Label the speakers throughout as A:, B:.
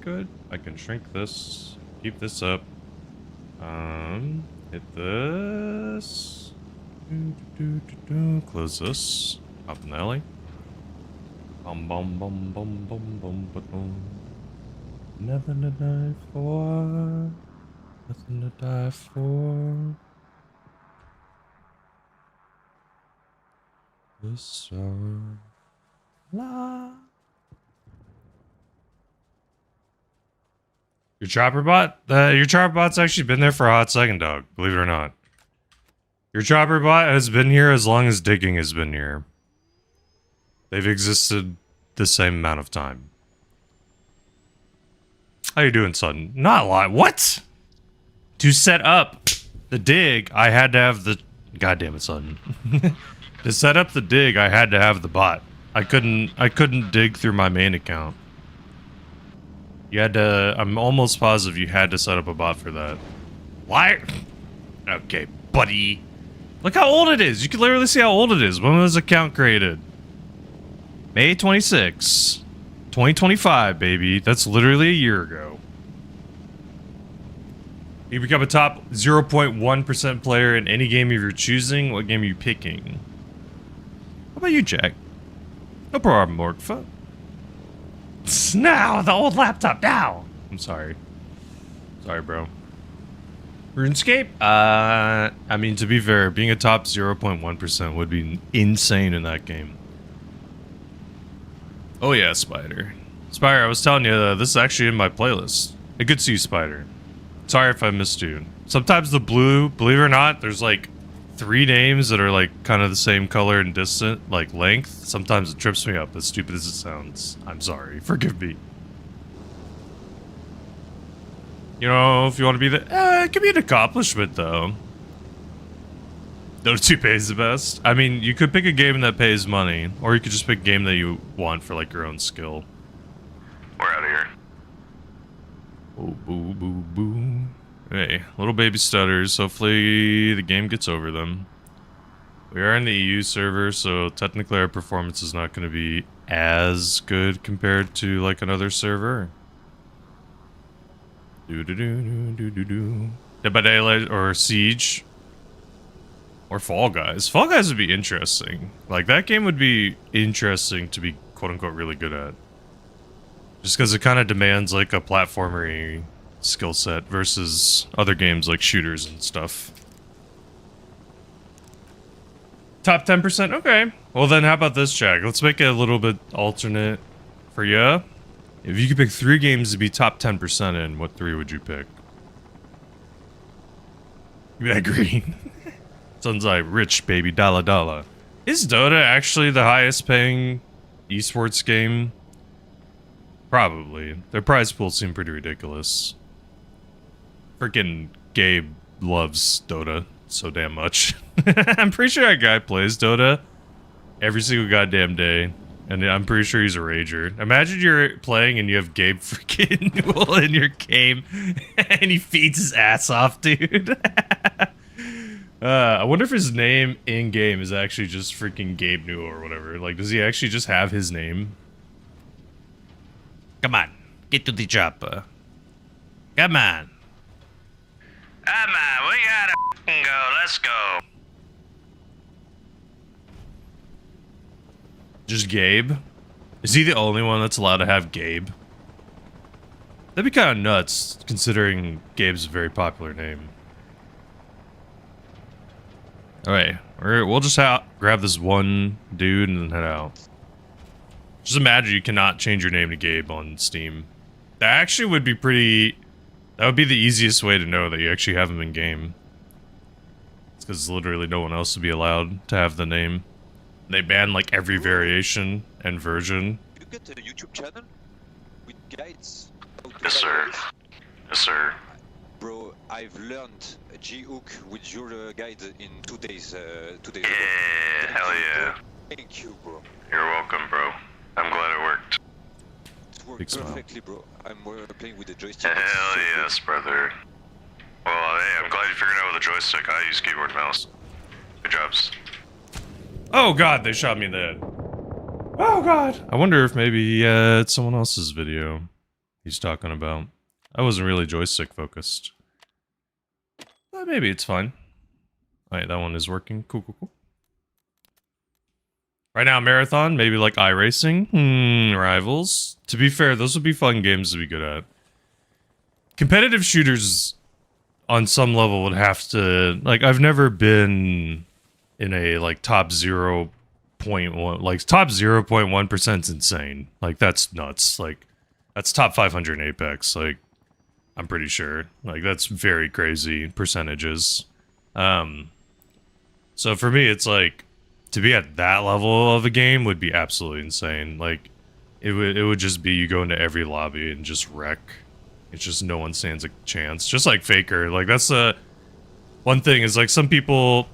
A: good. I can shrink this. Keep this up. Hit this. Close this. Up in the alley. Bum bum bum bum bum bum bum. Nothing to die for. Nothing to die for. This hour. La. Your chopper bot? Your chopper bot's actually been there for a hot second, dog. Believe it or not. Your chopper bot has been here as long as digging has been here. They've existed the same amount of time. How you doing, son? Not a lot. What? To set up the dig, I had to have the... God damn it, son. To set up the dig, I had to have the bot. I couldn't dig through my main account. You had to... I'm almost positive you had to set up a bot for that. Why? Okay, buddy. Look how old it is. You can literally see how old it is. When was the account created? May 26, 2025, baby. That's literally a year ago. You become a top 0.1% player in any game of your choosing. What game are you picking? How about you, Jack? No problem, Morgfa. Now, the old laptop, now! I'm sorry. Sorry, bro. RuneScape? I mean, to be fair, being a top 0.1% would be insane in that game. Oh yeah, Spider. Spider, I was telling you, this is actually in my playlist. Hey, good to see you, Spider. Sorry if I missed you. Sometimes the blue, believe it or not, there's like 3 names that are like kind of the same color and distant, like length. Sometimes it trips me up, as stupid as it sounds. I'm sorry, forgive me. You know, if you want to be the, it could be an accomplishment though. Those 2 pays the best. I mean, you could pick a game that pays money, or you could just pick a game that you want for like your own skill.
B: We're out of here.
A: Oh, boo, boo, boo. Hey, little baby stutters. Hopefully the game gets over them. We are in the EU server, so technically our performance is not going to be as good compared to like another server. Dead by Daylight or Siege. Or Fall Guys. Fall Guys would be interesting. Like, that game would be interesting to be quote-unquote really good at. Just because it kind of demands, like, a platformery skill set versus other games like shooters and stuff. Top 10%? Okay. Well, then how about this, Jack? Let's make it a little bit alternate for you. If you could pick 3 games to be top 10% in, what 3 would you pick? Give me that green. Sounds like rich, baby, dollar dollar. Is Dota actually the highest paying esports game? Probably. Their prize pools seem pretty ridiculous. Freaking Gabe loves Dota so damn much. I'm pretty sure that guy plays Dota every single goddamn day. And I'm pretty sure he's a rager. Imagine you're playing and you have Gabe freaking Newell in your game. And he feeds his ass off, dude. I wonder if his name in-game is actually just freaking Gabe Newell or whatever. Like, does he actually just have his name? Come on. Get to the chopper. Come on.
B: Come on, we gotta f***ing go. Let's go.
A: Just Gabe? Is he the only one that's allowed to have Gabe? That'd be kind of nuts, considering Gabe's a very popular name. Alright, we'll just grab this one dude and then head out. Just imagine you cannot change your name to Gabe on Steam. That actually would be pretty... That would be the easiest way to know that you actually have him in game. It's because literally no one else would be allowed to have the name. They ban like every variation and version.
C: You get a YouTube channel with guides?
B: Yes, sir. Yes, sir.
C: Bro, I've learned G-Hook with your guide in 2 days. 2 days
B: Yeah,
C: ago.
B: hell yeah.
C: Thank you, bro.
B: You're welcome, bro. I'm glad it worked.
C: It worked
A: Big smile.
C: perfectly, bro. I'm playing with the joystick.
B: Hell yes, brother. Well, hey, I'm glad you figured out with a joystick. I use keyboard and mouse. Good jobs.
A: Oh god, they shot me in the head. Oh god. I wonder if maybe it's someone else's video. he's talking about. I wasn't really joystick focused. But maybe it's fine. Alright, that one is working. Cool, cool, cool. Right now, Marathon, maybe like iRacing. Rivals. To be fair, those would be fun games to be good at. Competitive shooters, on some level, would have to... Like, I've never been in a, like, top 0.1... Like, top 0.1% is insane. Like, that's nuts. Like, that's top 500 in Apex. Like, I'm pretty sure. Like, that's very crazy percentages. So for me, it's like, to be at that level of a game would be absolutely insane. Like, it would just be you go into every lobby and just wreck. It's just no one stands a chance. Just like Faker. Like, that's the one thing is, like, some people...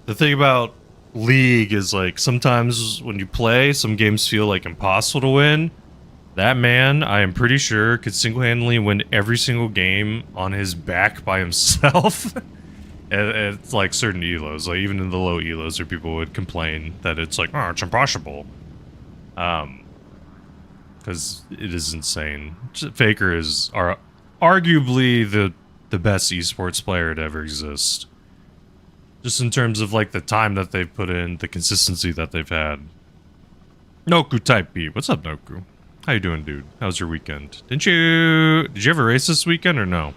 A: The thing about League is, like, sometimes when you play, some games feel, like, impossible to win. That man, I am pretty sure, could single-handedly win every single game on his back by himself. It's like certain elos, like even in the low elos, where people would complain that it's like, oh, it's impossible. Because it is insane. Faker is arguably the best esports player to ever exist. Just in terms of like the time that they've put in, the consistency that they've had. Noku type B. What's up, Noku? How you doing, dude? How's your weekend? Did you have a race this weekend or no?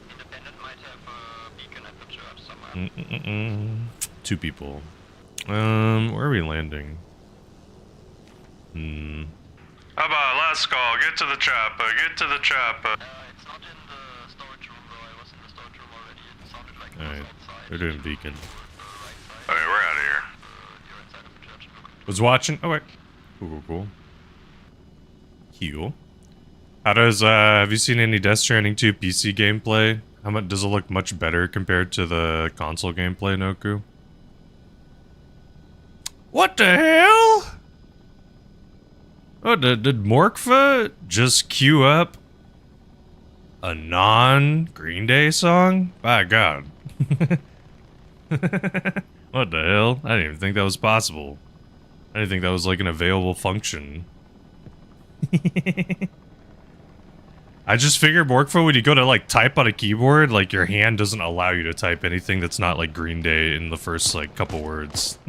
A: Two people. Where are we landing?
B: How about last call? Get to the chopper. Get to the chopper.
D: It's not in the storage room, bro. I was in the storage room already. It sounded like it
A: Alright,
D: was outside.
A: they're doing beacon.
B: Okay, we're out of here.
D: You're inside of the church.
A: Was watching. Oh wait. Cool, cool, cool. How does have you seen any Death Stranding 2 PC gameplay? How much does it look much better compared to the console gameplay, Noku? What the hell? Oh, did Morkva just queue up a non-Green Day song? By God. What the hell? I didn't even think that was possible. I didn't think that was like an available function. I just figured Morkva, when you go to like type on a keyboard, like your hand doesn't allow you to type anything that's not like Green Day in the first like couple words.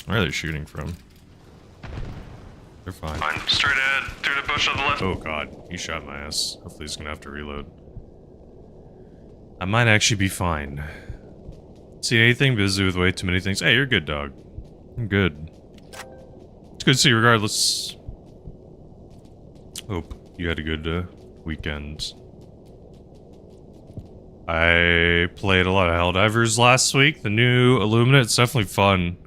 A: Where are they shooting from? They're fine.
B: Fine. Straight ahead, through the bush on the left.
A: Oh god, he shot my ass. Hopefully he's gonna have to reload. I might actually be fine. See anything? Busy with way too many things. Hey, you're good, dog. I'm good. It's good to see you regardless. Hope you had a good weekend. I played a lot of Helldivers last week. The new Illumina, it's definitely fun.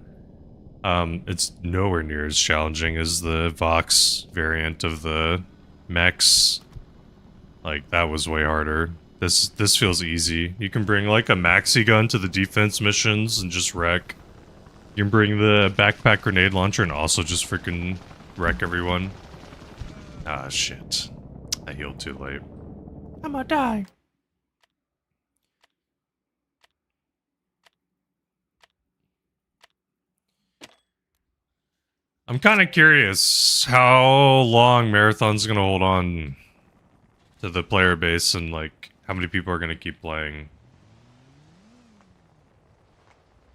A: It's nowhere near as challenging as the Vox variant of the mechs. Like, that was way harder. This feels easy. You can bring, like, a maxi gun to the defense missions and just wreck. You can bring the backpack grenade launcher and also just freaking wreck everyone. Ah, shit. I healed too late. I'm gonna die. I'm kind of curious how long Marathon's gonna hold on to the player base and, like, how many people are gonna keep playing.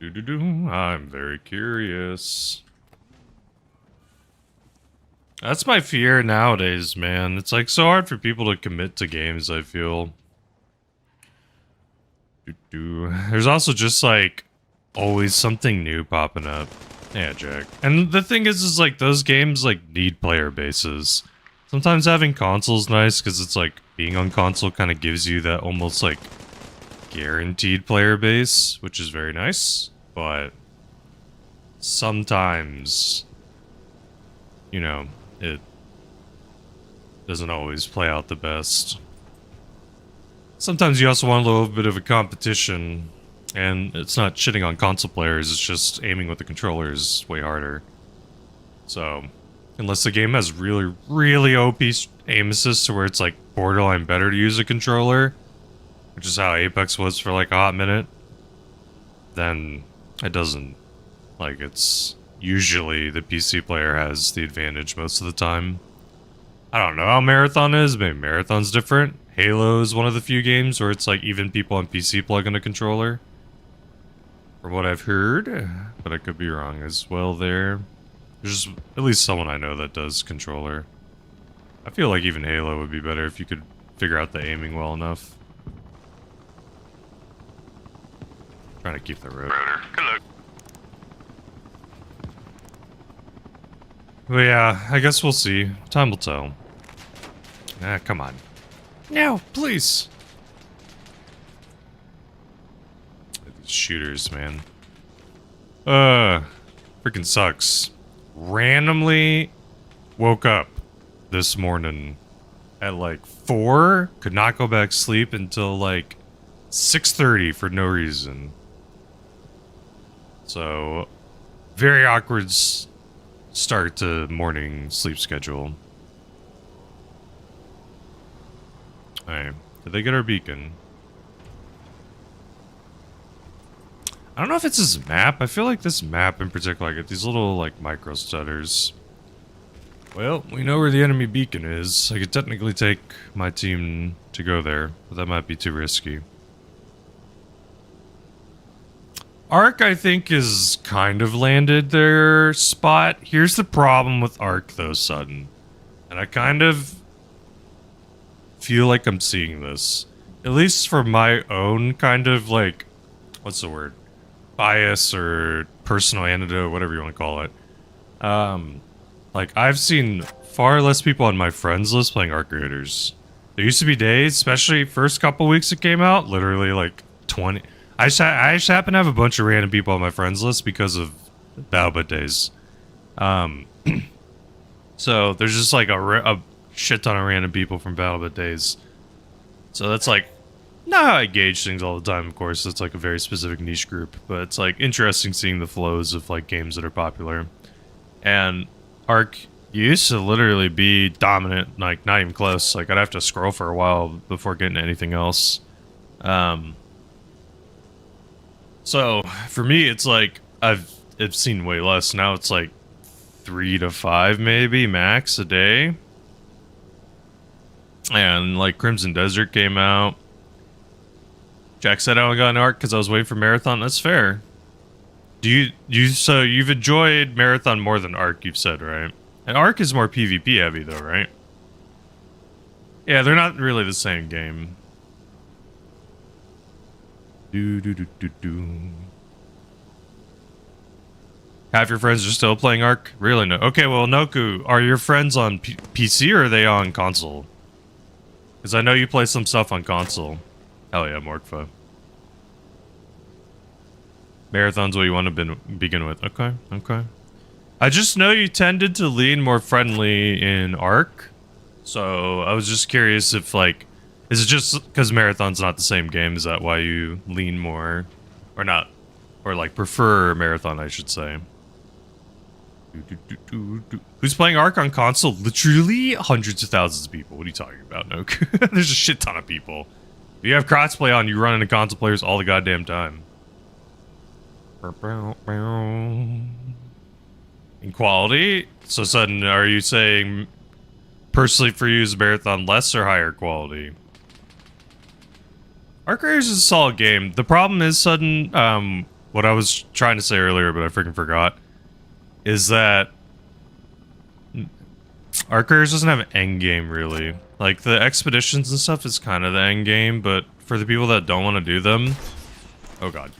A: I'm very curious. That's my fear nowadays, man. It's like so hard for people to commit to games, I feel. There's also just like always something new popping up. Yeah, Jack. And the thing is like those games like need player bases. Sometimes having console's nice because it's like being on console kind of gives you that almost like guaranteed player base, which is very nice. But sometimes, you know, it doesn't always play out the best. Sometimes you also want a little bit of a competition, and it's not shitting on console players, it's just aiming with the controller is way harder. So, unless the game has really, really OP aim assist to where it's like borderline better to use a controller, which is how Apex was for like a hot minute, then it doesn't, like, it's usually the PC player has the advantage most of the time. I don't know how Marathon is. Maybe Marathon's different. Halo is one of the few games where it's like even people on PC plug in a controller. From what I've heard, but I could be wrong as well there. There's at least someone I know that does controller. I feel like even Halo would be better if you could figure out the aiming well enough. Trying to keep the road.
B: Rotor. Good luck.
A: But yeah, I guess we'll see. Time will tell. Ah, come on. No, please. These shooters, man. Freaking sucks. Randomly woke up this morning at like 4. Could not go back to sleep until like 6:30 for no reason. So, very awkward start to morning sleep schedule. Alright, did they get our beacon? I don't know if it's this map. I feel like this map in particular, I get these little like micro stutters. Well, we know where the enemy beacon is. I could technically take my team to go there, but that might be too risky. Ark, I think, is kind of landed their spot. Here's the problem with Ark, though, Sudden. And I kind of feel like I'm seeing this. At least for my own kind of, like, what's the word? Bias or personal anecdote, whatever you want to call it. Like, I've seen far less people on my friends list playing Ark Raiders. There used to be days, especially first couple weeks it came out, literally like 20... I just happen to have a bunch of random people on my friends list because of BattleBit days. So there's just like a shit ton of random people from BattleBit days. So that's like not how I gauge things all the time, of course. It's like a very specific niche group, but it's like interesting seeing the flows of like games that are popular. And Ark used to literally be dominant, like not even close. Like I'd have to scroll for a while before getting to anything else. So for me, it's like I've seen way less. Now it's like 3 to 5 maybe max a day. And like Crimson Desert came out. Jack said I only got an Ark because I was waiting for Marathon. That's fair. So you've enjoyed Marathon more than Ark, you've said, right? And Ark is more PvP heavy though, right? Yeah, they're not really the same game. Half your friends are still playing Ark? Really? No. Okay, well, Noku, are your friends on PC or are they on console? Because I know you play some stuff on console. Hell yeah, Morkfa. Marathon's what you want to begin with. Okay, okay. I just know you tended to lean more friendly in Ark. So I was just curious if, like, is it just because Marathon's not the same game? Is that why you lean more? Or not? Or, like, prefer Marathon, I should say. Who's playing Ark on console? Literally hundreds of thousands of people. What are you talking about, Nook? There's a shit ton of people. If you have crossplay on, you run into console players all the goddamn time. In quality? So Sudden, are you saying personally for you is Marathon less or higher quality? Ark Raiders is a solid game. The problem is, Sudden, what I was trying to say earlier, but I freaking forgot, is that Ark Raiders doesn't have an end game, really. Like, the expeditions and stuff is kind of the end game, but for the people that don't want to do them... Oh, God.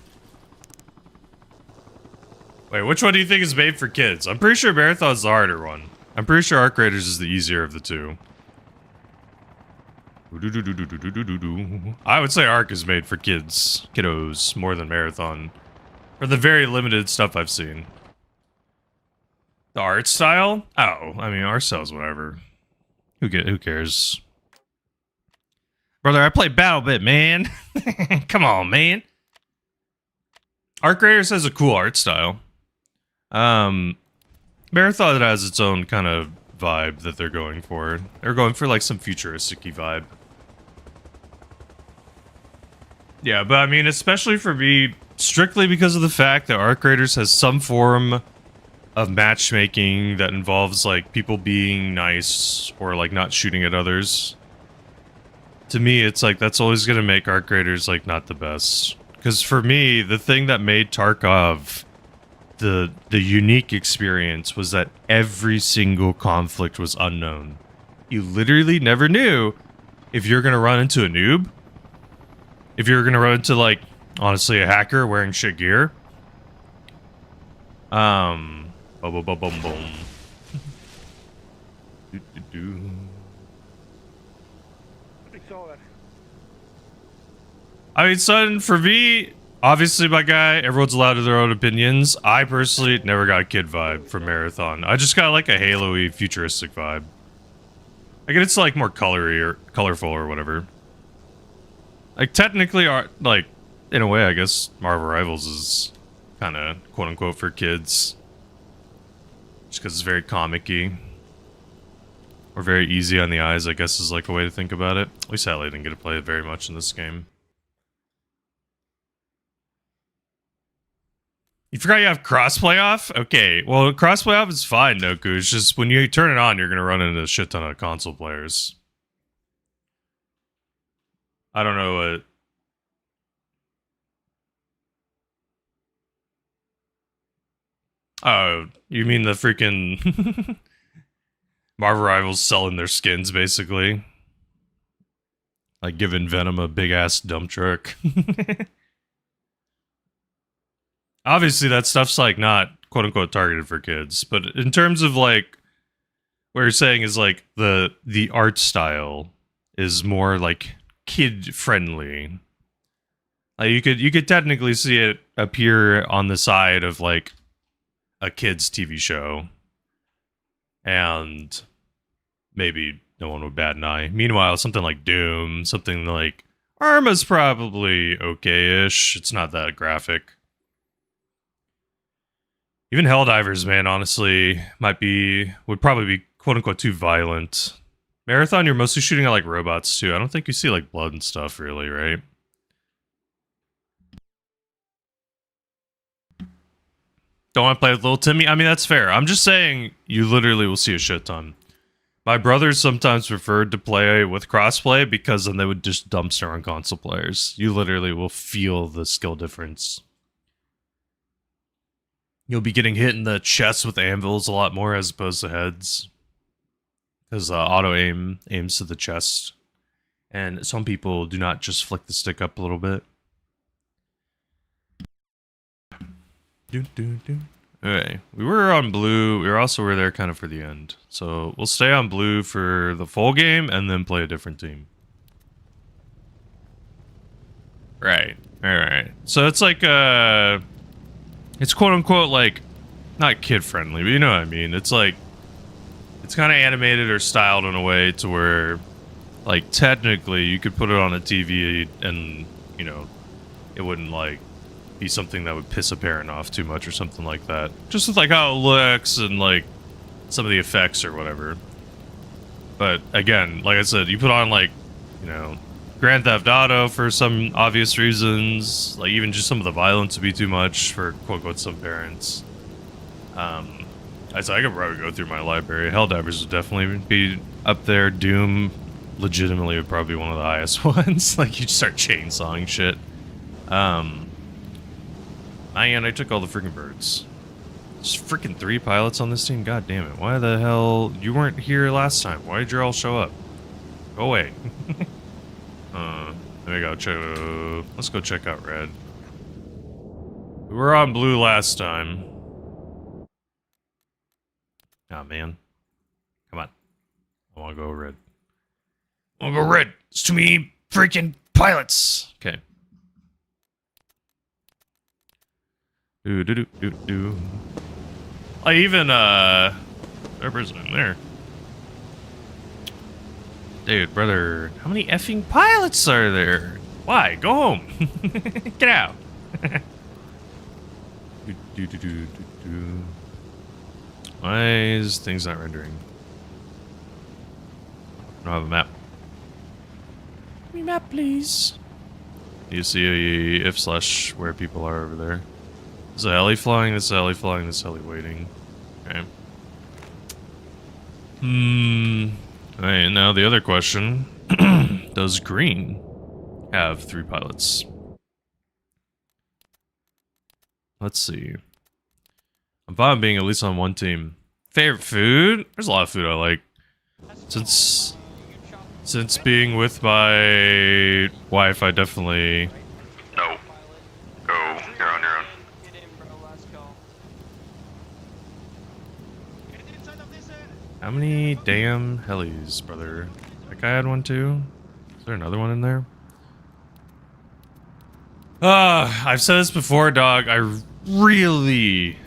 A: Wait, which one do you think is made for kids? I'm pretty sure Marathon's the harder one. I'm pretty sure Ark Raiders is the easier of the two. I would say Ark is made for kids, kiddos, more than Marathon. For the very limited stuff I've seen. The art style? Oh, I mean, art style's whatever. Who cares? Brother, I play BattleBit, man. Come on, man. Ark Raiders has a cool art style. Marathon has its own kind of vibe that they're going for. They're going for like some futuristic-y vibe. Yeah, but I mean, especially for me, strictly because of the fact that Ark Raiders has some form of matchmaking that involves like people being nice or like not shooting at others. To me, it's like that's always gonna make Ark Raiders like not the best. Because for me, the thing that made Tarkov the unique experience was that every single conflict was unknown. You literally never knew if you're gonna run into a noob, if you're gonna run into like honestly a hacker wearing shit gear. Boom, boom, boom, boom, boom. Do, do, do. I mean, son, for me, obviously, my guy, everyone's allowed to their own opinions. I personally never got a kid vibe from Marathon. I just got like a Halo-y, futuristic vibe. I guess it's like more colory or colorful or whatever. Like technically, like in a way, I guess Marvel Rivals is kind of quote unquote for kids, just because it's very comic-y or very easy on the eyes. I guess is like a way to think about it. We sadly didn't get to play it very much in this game. You forgot you have crossplay off? Okay, well, crossplay off is fine, Noku. It's just when you turn it on, you're going to run into a shit ton of console players. I don't know what... Oh, you mean the freaking... Marvel Rivals selling their skins, basically. Like giving Venom a big-ass dump truck. Obviously, that stuff's, like, not, quote-unquote, targeted for kids. But in terms of, like, what you're saying is, like, the art style is more, like, kid-friendly. Like, you could technically see it appear on the side of, like, a kid's TV show. And maybe no one would bat an eye. Meanwhile, something like Doom, something like Arma's probably okay-ish. It's not that graphic. Even Helldivers, man, honestly, would probably be quote-unquote too violent. Marathon, you're mostly shooting at, like, robots, too. I don't think you see, like, blood and stuff, really, right? Don't want to play with little Timmy? I mean, that's fair. I'm just saying you literally will see a shit ton. My brothers sometimes preferred to play with crossplay because then they would just dumpster on console players. You literally will feel the skill difference. You'll be getting hit in the chest with anvils a lot more as opposed to heads. Because auto-aim aims to the chest. And some people do not just flick the stick up a little bit. Okay, we were on blue. We were there kind of for the end. So we'll stay on blue for the full game and then play a different team. Right. Alright. So it's like it's quote-unquote, like, not kid-friendly, but you know what I mean. It's like, it's kind of animated or styled in a way to where, like, technically you could put it on a TV and, you know, it wouldn't, like, be something that would piss a parent off too much or something like that. Just with, like, how it looks and, like, some of the effects or whatever. But, again, like I said, you put on, like, you know, Grand Theft Auto for some obvious reasons, like even just some of the violence would be too much for quote-unquote some parents. I could probably go through my library. Helldivers would definitely be up there. Doom legitimately would probably be one of the highest ones. Like you just start chainsawing shit. Man, I took all the freaking birds. There's freaking 3 pilots on this team. God damn it! Why the hell you weren't here last time? Why did you all show up? Go away. There we go. Let's go check out red. We were on blue last time. Oh man. Come on. I want to go red. I want to go red. It's too many freaking pilots. Okay. I even, there's in there. Dude, brother, how many effing pilots are there? Why? Go home. Get out. Why is things not rendering? I don't have a map. Give me a map, please. You see a if/where people are over there. There's a heli flying, there's a heli flying, there's a heli waiting. Okay. Alright, now the other question. Does green have 3 pilots? Let's see. I'm fine being at least on one team. Favorite food? There's a lot of food I like. Since being with my wife, I definitely...
B: No. Go. You're on your own.
A: How many damn helis, brother? That guy had one too? Is there another one in there? I've said this before, dog. I really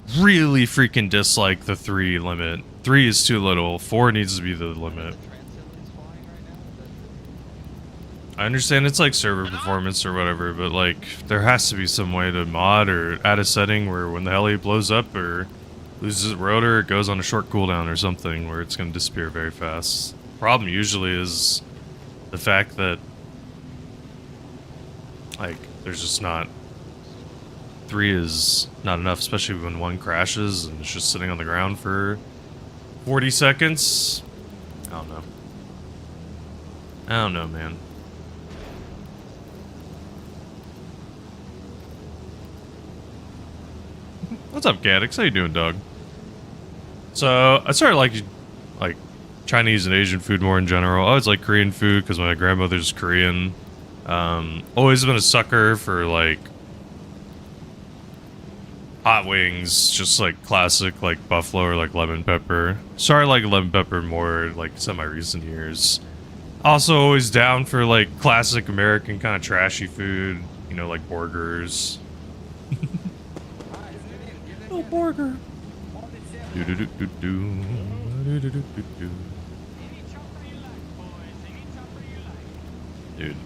A: freaking dislike the 3 limit. 3 is too little. 4 needs to be the limit. I understand it's like server performance or whatever, but like there has to be some way to mod or add a setting where when the heli blows up or loses its rotor, it goes on a short cooldown or something where it's going to disappear very fast. Problem usually is the fact that like there's just not 3 is not enough, especially when 1 crashes and it's just sitting on the ground for 40 seconds. I don't know, man. What's up, Gaddix? How you doing, dog? So, I started like Chinese and Asian food more in general. I always like Korean food because my grandmother's Korean. Always been a sucker for like hot wings, just like classic like buffalo or like lemon pepper. Started like lemon pepper more like semi-recent years. Also always down for like classic American kind of trashy food, you know, like burgers. No burger. Dude,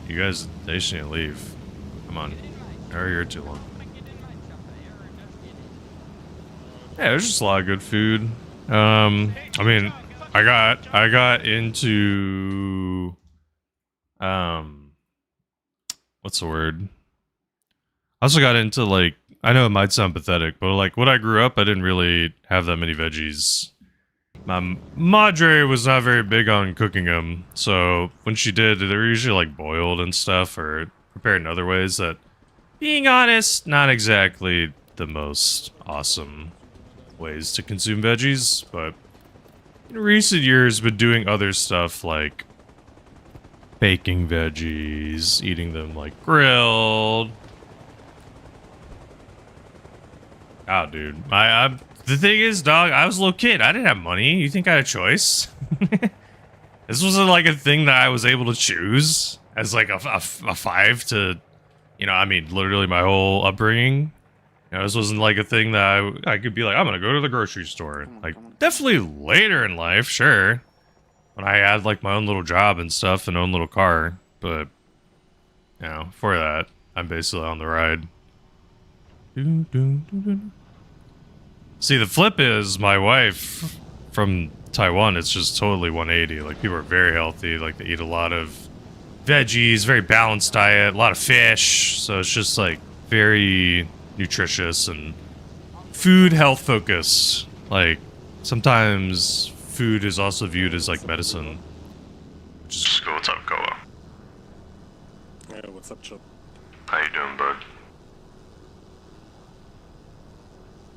A: you guys, they shouldn't leave. Come on. You're here too long. Yeah, there's just a lot of good food. I mean, I got into what's the word? I also got into like, I know it might sound pathetic, but like when I grew up, I didn't really have that many veggies. My madre was not very big on cooking them, so when she did, they were usually like boiled and stuff or prepared in other ways that, being honest, not exactly the most awesome ways to consume veggies, but in recent years, been doing other stuff like baking veggies, eating them like grilled. Oh, dude. The thing is, dog, I was a little kid. I didn't have money. You think I had a choice? This wasn't like a thing that I was able to choose as like a 5 to, you know, I mean, literally my whole upbringing. You know, this wasn't like a thing that I could be like, I'm gonna go to the grocery store. Like, definitely later in life, sure. When I had like my own little job and stuff and own little car. But, you know, for that, I'm basically on the ride. See, the flip is my wife from Taiwan, it's just totally 180. Like, people are very healthy. Like, they eat a lot of veggies, very balanced diet, a lot of fish. So it's just like very nutritious and food health focused. Like, sometimes food is also viewed as like medicine.
B: Just go. What's up, Koa?
E: Yeah, what's up, Chop?
B: How you doing, bud?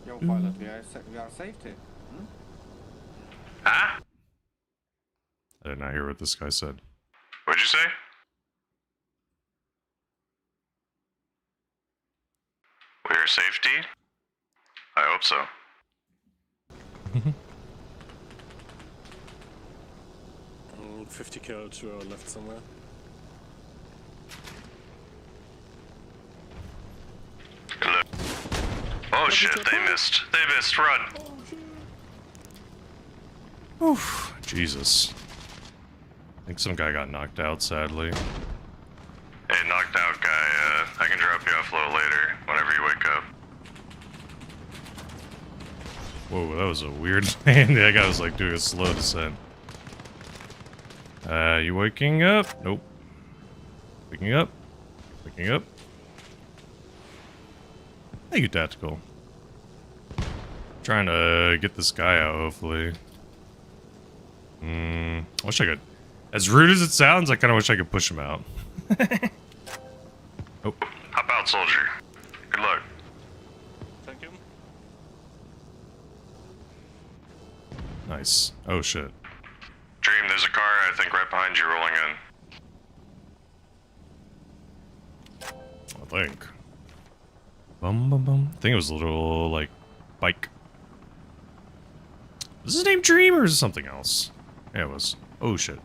F: Yo, pilot, we are safety.
B: Huh?
A: I did not hear what this guy said.
B: What'd you say? We're safety? I hope so.
E: 50 kill to our left somewhere.
B: Hello. Oh shit, they missed. They missed, run!
A: Oof. Jesus. I think some guy got knocked out, sadly.
B: Hey, knocked out guy, I can drop you off a little later, whenever you wake up.
A: Whoa, that was a weird land. That guy was like doing a slow descent. You waking up? Nope. Waking up? Waking up? Thank you, Tactical. Trying to get this guy out, hopefully. I wish I could. As rude as it sounds, I kind of wish I could push him out. Oh.
B: Hop out, soldier. Good luck.
E: Thank you.
A: Nice. Oh, shit.
B: Dream, there's a car, I think, right behind you rolling in.
A: I think. Bum, bum, bum. I think it was a little, like, bike. Was his name Dream or is it something else? Yeah, it was. Oh, shit.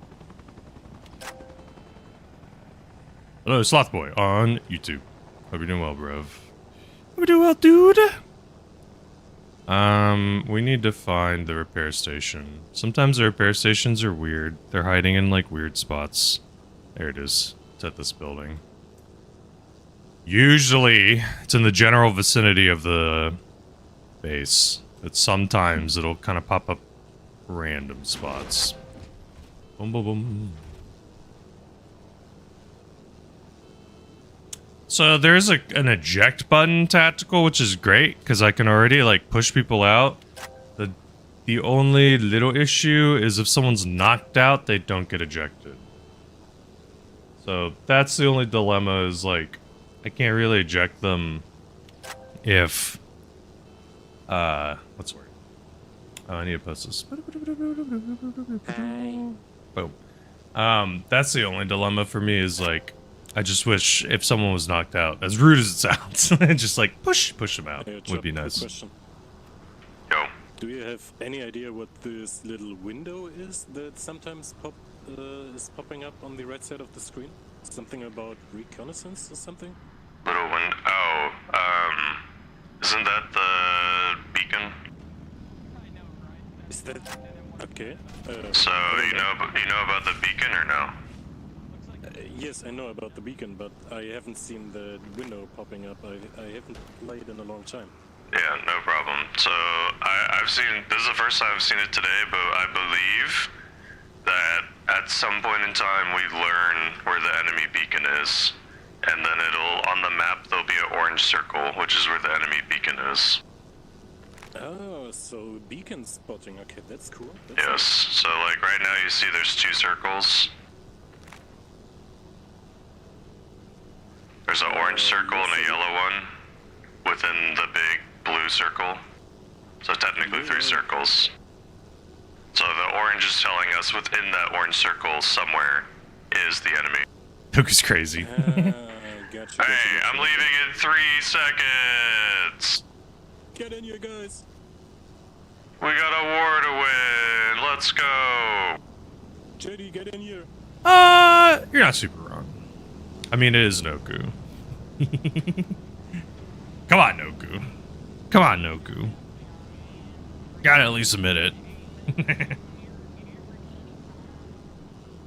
A: Hello, Slothboy on YouTube. Hope you're doing well, bruv. Hope you're doing well, dude. We need to find the repair station. Sometimes the repair stations are weird. They're hiding in, like, weird spots. There it is. It's at this building. Usually, it's in the general vicinity of the base. But sometimes it'll kind of pop up random spots. Boom, boom, boom. So there's an eject button tactical, which is great because I can already like push people out. The only little issue is if someone's knocked out, they don't get ejected. So that's the only dilemma is like I can't really eject them if what's the word? Oh, I need to post this. Boom. That's the only dilemma for me is like I just wish if someone was knocked out, as rude as it sounds, just like push them out
E: Hey,
A: would be
E: Chop,
A: nice.
E: quick question.
B: Yo.
E: Do you have any idea what this little window is that sometimes is popping up on the right side of the screen? Something about reconnaissance or something?
B: Little wind. Oh, isn't that the beacon?
E: Is that okay?
B: So you know about the beacon or no?
E: Yes, I know about the beacon, but I haven't seen the window popping up. I haven't played in a long time.
B: Yeah, no problem. So I've seen this is the first time I've seen it today, but I believe that at some point in time we learn where the enemy beacon is, and then it'll on the map there'll be an orange circle, which is where the enemy beacon is.
E: Oh, so beacon spotting. Okay, that's cool.
B: Yes. So like right now you see there's 2 circles. There's an orange circle and a yellow one within the big blue circle. So technically 3 circles. So the orange is telling us within that orange circle somewhere is the enemy.
A: Took crazy.
E: Gotcha.
B: Hey, I'm leaving in 3 seconds.
E: Get in here, guys.
B: We got a war to win. Let's go.
E: JD, get in here.
A: You're not super wrong. I mean, it is Noku. Come on, Noku. Come on, Noku. Gotta at least admit it.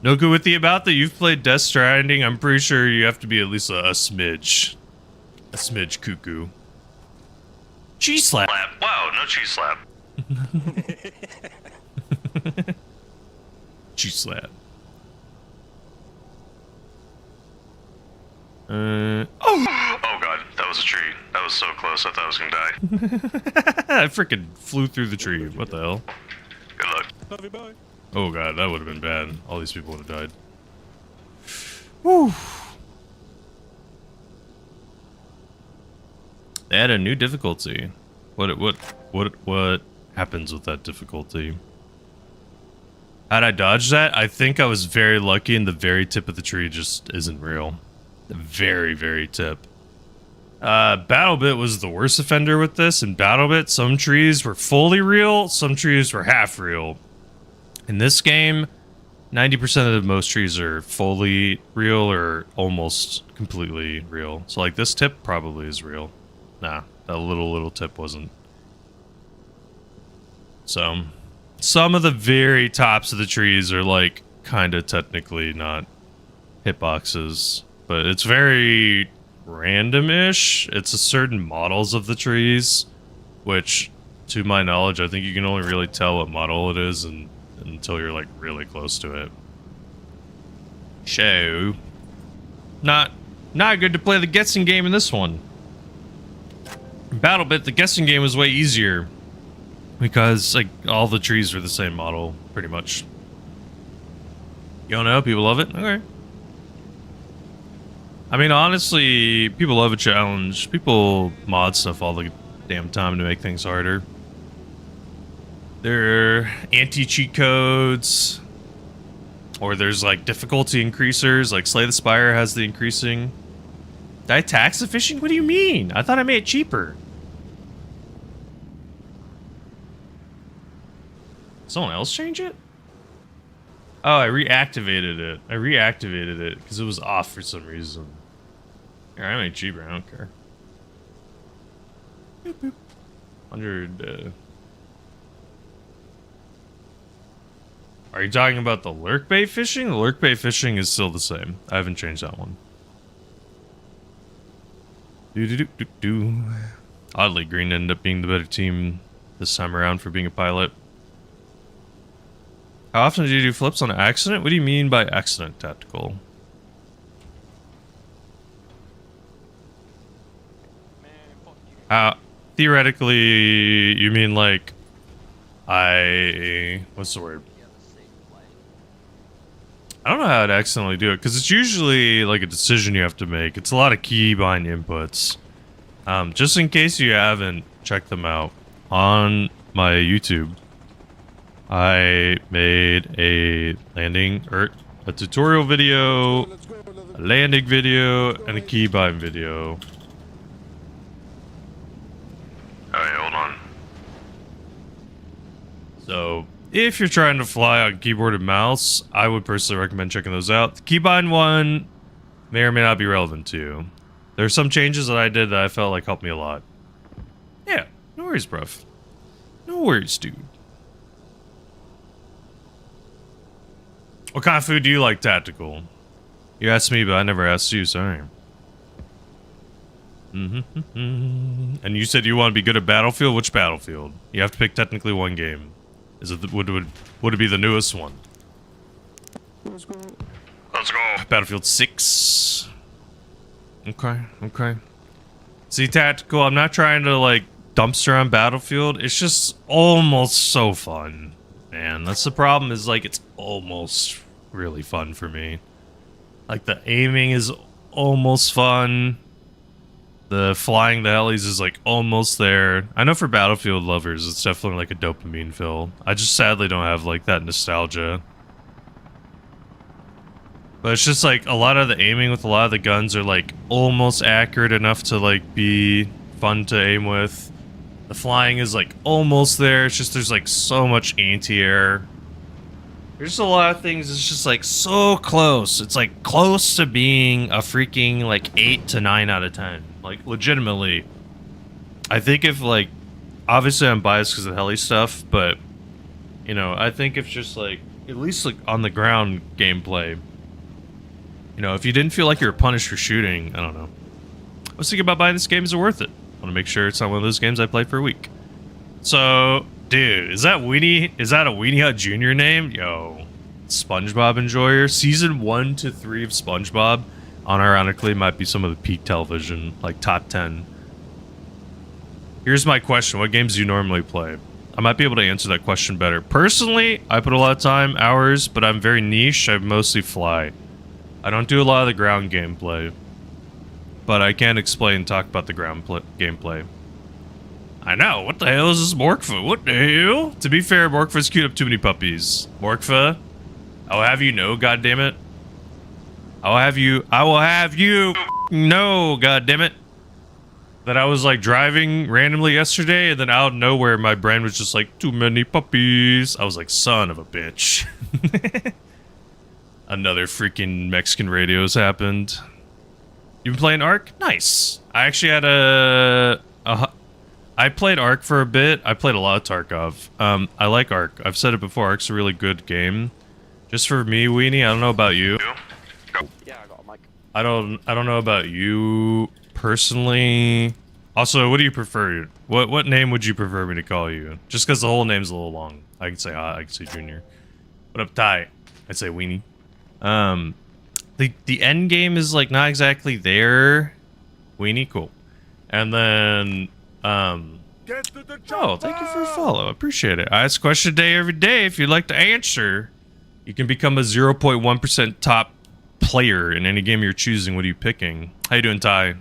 A: Noku, with the amount that you've played Death Stranding, I'm pretty sure you have to be at least a smidge. A smidge cuckoo. Cheese slap.
B: Wow, no cheese slap.
A: Cheese slap.
B: Oh god, that was a tree. That was so close. I thought I was gonna die.
A: I freaking flew through the tree. What the hell?
B: Good luck.
E: Love you, bye.
A: Oh god, that would have been bad. All these people would have died. Whew. They had a new difficulty. What happens with that difficulty? How'd I dodge that? I think I was very lucky and the very tip of the tree just isn't real. The very, very tip. BattleBit was the worst offender with this. In BattleBit, some trees were fully real, some trees were half real. In this game, 90% of most trees are fully real or almost completely real. So like this tip probably is real. Nah, that little tip wasn't. So, some of the very tops of the trees are like kind of technically not hitboxes, but it's very random-ish. It's a certain models of the trees, which, to my knowledge, I think you can only really tell what model it is until you're like really close to it. So, not good to play the guessing game in this one. In BattleBit, the guessing game was way easier. Because, like, all the trees are the same model, pretty much. You don't know? People love it? Okay. I mean, honestly, people love a challenge. People mod stuff all the damn time to make things harder. There are anti-cheat codes. Or there's, like, difficulty increasers. Like, Slay the Spire has the increasing. Did I tax the fishing? What do you mean? I thought I made it cheaper. Someone else change it? Oh, I reactivated it. I reactivated it because it was off for some reason. Here, I made it cheaper. I don't care. Boop, boop. 100. Are you talking about the lurk bait fishing? The lurk bait fishing is still the same. I haven't changed that one. Oddly, Green ended up being the better team this time around for being a pilot. How often do you do flips on accident? What do you mean by accident, Tactical? Theoretically, you mean like what's the word? I don't know how to accidentally do it, because it's usually like a decision you have to make. It's a lot of keybind inputs. Just in case you haven't checked them out, on my YouTube, I made a landing, or a tutorial video, a landing video, and a keybind video.
B: Alright, hold on.
A: So, if you're trying to fly on keyboard and mouse, I would personally recommend checking those out. The keybind one may or may not be relevant to you. There's some changes that I did that I felt like helped me a lot. Yeah, no worries, bruv. No worries, dude. What kind of food do you like, Tactical? You asked me, but I never asked you, sorry. And you said you want to be good at Battlefield? Which Battlefield? You have to pick technically one game. Is it would it be the newest one?
B: Let's go.
A: Battlefield 6. Okay. See, Tactical, I'm not trying to, like, dumpster on Battlefield. It's just almost so fun. Man, that's the problem, is, like, it's almost really fun for me. Like, the aiming is almost fun. The flying the helis is, like, almost there. I know for Battlefield lovers, it's definitely, like, a dopamine fill. I just sadly don't have, like, that nostalgia. But it's just, like, a lot of the aiming with a lot of the guns are, like, almost accurate enough to, like, be fun to aim with. The flying is, like, almost there. It's just there's, like, so much anti-air. There's just a lot of things. It's just, like, so close. It's, like, close to being a freaking, like, 8 to 9 out of 10. Like, legitimately. I think if, like, obviously I'm biased because of the heli stuff, but, you know, I think if just, like, at least, like, on the ground gameplay, you know, if you didn't feel like you were punished for shooting, I don't know. I was thinking about buying this game. Is it worth it? I want to make sure it's not one of those games I play for a week. So, dude, is that Weenie? Is that a Weenie Hut Jr. name? Yo, SpongeBob enjoyer. Season 1 to 3 of SpongeBob, unironically, might be some of the peak television, like top 10. Here's my question: what games do you normally play? I might be able to answer that question better. Personally, I put a lot of time, hours, but I'm very niche. I mostly fly. I don't do a lot of the ground gameplay, but I can explain and talk about the ground gameplay. I know, what the hell is this Morkfa? What the hell? To be fair, Morkfa's queued up too many puppies. Morkfa, I'll have you know, goddammit. I will have you know, goddammit, that I was like driving randomly yesterday and then out of nowhere my brain was just like, too many puppies. I was like, son of a bitch. Another freaking Mexican radios happened. You been playing Ark? Nice. I actually had I played Ark for a bit. I played a lot of Tarkov. I like Ark. I've said it before. Ark's a really good game. Just for me, Weenie. I don't know about you.
F: Yeah, I got a mic.
A: I don't know about you personally. Also, what do you prefer? What name would you prefer me to call you? Just because the whole name's a little long. I can say Junior. What up, Ty? I'd say Weenie. The end game is like not exactly there. Weenie, cool. And then God Oh, thank you for a follow. Appreciate it. I ask a question a day every day. If you'd like to answer, you can become a 0.1% top player in any game you're choosing. What are you picking? How you doing, Ty?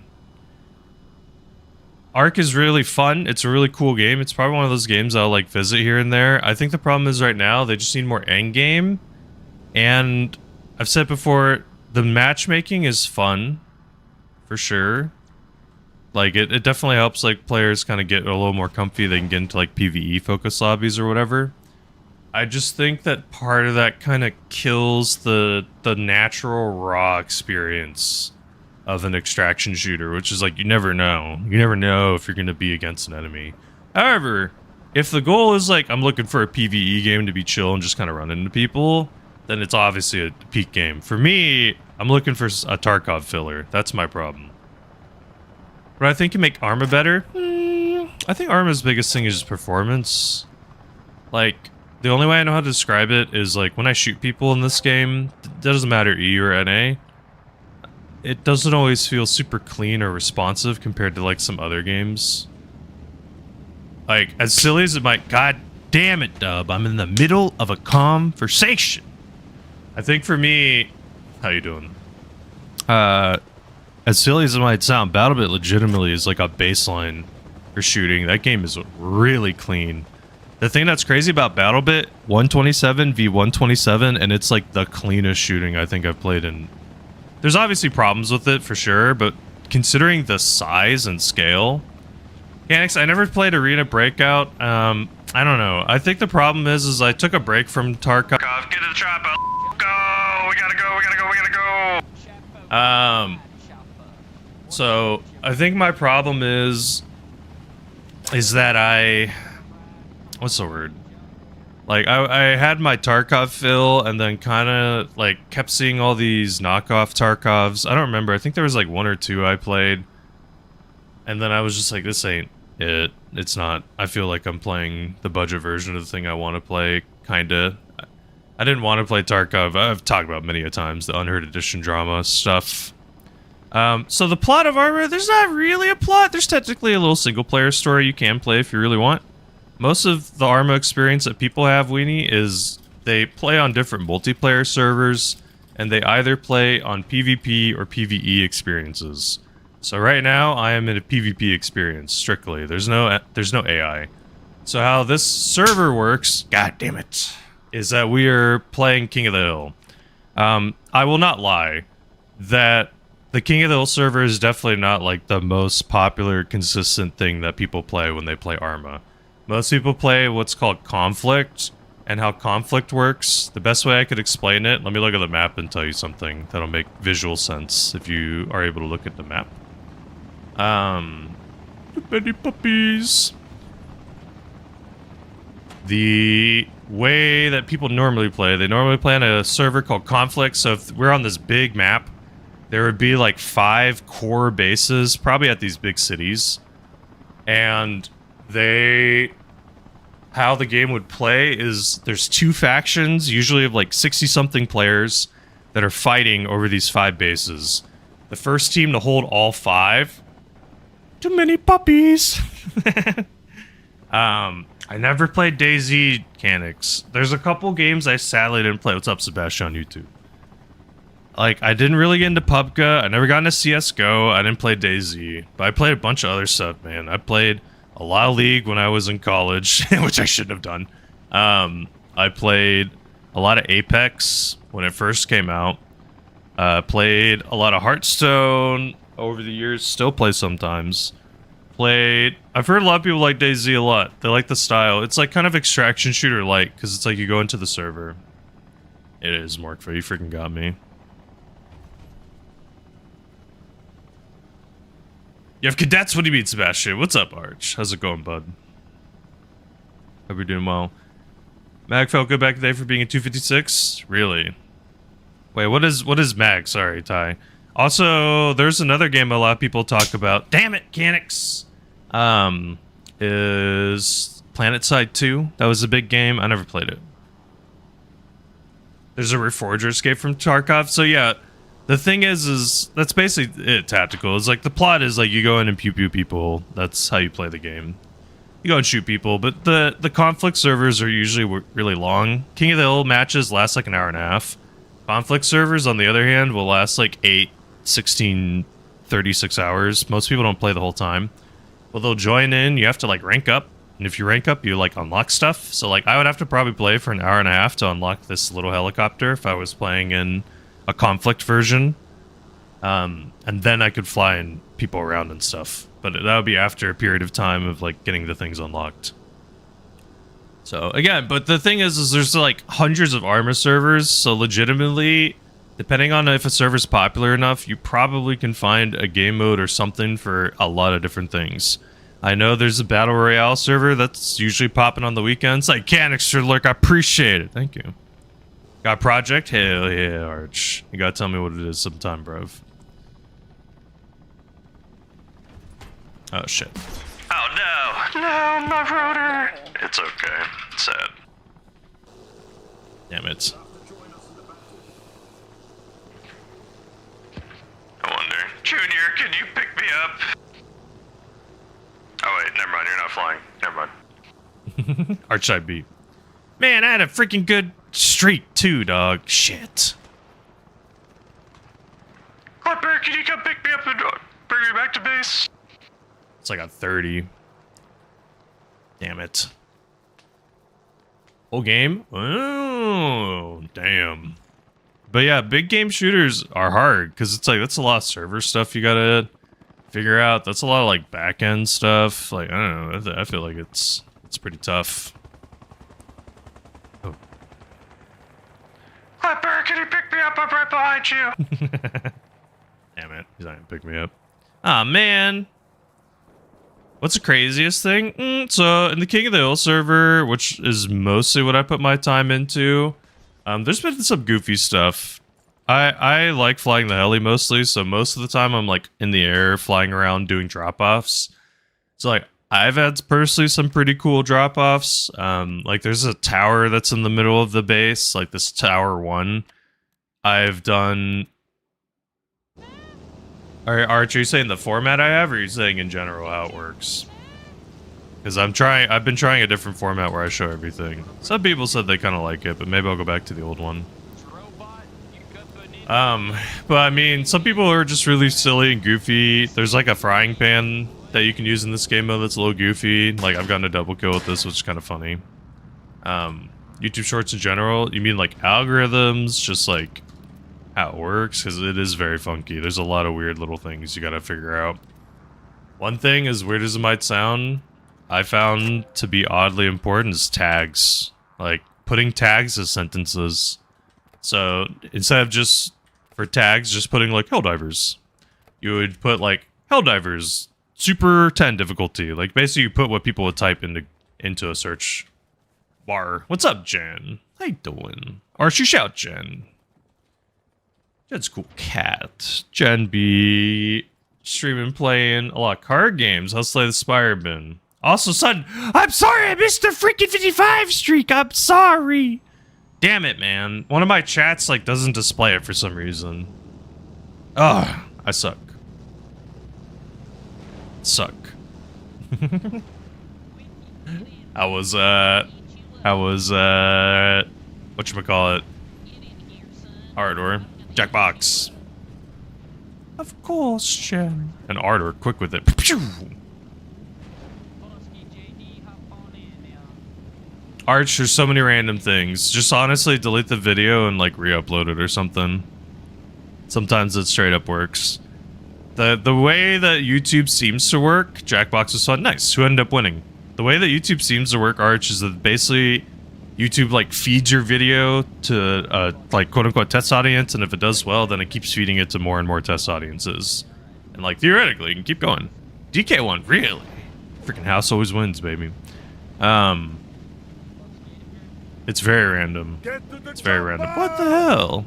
A: Ark is really fun. It's a really cool game. It's probably one of those games I'll like visit here and there. I think the problem is right now they just need more end game. And I've said before, the matchmaking is fun for sure. Like it definitely helps like players kind of get a little more comfy. They can get into like PvE focus lobbies or whatever. I just think that part of that kind of kills the natural raw experience of an extraction shooter, which is like you never know. You never know if you're going to be against an enemy. However, if the goal is like I'm looking for a PvE game to be chill and just kind of run into people, then it's obviously a peak game. For me, I'm looking for a Tarkov filler. That's my problem. But I think you make Arma better. I think Arma's biggest thing is just performance. Like, the only way I know how to describe it is like when I shoot people in this game, it doesn't matter E or NA, it doesn't always feel super clean or responsive compared to like some other games. Like, as silly as it might, god damn it, Dub, I'm in the middle of a conversation. I think for me, how you doing? As silly as it might sound, BattleBit legitimately is like a baseline for shooting. That game is really clean. The thing that's crazy about BattleBit, 127 v 127, and it's like the cleanest shooting I think I've played in. There's obviously problems with it for sure, but considering the size and scale, Mechanics, I never played Arena Breakout. I don't know. I think the problem is I took a break from Tarkov.
B: Get to the trap. Go. We gotta go. We gotta go. We gotta go.
A: So I think my problem is that what's the word? Like I had my Tarkov fill and then kind of like kept seeing all these knockoff Tarkovs. I don't remember. I think there was like one or two I played. And then I was just like, this ain't it. It's not. I feel like I'm playing the budget version of the thing I want to play, kinda. I didn't want to play Tarkov. I've talked about many a times the Unheard Edition drama stuff. So the plot of Arma, there's not really a plot. There's technically a little single-player story you can play if you really want. Most of the Arma experience that people have, Weenie, is they play on different multiplayer servers, and they either play on PvP or PvE experiences. So right now, I am in a PvP experience, strictly. There's no AI. So how this server works, god damn it, is that we are playing King of the Hill. I will not lie that the King of the Hill server is definitely not like the most popular, consistent thing that people play when they play Arma. Most people play what's called Conflict, and how Conflict works. The best way I could explain it, let me look at the map and tell you something that'll make visual sense if you are able to look at the map. Many puppies. The way that people normally play, they normally play on a server called Conflict. So if we're on this big map, there would be like 5 core bases, probably at these big cities. And how the game would play is there's 2 factions, usually of like 60-something players, that are fighting over these 5 bases. The first team to hold all 5. Too many puppies. I never played DayZ mechanics. There's a couple games I sadly didn't play. What's up, Sebastian, on YouTube? Like, I didn't really get into PUBG. I never got into CSGO. I didn't play DayZ. But I played a bunch of other stuff, man. I played a lot of League when I was in college, which I shouldn't have done. I played a lot of Apex when it first came out. Played a lot of Hearthstone over the years. Still play sometimes. I've heard a lot of people like DayZ a lot. They like the style. It's like kind of extraction shooter like, because it's like you go into the server. It is, Morkfa. You freaking got me. You have cadets? What do you mean, Sebastian? What's up, Arch? How's it going, bud? Hope you're doing well. Mag felt good back today for being a 256? Really? Wait, what is Mag? Sorry, Ty. Also, there's another game a lot of people talk about. Damn it, mechanics! Is PlanetSide 2. That was a big game. I never played it. There's a Reforger escape from Tarkov. So yeah, the thing is that's basically it, tactical. It's like the plot is like you go in and pew pew people. That's how you play the game. You go and shoot people, but the conflict servers are usually really long. King of the Hill matches last like an hour and a half. Conflict servers, on the other hand, will last like 8, 16, 36 hours. Most people don't play the whole time. Well, they'll join in. You have to like rank up. And if you rank up, you like unlock stuff. So like I would have to probably play for an hour and a half to unlock this little helicopter if I was playing in a conflict version. And then I could fly and people around and stuff. But that would be after a period of time of like getting the things unlocked. So again, but the thing is there's like hundreds of Arma servers. So legitimately, depending on if a server's popular enough, you probably can find a game mode or something for a lot of different things. I know there's a Battle Royale server that's usually popping on the weekends. Like, Canixter Lurk, I appreciate it. Thank you. Got Project? Hell yeah, Arch. You gotta tell me what it is sometime, bruv. Oh, shit.
B: Oh no! No, my rotor! It's okay. It's sad.
A: Damn it.
B: I wonder. Junior, can you pick me up? Oh wait, never mind, you're not flying. Never mind.
A: Arch I beat. Man, I had a freaking good streak too, dog. Shit.
B: Clipper, can you come pick me up and bring me back to base?
A: It's like a 30. Damn it. Whole game? Oh, damn. But yeah, big game shooters are hard because it's like that's a lot of server stuff you gotta figure out. That's a lot of like back end stuff. Like I don't know. I feel like it's pretty tough. Oh.
B: Clipper, can you pick me up? I'm right behind you.
A: Damn it. He's not gonna pick me up. Ah, man. What's the craziest thing? So, in the King of the Hill server, which is mostly what I put my time into, there's been some goofy stuff. I like flying the heli mostly, so most of the time I'm like in the air, flying around, doing drop-offs. So like, I've had personally some pretty cool drop-offs. Like there's a tower that's in the middle of the base, like this Tower 1. I've done... Arch, are you saying the format I have, or are you saying in general how it works? Because I've been trying a different format where I show everything. Some people said they kind of like it, but maybe I'll go back to the old one. But I mean, some people are just really silly and goofy. There's like a frying pan that you can use in this game mode that's a little goofy. Like I've gotten a double kill with this, which is kind of funny. YouTube Shorts in general, you mean like algorithms, just like how it works? Because it is very funky. There's a lot of weird little things you gotta figure out. One thing, as weird as it might sound, I found to be oddly important is tags. Like putting tags as sentences. So instead of just for tags, just putting like Helldivers, you would put like Helldivers Super 10 difficulty. Like basically you put what people would type into a search bar. What's up, Jen? How you doing? Or she shout Jen. Jen's cool cat. Jen be streaming, playing a lot of card games. How's Slay the Spire been? Also, son, I'm sorry I missed the freaking 55 streak. I'm sorry. Damn it, man. One of my chats like doesn't display it for some reason. Ugh, I suck. Suck. I was whatchamacallit? Ardor. Jackbox. Of course, Jen. And Ardor, quick with it. Arch, there's so many random things. Just honestly delete the video and like re-upload it or something. Sometimes it straight up works. The way that YouTube seems to work, Jackbox was fun. Nice. Who ended up winning? The way that YouTube seems to work, Arch, is that basically YouTube like feeds your video to like quote unquote test audience, and if it does well, then it keeps feeding it to more and more test audiences. And like theoretically, you can keep going. DK won, really? Freaking house always wins, baby. It's very random. It's very random. What the hell?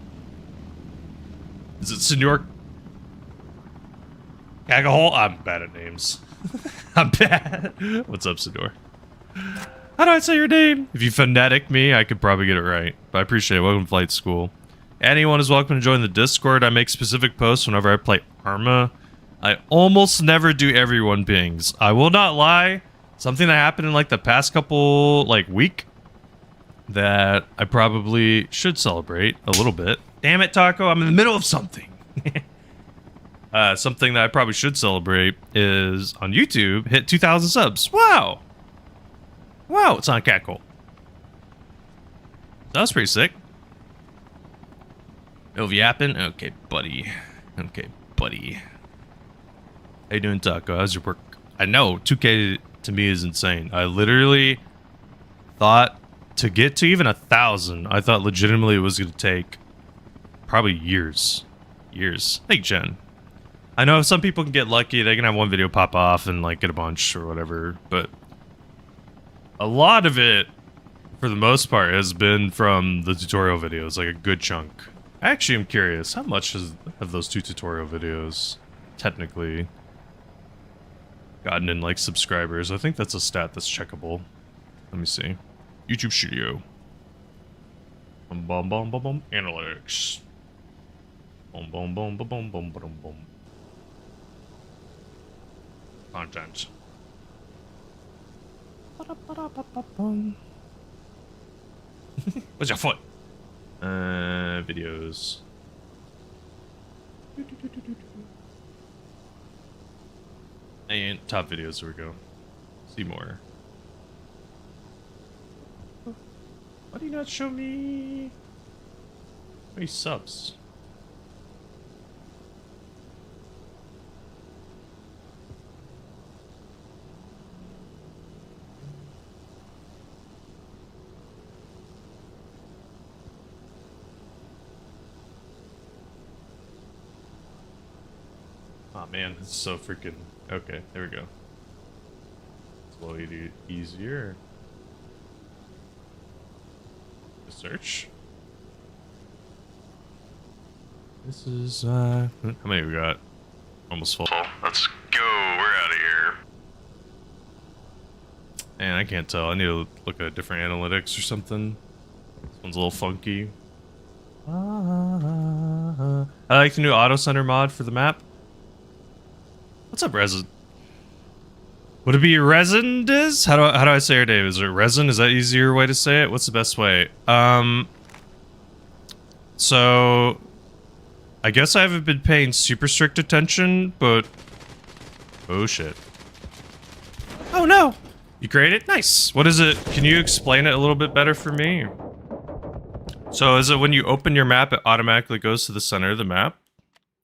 A: Is it Senor Cagahole? I'm bad at names. I'm bad. What's up, Senor? How do I say your name? If you phonetic me, I could probably get it right. But I appreciate it. Welcome to Flight School. Anyone is welcome to join the Discord. I make specific posts whenever I play Arma. I almost never do everyone pings. I will not lie. Something that happened in like the past couple like week that I probably should celebrate a little bit. Damn it, Taco, I'm in the middle of something. Something that I probably should celebrate is on YouTube, hit 2,000 subs. Wow. Wow, it's on Catcall. That was pretty sick. Over yapping? Okay, buddy. Okay, buddy. How you doing, Taco? How's your work? I know, 2K to me is insane. I literally thought to get to even 1,000, I thought legitimately it was going to take probably years. Years. Hey, Jen. I know some people can get lucky. They can have one video pop off and like get a bunch or whatever. But a lot of it, for the most part, has been from the tutorial videos. Like a good chunk. I actually am curious. How much have those 2 tutorial videos technically gotten in like subscribers? I think that's a stat that's checkable. Let me see. YouTube Studio. Bum bum bum bum bum. Analytics. Boom boom boom boom boom boom boom boom. Content. Where's your foot? Videos. And top videos, here we go. See more. Why do you not show me any subs? Oh man, it's so freaking... Okay, there we go. Slowly easier. Search. This is, how many we got? Almost full.
B: Let's go. We're out of here.
A: And I can't tell. I need to look at different analytics or something. This one's a little funky. I like the new auto center mod for the map. What's up, Resin? Would it be Resindiz? How do I say your name? Is it Resin? Is that easier way to say it? What's the best way? So I guess I haven't been paying super strict attention, but oh shit. Oh no! You created? Nice. What is it? Can you explain it a little bit better for me? So is it when you open your map, it automatically goes to the center of the map?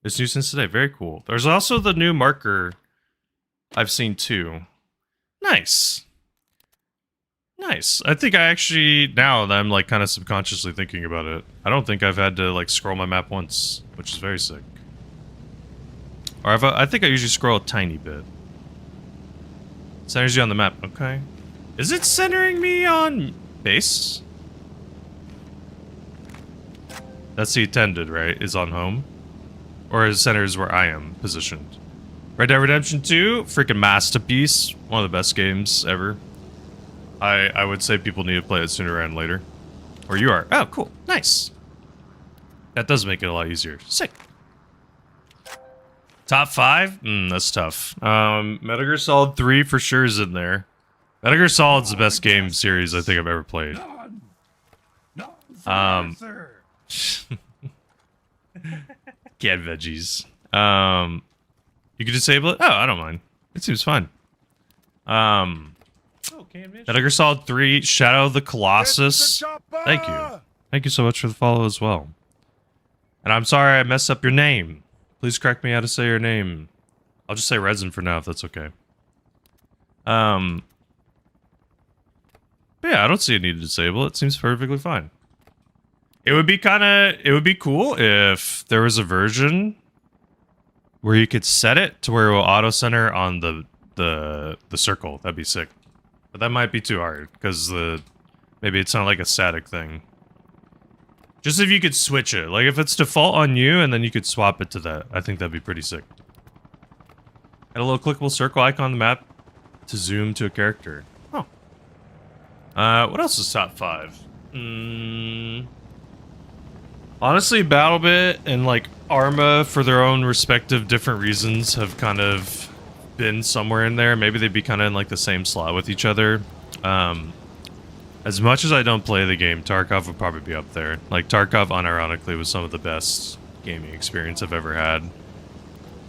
A: It's new since today. Very cool. There's also the new marker I've seen too. Nice. Nice. I think I actually, now that I'm like kind of subconsciously thinking about it, I don't think I've had to like scroll my map once, which is very sick. Or I think I usually scroll a tiny bit. Centers you on the map. Okay. Is it centering me on base? That's the intended, right? Is on home? Or is centers where I am positioned? Red Dead Redemption 2, freaking masterpiece. One of the best games ever. I would say people need to play it sooner rather than later. Or you are. Oh, cool. Nice. That does make it a lot easier. Sick. Top 5? That's tough. Metal Gear Solid 3 for sure is in there. Metal Gear Solid's the best game series I think I've ever played. Canned veggies. You can disable it? Oh, I don't mind. It seems fine. Metal Gear Solid 3, Shadow of the Colossus. Thank you. Thank you so much for the follow as well. And I'm sorry I messed up your name. Please correct me how to say your name. I'll just say Resin for now if that's okay. But yeah, I don't see a need to disable it. It seems perfectly fine. It would be cool if there was a version where you could set it to where it will auto center on the circle. That'd be sick. But that might be too hard because maybe it's not like a static thing. Just if you could switch it, like if it's default on you and then you could swap it to that, I think that'd be pretty sick. Add a little clickable circle icon on the map to zoom to a character. Oh. What else is top 5? Honestly, BattleBit and like Arma, for their own respective different reasons, have kind of been somewhere in there. Maybe they'd be kind of in like the same slot with each other. As much as I don't play the game, Tarkov would probably be up there. Like, Tarkov, unironically, was some of the best gaming experience I've ever had.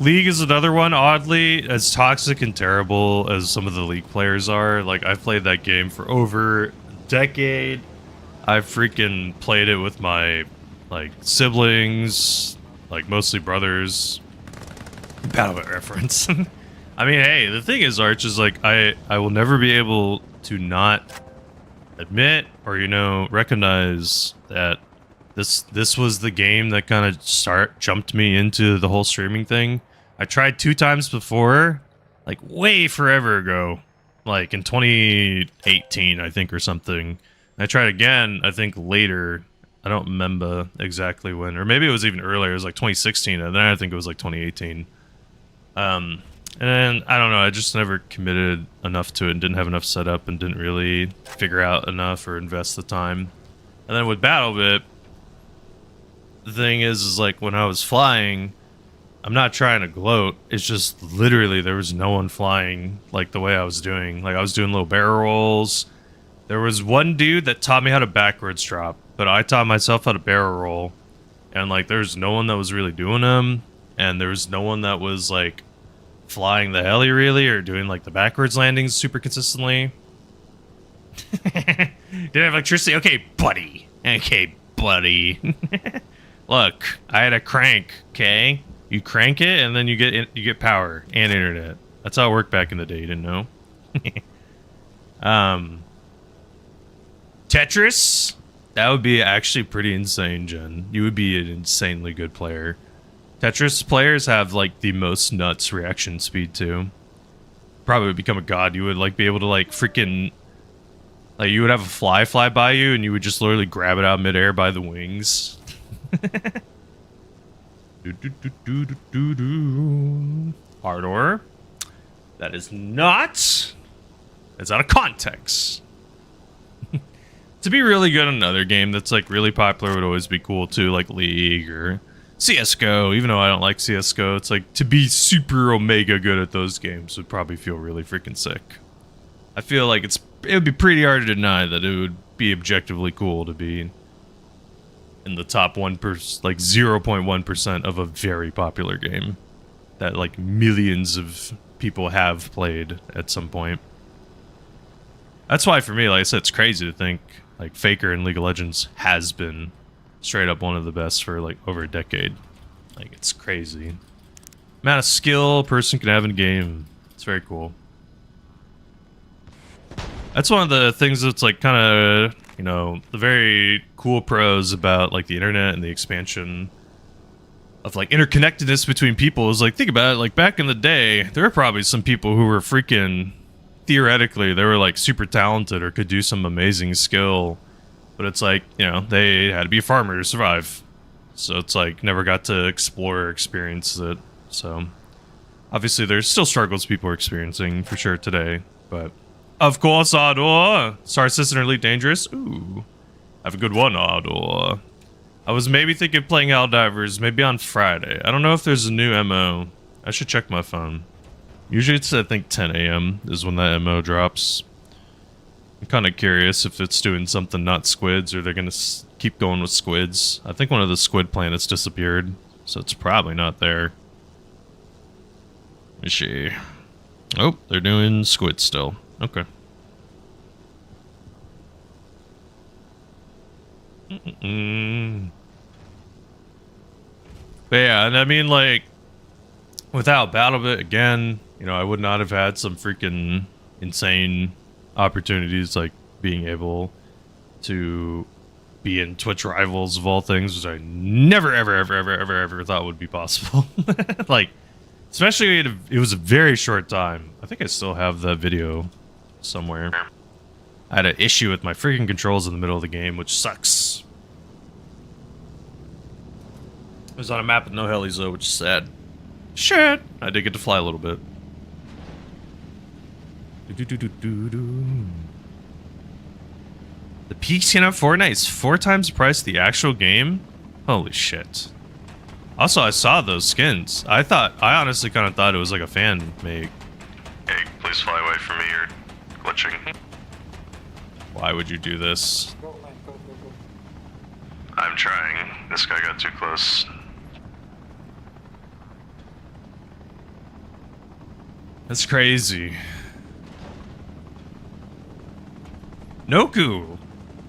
A: League is another one, oddly, as toxic and terrible as some of the League players are. Like, I've played that game for over a decade. I've freaking played it with my, like, siblings, like, mostly brothers. Battle.net reference. I mean, hey, the thing is, Arch, is, like, I will never be able to not admit or, you know, recognize that this was the game that kind of jumped me into the whole streaming thing. I tried 2 times before, like way forever ago, like in 2018, I think, or something. I tried again, I think later. I don't remember exactly when, or maybe it was even earlier. It was like 2016, and then I think it was like 2018. And I don't know, I just never committed enough to it and didn't have enough set up and didn't really figure out enough or invest the time. And then with BattleBit, the thing is like when I was flying, I'm not trying to gloat, it's just literally there was no one flying like the way I was doing. Like I was doing little barrel rolls. There was one dude that taught me how to backwards drop, but I taught myself how to barrel roll. And like there's no one that was really doing them, and there was no one that was like flying the heli really or doing like the backwards landings super consistently. Didn't have electricity. Okay, buddy. Look, I had a crank. Okay, you crank it and then you get power and internet. That's how it worked back in the day. You didn't know? Tetris. That would be actually pretty insane, Jen. You would be an insanely good player. Tetris players have like the most nuts reaction speed too. Probably would become a god. You would like be able to like freaking, like you would have a fly by you and you would just literally grab it out midair by the wings. Ardor. That is not. It's out of context. To be really good in another game that's like really popular would always be cool too, like League or CSGO. Even though I don't like CSGO, it's like to be super omega good at those games would probably feel really freaking sick. I feel like it would be pretty hard to deny that it would be objectively cool to be in the top 1%, like 0.1% of a very popular game that like millions of people have played at some point. That's why for me, like I said, it's crazy to think like Faker in League of Legends has been straight up one of the best for like over a decade. Like it's crazy. Amount of skill a person can have in a game. It's very cool. That's one of the things that's like kind of, you know, the very cool pros about like the internet and the expansion of like interconnectedness between people is like, think about it, like back in the day, there were probably some people who were freaking, theoretically, they were like super talented or could do some amazing skill, but it's like, you know, they had to be a farmer to survive. So it's like never got to explore or experience it. So obviously there's still struggles people are experiencing for sure today, but of course, Ardor. Star Assistant or Elite Dangerous. Ooh. Have a good one, Ardor. I was maybe thinking of playing Helldivers maybe on Friday. I don't know if there's a new MO. I should check my phone. Usually it's, I think, 10 a.m. is when that MO drops. I'm kind of curious if it's doing something not squids or they're going to keep going with squids. I think one of the squid planets disappeared, so it's probably not there. Is she? Oh, they're doing squid still. Okay. But yeah, and I mean, like, without BattleBit, again, you know, I would not have had some freaking insane opportunities, like being able to be in Twitch Rivals of all things, which I never, ever thought would be possible. Like, especially it was a very short time. I think I still have that video somewhere. I had an issue with my freaking controls in the middle of the game, which sucks. It was on a map with no helis though, which is sad. Shit! I did get to fly a little bit. The peak skin of Fortnite is 4 times the price of the actual game? Holy shit. Also, I saw those skins. I honestly kind of thought it was like a fan make.
B: Please fly away from me, you're glitching.
A: Why would you do this?
F: Go, man, go, go, go.
B: I'm trying. This guy got too close.
A: That's crazy. Noku!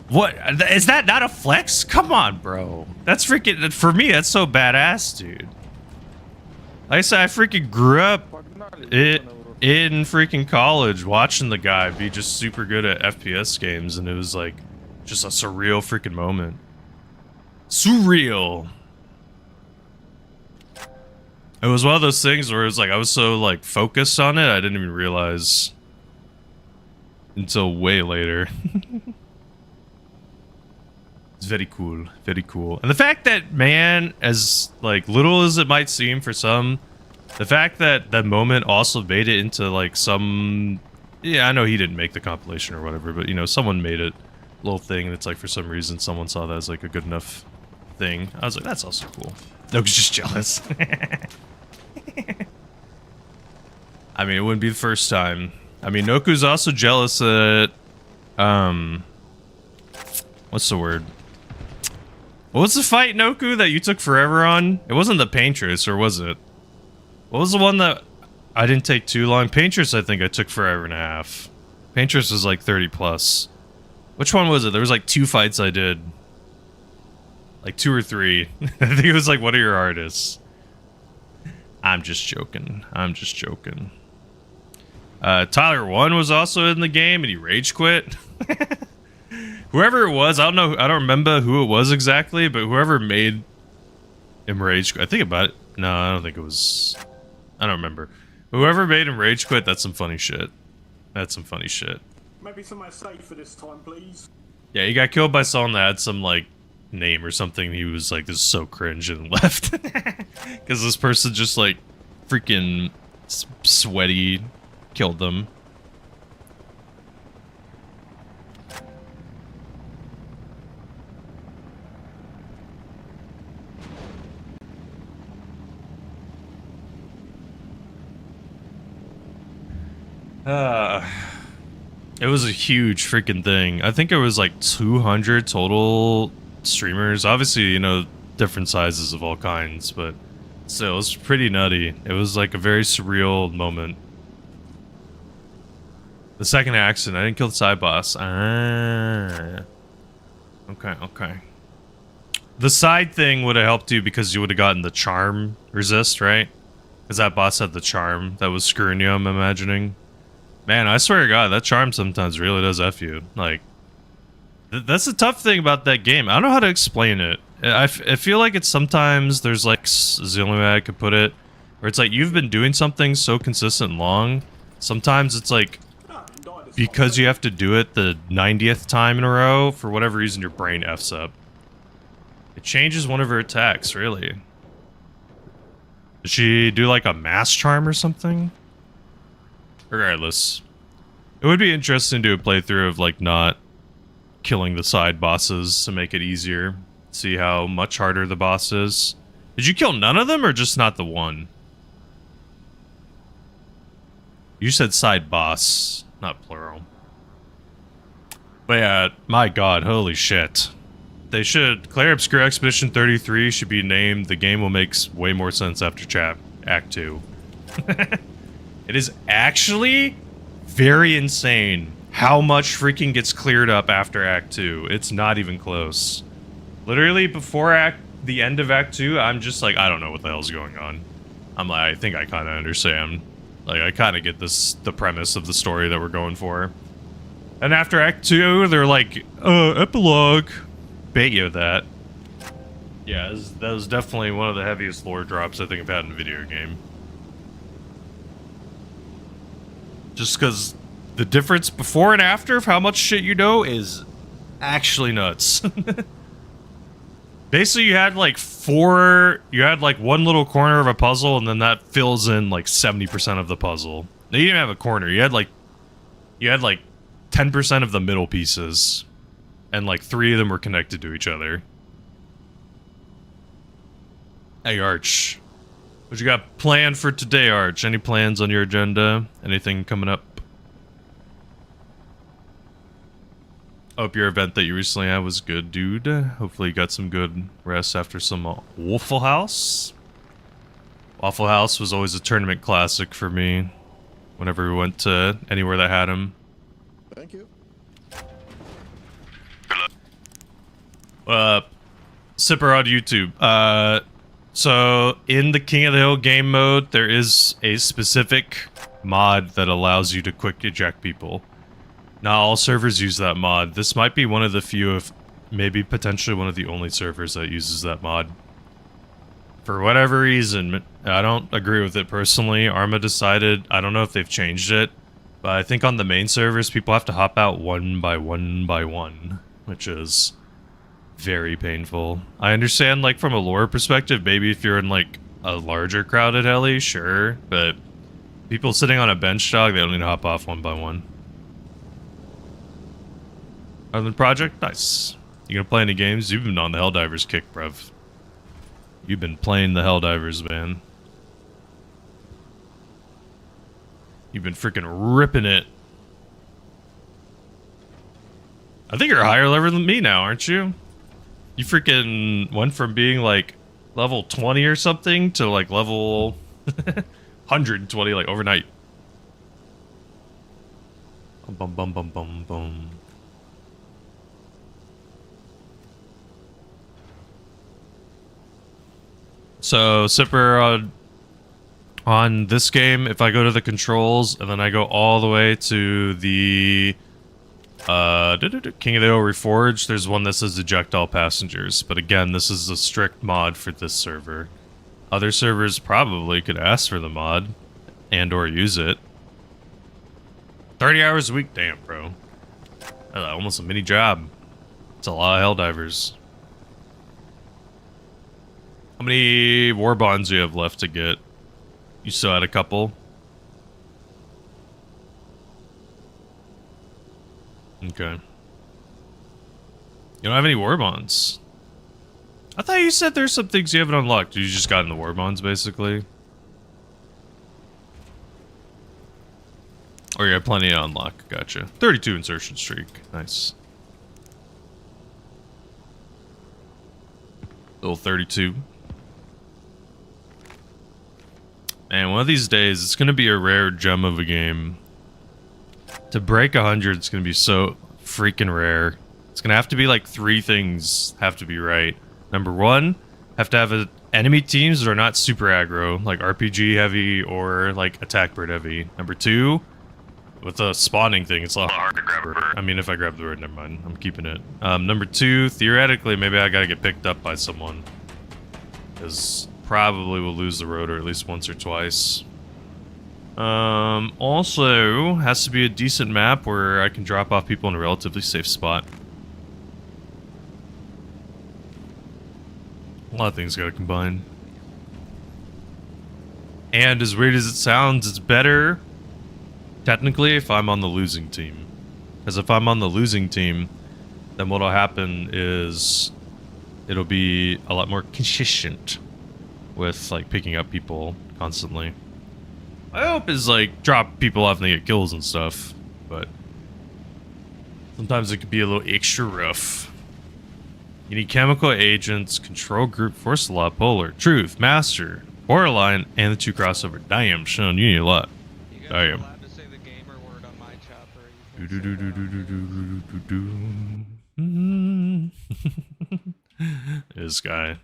A: What? Is that not a flex? Come on, bro. That's freaking... For me, that's so badass, dude. Like I said, I freaking grew up in freaking college watching the guy be just super good at FPS games, and it was like just a surreal freaking moment. Surreal. It was one of those things where it was like I was so like focused on it, I didn't even realize until way later. It's very cool, very cool. And the fact that, man, as like little as it might seem for some, the fact that that moment also made it into like some, yeah, I know he didn't make the compilation or whatever, but you know, someone made it a little thing, and it's like for some reason someone saw that as like a good enough thing. I was like, that's also cool. I was just jealous. I mean, it wouldn't be the first time. I mean, Noku's also jealous that, what's the word? What was the fight, Noku, that you took forever on? It wasn't the Paintress, or was it? What was the one that I didn't take too long? Paintress, I think I took forever and a half. Paintress was like 30 plus. Which one was it? There was like 2 fights I did. Like 2 or 3. I think it was like one of your artists. I'm just joking. I'm just joking. Tyler 1 was also in the game and he rage quit. Whoever it was, I don't know, I don't remember who it was exactly, but whoever made him rage quit, I think about it. No, I don't think it was, I don't remember. Whoever made him rage quit, that's some funny shit. That's some funny shit.
G: Maybe somewhere safe for this time, please.
A: Yeah, he got killed by someone that had some, like, name or something. He was like, this is so cringe, and left. Because this person just, like, freaking sweaty killed them. It was a huge freaking thing. I think it was like 200 total streamers. Obviously, you know, different sizes of all kinds, but still, it was pretty nutty. It was like a very surreal moment. The second accident, I didn't kill the side boss. Ah. Okay, okay. The side thing would have helped you because you would have gotten the charm resist, right? Because that boss had the charm that was screwing you, I'm imagining. Man, I swear to God, that charm sometimes really does F you. Like, that's the tough thing about that game. I don't know how to explain it. I feel like it's sometimes, there's like, is the only way I could put it, where it's like, you've been doing something so consistent and long, sometimes it's like, because you have to do it the 90th time in a row, for whatever reason, your brain F's up. It changes one of her attacks, really. Did she do like a mass charm or something? Regardless, it would be interesting to do a playthrough of like not killing the side bosses to make it easier. See how much harder the boss is. Did you kill none of them or just not the one? You said side boss, not plural. But yeah, my God, holy shit. They should, Claire Obscure Expedition 33 should be named, the game will make way more sense after Act 2. It is actually very insane how much freaking gets cleared up after Act 2. It's not even close. Literally, before the end of Act 2, I'm just like, I don't know what the hell's going on. I'm like, I think I kind of understand. Like, I kind of get the premise of the story that we're going for. And after Act 2, they're like, epilogue. Bait you that. Yeah, that was definitely one of the heaviest lore drops I think I've had in a video game. Just because the difference before and after of how much shit you know is actually nuts. Basically, you had like one little corner of a puzzle, and then that fills in like 70% of the puzzle. Now, you didn't have a corner. You had like 10% of the middle pieces, and like 3 of them were connected to each other. Hey, Arch. What you got planned for today, Arch? Any plans on your agenda? Anything coming up? Hope your event that you recently had was good, dude. Hopefully you got some good rest after some Waffle House. Waffle House was always a tournament classic for me. Whenever we went to anywhere that had him.
H: Thank you.
A: Sipper on YouTube. So in the King of the Hill game mode, there is a specific mod that allows you to quick eject people. Not all servers use that mod. This might be one of the few, if maybe potentially one of the only servers that uses that mod. For whatever reason, I don't agree with it personally. Arma decided, I don't know if they've changed it, but I think on the main servers, people have to hop out one by one, which is very painful. I understand, like, from a lore perspective, maybe if you're in, like, a larger crowded heli, sure, but people sitting on a bench dog, they don't need to hop off one by one. Other than Project? Nice. You gonna play any games? You've been on the Helldivers kick, bruv. You've been playing the Helldivers, man. You've been freaking ripping it. I think you're higher level than me now, aren't you? You freaking went from being like level 20 or something to like level 120 like overnight. Bum bum bum bum bum. So, Sipper, on this game, if I go to the controls, and then I go all the way to the King of the Hill Reforged, there's one that says eject all passengers. But again, this is a strict mod for this server. Other servers probably could ask for the mod, and or use it. 30 hours a week? Damn, bro. Almost a mini job. It's a lot of Helldivers. How many war bonds do you have left to get? You still had a couple? Okay. You don't have any war bonds. I thought you said there's some things you haven't unlocked. You just got in the war bonds, basically. Or you have plenty to unlock. Gotcha. 32 insertion streak. Nice. Little 32. Man, one of these days, it's going to be a rare gem of a game. To break 100, it's going to be so freaking rare. It's going to have to be like 3 things have to be right. Number 1, have to have enemy teams that are not super aggro, like RPG heavy or like attack bird heavy. Number 2, with the spawning thing, it's a lot hard to grab a bird. I mean, if I grab the bird, never mind. I'm keeping it. Number 2, theoretically, maybe I got to get picked up by someone. Because probably will lose the rotor at least once or twice. Also, has to be a decent map where I can drop off people in a relatively safe spot. A lot of things gotta combine. And as weird as it sounds, it's better, technically, if I'm on the losing team. Because if I'm on the losing team, then what'll happen is it'll be a lot more consistent with like picking up people constantly. My hope is like drop people off and they get kills and stuff, but sometimes it could be a little extra rough. You need chemical agents, control group, force law, polar, truth, master, borderline, and the 2 crossover. Damn, Sean, you need a lot. Damn. This guy.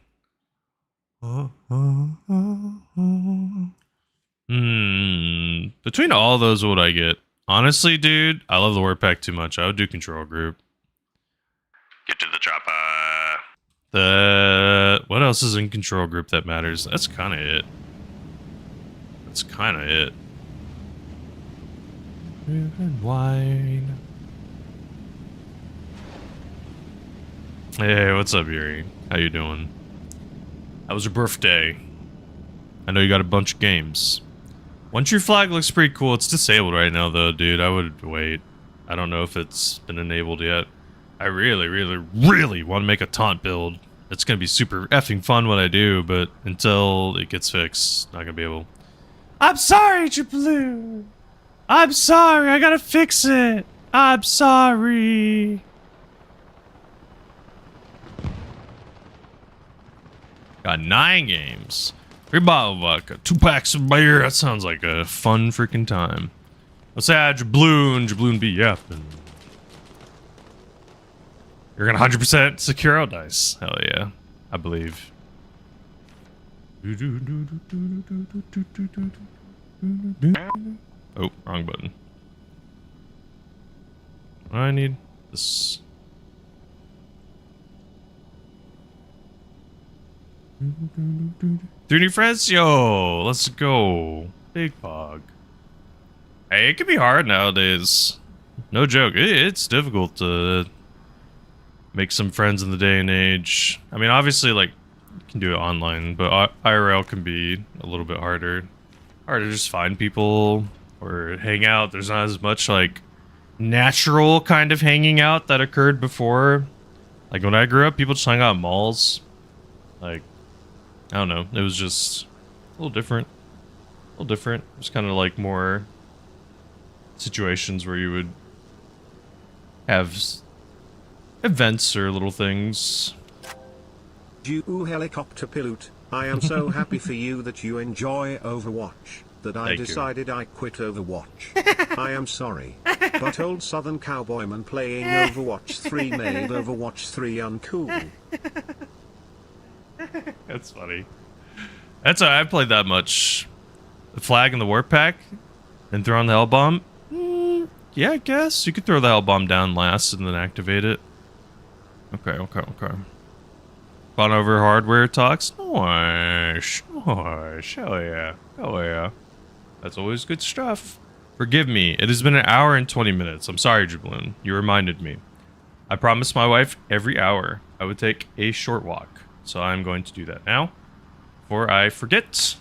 A: Between all those, what would I get? Honestly, dude, I love the word pack too much. I would do control group.
B: Get to the chopper.
A: What else is in control group that matters? That's kind of it. That's kind of it. Red wine. Hey, what's up, Yuri? How you doing? How was your birthday? I know you got a bunch of games. One True Flag looks pretty cool. It's disabled right now, though, dude. I would wait. I don't know if it's been enabled yet. I really, really, really want to make a taunt build. It's going to be super effing fun when I do, but until it gets fixed, not going to be able... I'm sorry, Blue. I'm sorry. I got to fix it. I'm sorry. Got 9 games. 3 bottles of vodka, 2 packs of beer. That sounds like a fun freaking time. What's that, Jabloon? Jabloon be yapping. You're gonna 100% secure out dice. Hell yeah. I believe. Oh, wrong button. I need this. Three new friends? Yo, let's go. Big Pog. Hey, it can be hard nowadays. No joke. It's difficult to make some friends in the day and age. I mean, obviously, like, you can do it online, but IRL can be a little bit harder. Hard to just find people or hang out. There's not as much, like, natural kind of hanging out that occurred before. Like, when I grew up, people just hung out at malls. Like, I don't know. It was just a little different. A little different. It was kind of like more situations where you would have events or little things.
H: You helicopter pilot, I am so happy for you that you enjoy Overwatch, that I decided I quit Overwatch. I am sorry, but old Southern Cowboyman playing Overwatch 3 made Overwatch 3 uncool.
A: That's funny. That's why I played that much. The flag and the warp pack and throw on the hell bomb. Yeah, I guess you could throw the hell bomb down last and then activate it. Okay. Fun over hardware talks. Nice. Hell yeah. That's always good stuff. Forgive me. It has been an hour and 20 minutes. I'm sorry, Jabloon. You reminded me. I promised my wife every hour I would take a short walk. So I'm going to do that now. Before I forget,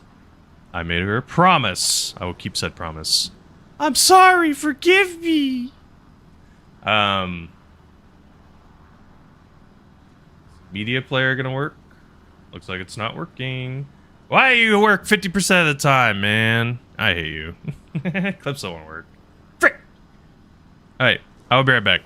A: I made her a promise. I will keep said promise. I'm sorry, forgive me. Media player gonna work? Looks like it's not working. Why do you work 50% of the time, man? I hate you. Clips don't wanna work. Frick! Alright, I'll be right back.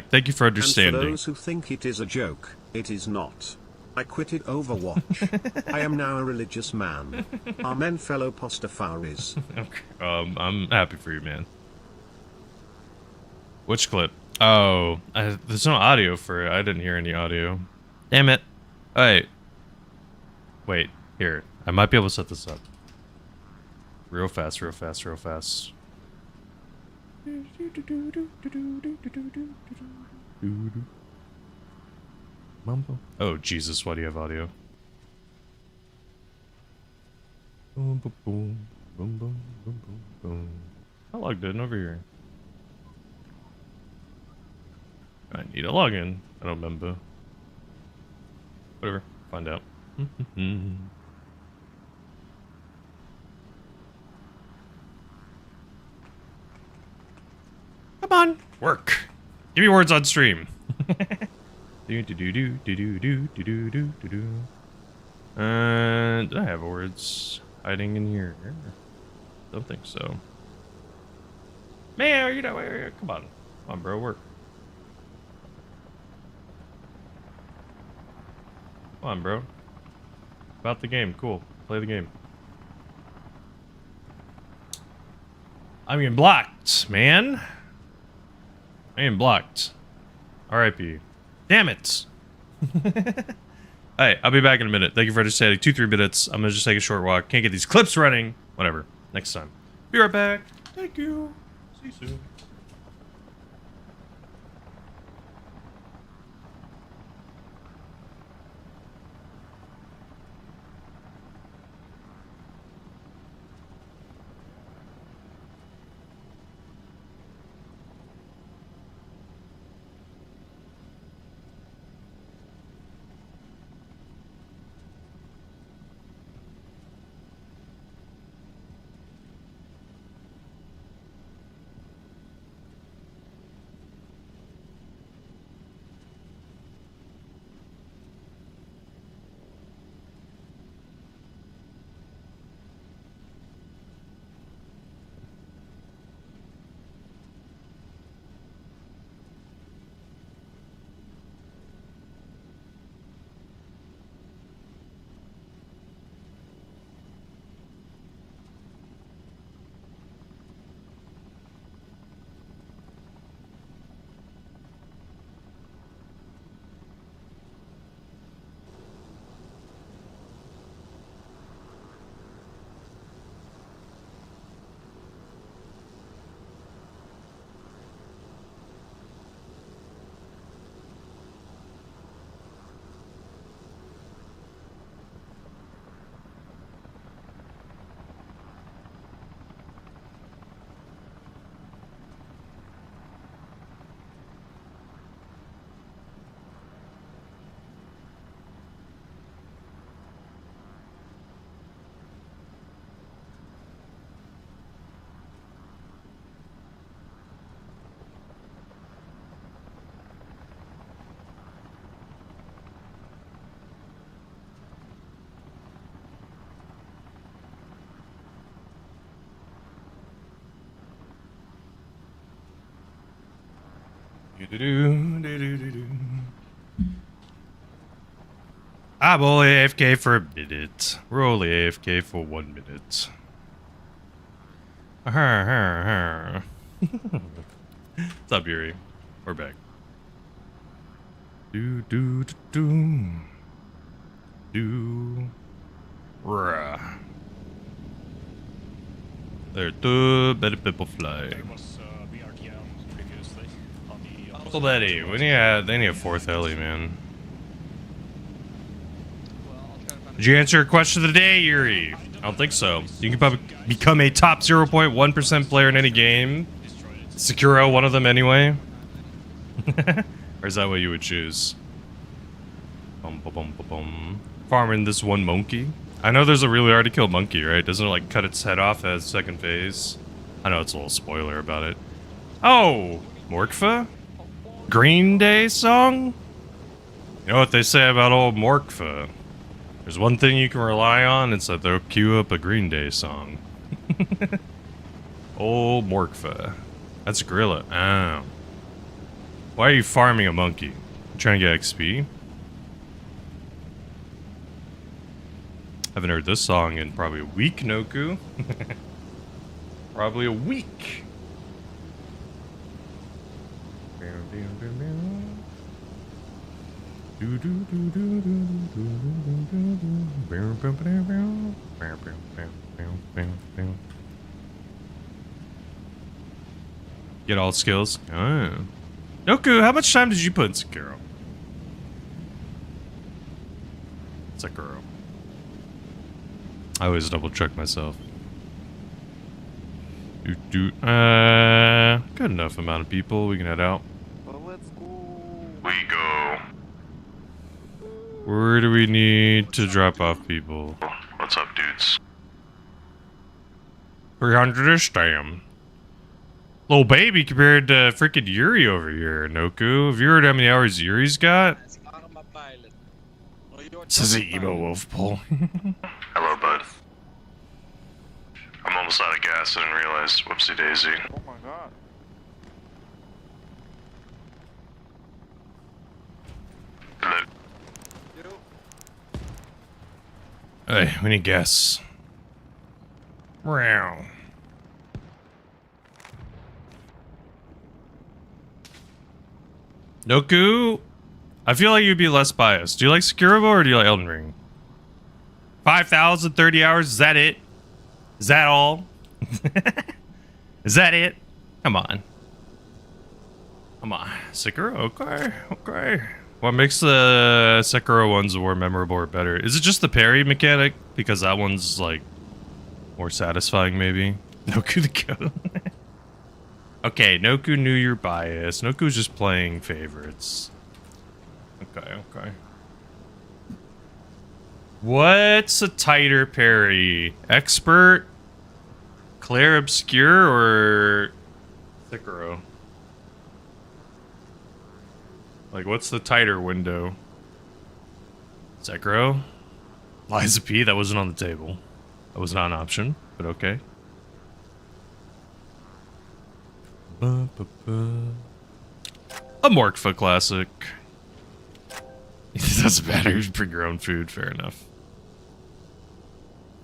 A: Thank you for understanding.
H: And for those who think it is a joke, it is not. I quitted Overwatch. I am now a religious man. Amen, fellow Pastafaris.
A: Okay. I'm happy for you, man. Which clip? Oh, there's no audio for it. I didn't hear any audio. Damn it. Alright. Wait, here. I might be able to set this up. Real fast. Mumbo. Oh, Jesus, why do you have audio? Boom, boom, boom, boom, boom, boom, boom, boom. I logged in over here. I need a login. I don't remember. Whatever. Find out. Come on. Work. Give me words on stream. Did I have words hiding in here? Don't think so. Man, are you not? Come on, bro, work. Come on, bro. About the game, cool. Play the game. I'm getting blocked, man. I am blocked. R.I.P. Damn it. Alright, I'll be back in a minute. Thank you for understanding. 2-3 minutes. I'm gonna just take a short walk. Can't get these clips running. Whatever. Next time. Be right back. Thank you. See you soon. I'm only AFK for a minute. We're only AFK for 1 minute. What's up, Yuri? We're back. Do do do do do. Rah. There too many people fly. Uncle Betty, we they need a 4th heli, man. Did you answer a question of the day, Yuri? I don't think so. You can probably become a top 0.1% player in any game. Sekiro, one of them anyway. Or is that what you would choose? Bum, bum, bum, bum, bum. Farming this one monkey. I know there's a really hard to kill monkey, right? Doesn't it like cut its head off as second phase? I know it's a little spoiler about it. Oh, Morkfa? Green Day song? You know what they say about old Morkfa? There's one thing you can rely on, it's that they'll queue up a Green Day song. Old Morkfa. That's a gorilla. Oh. Why are you farming a monkey? You trying to get XP? Haven't heard this song in probably a week, Noku. Probably a week. Get all skills. Oh. Noku, how much time did you put in Sekiro? Sekiro. I always double check myself. Good enough amount of people. We can head out.
F: Well, let's go.
B: We go.
A: Where do we need to drop off people?
B: What's up, dudes?
A: 300-ish? Damn. Little baby compared to freaking Yuri over here, Noku. Have you heard how many hours Yuri's got? Says the emo wolfpool.
B: Hello, bud. I'm almost out of gas. I didn't realize. Whoopsie daisy.
F: Oh my god.
B: Hello.
A: Hey, we need gas. Meow. Noku, I feel like you'd be less biased. Do you like Sekiro or do you like Elden Ring? 5,030 hours, is that it? Is that all? Is that it? Come on. Come on. Sekiro, okay, okay. What makes the Sekiro ones more memorable or better? Is it just the parry mechanic? Because that one's, like, more satisfying, maybe? Noku the go. Okay, Noku knew your bias. Noku's just playing favorites. Okay, okay. What's a tighter parry? Expert? Claire Obscure? Or Sekiro? Like, what's the tighter window? Sekiro? Liza P? That wasn't on the table. That was not an option, but okay. A Morkfa classic. It doesn't matter. You bring your own food. Fair enough.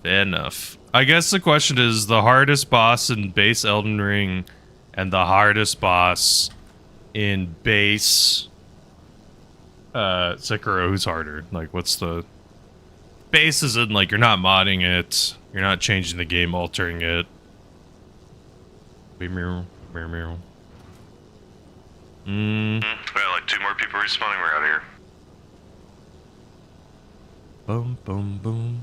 A: Fair enough. I guess the question is the hardest boss in base Elden Ring and the hardest boss in base Sekiro. Who's harder? Like, what's the base? Is in like you're not modding it, you're not changing the game, altering it.
B: Well, like 2 more people respawning. We're out of here.
A: Boom, boom, boom.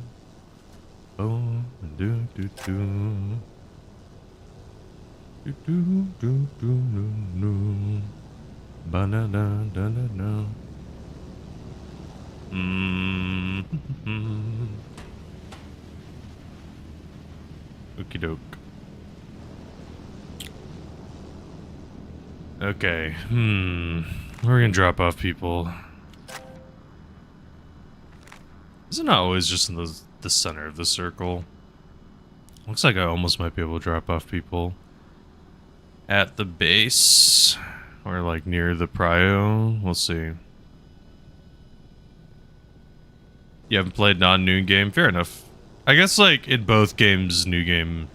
A: Boom, do, do, do. Do, do, do, do, no, no. Ba-na-na, da-na-na. Okie doke. Okay, we're gonna drop off people. Is it not always just in the center of the circle? Looks like I almost might be able to drop off people at the base. or like near the prio. We'll see. You haven't played non-new game? Fair enough. I guess like in both games, new game.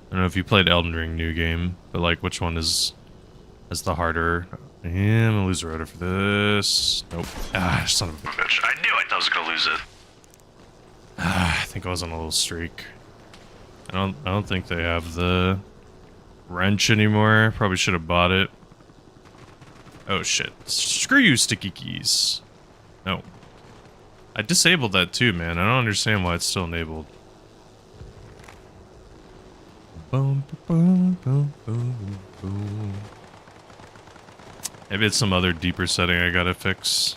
A: I don't know if you played Elden Ring new game, but like which one is the harder? And I'm gonna lose a rotor for this. Nope. Ah, son of a bitch.
B: I knew I was gonna lose it.
A: I think I was on a little streak. I don't think they have the wrench anymore. Probably should have bought it. Oh shit. Screw you, sticky keys. No. I disabled that too, man. I don't understand why it's still enabled. Boom, boom, boom, boom, boom. Maybe it's some other deeper setting I gotta fix.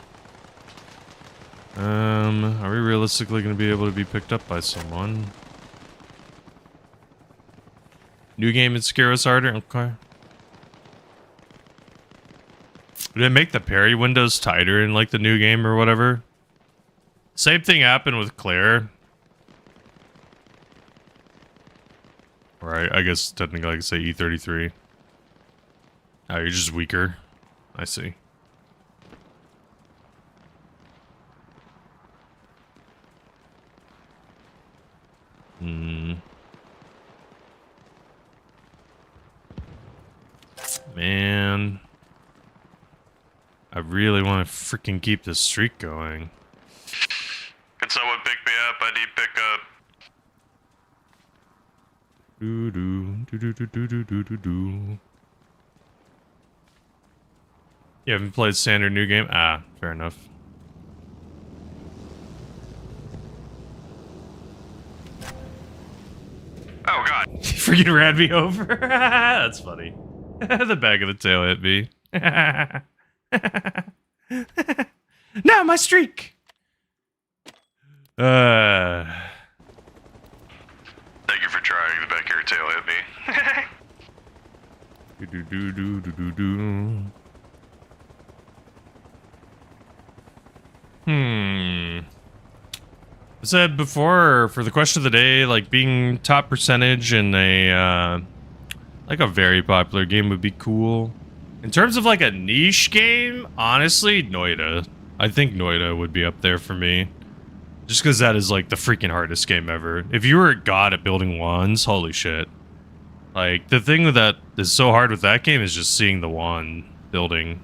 A: Are we realistically gonna be able to be picked up by someone? New game in Scaros harder? Okay. Did it make the parry windows tighter in like the new game or whatever? Same thing happened with Claire. Or I guess technically I could say E33. Oh, you're just weaker. I see. Man. I really want to freaking keep this streak going.
B: Can someone pick me up? I need pickup.
A: Do do do do do do do do do. You haven't played standard new game? Ah, fair enough.
B: Oh god.
A: Freaking ran me over. That's funny. The back of the tail hit me. No, my streak.
B: Thank you for trying. The back of your tail hit me.
A: Do do do do do do. I said before for the question of the day, like being top percentage in a like a very popular game would be cool. In terms of like a niche game, honestly, Noida. I think Noida would be up there for me. Just because that is like the freaking hardest game ever. If you were a god at building wands, holy shit. Like, the thing that is so hard with that game is just seeing the wand building.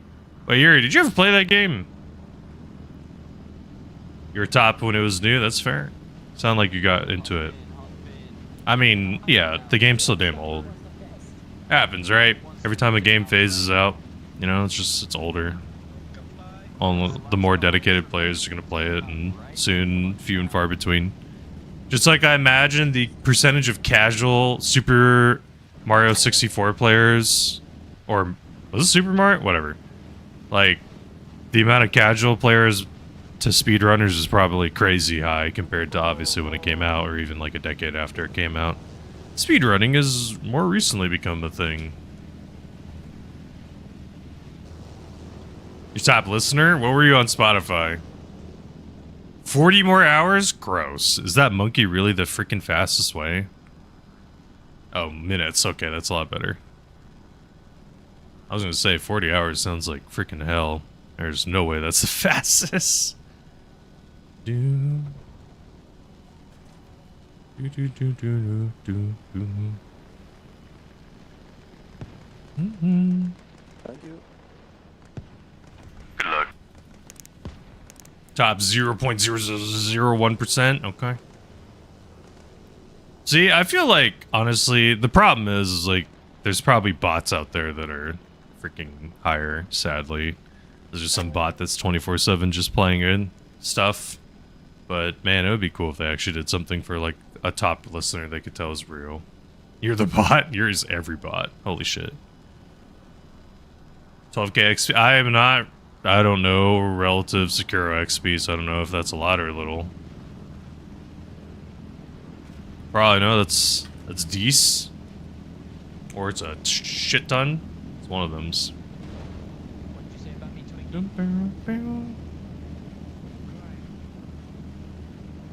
A: Wait, Yuri, did you ever play that game? You were top when it was new, that's fair. Sound like you got into it. I mean, yeah, the game's so damn old. Happens, right? Every time a game phases out, you know, it's older. All the more dedicated players are gonna play it, and soon, few and far between. Just like I imagine the percentage of casual Super Mario 64 players, or was it Super Mario? Whatever. Like, the amount of casual players to speedrunners is probably crazy high compared to obviously when it came out, or even like a decade after it came out. Speedrunning has more recently become a thing. Your top listener? What were you on Spotify? 40 more hours? Gross. Is that monkey really the freaking fastest way? Oh, minutes. Okay, that's a lot better. I was gonna say 40 hours sounds like freaking hell. There's no way that's the fastest. Do do do do do do do.
E: Thank you.
B: Good luck.
A: Top 0.001%. Okay. See, I feel like, honestly, the problem is, like, there's probably bots out there that are freaking higher, sadly. There's just some bot that's 24/7 just playing in stuff. But, man, it would be cool if they actually did something for, like, a top listener they could tell is real. You're the bot? Yours every bot. Holy shit. 12k XP. I am not... I don't know relative Sekiro XP, so I don't know if that's a lot or a little. Probably no, that's decent. Or it's a shit ton. It's one of them's.
I: What did you say about me tweaking?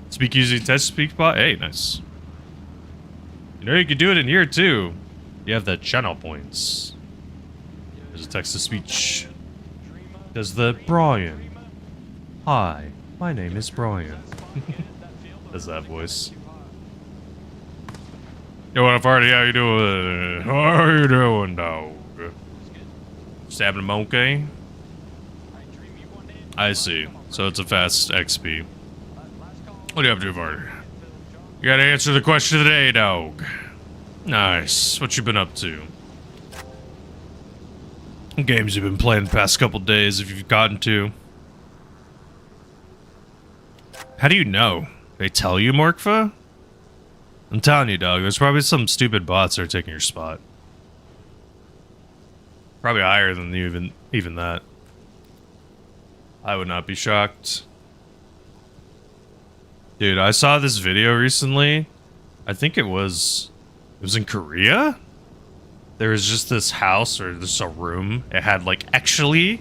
A: Speak using test speak bot? Hey, nice. You know you can do it in here too. You have the channel points. There's a text to speech. Does the Brian? Hi, my name is Brian. Does that voice? Yo, what up, Artie? How you doing? How are you doing, dog? Stabbing a monkey? I see. So it's a fast XP. What do you have to do, Artie? You gotta answer the question of the day, dog. Nice. What you been up to? What games you've been playing the past couple days, if you've gotten to? How do you know? They tell you, Morkfa? I'm telling you, dog, there's probably some stupid bots that are taking your spot. Probably higher than even that. I would not be shocked. Dude, I saw this video recently. I think it was in Korea? There was just this house, or just a room. It had, like, actually,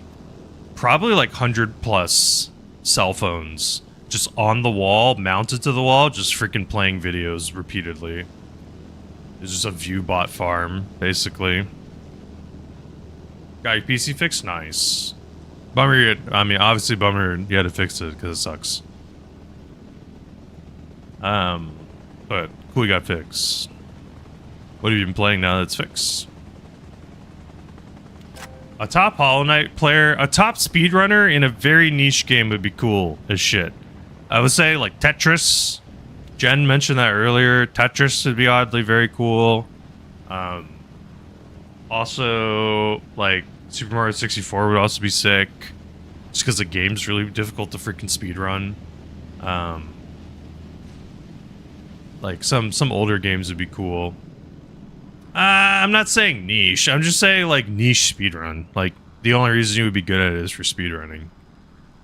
A: probably, like, 100+ cell phones just on the wall, mounted to the wall, just freaking playing videos repeatedly. It's just a view bot farm, basically. Got your PC fixed? Nice. Bummer obviously bummer you had to fix it, because it sucks. But cool you got fixed. What have you been playing now that's fixed? A top Hollow Knight player, a top speedrunner in a very niche game would be cool as shit. I would say, like, Tetris. Jen mentioned that earlier. Tetris would be oddly very cool. Also, like, Super Mario 64 would also be sick. Just because the game's really difficult to freaking speedrun. Like, some older games would be cool. I'm not saying niche. I'm just saying, like, niche speedrun. Like, the only reason you would be good at it is for speedrunning.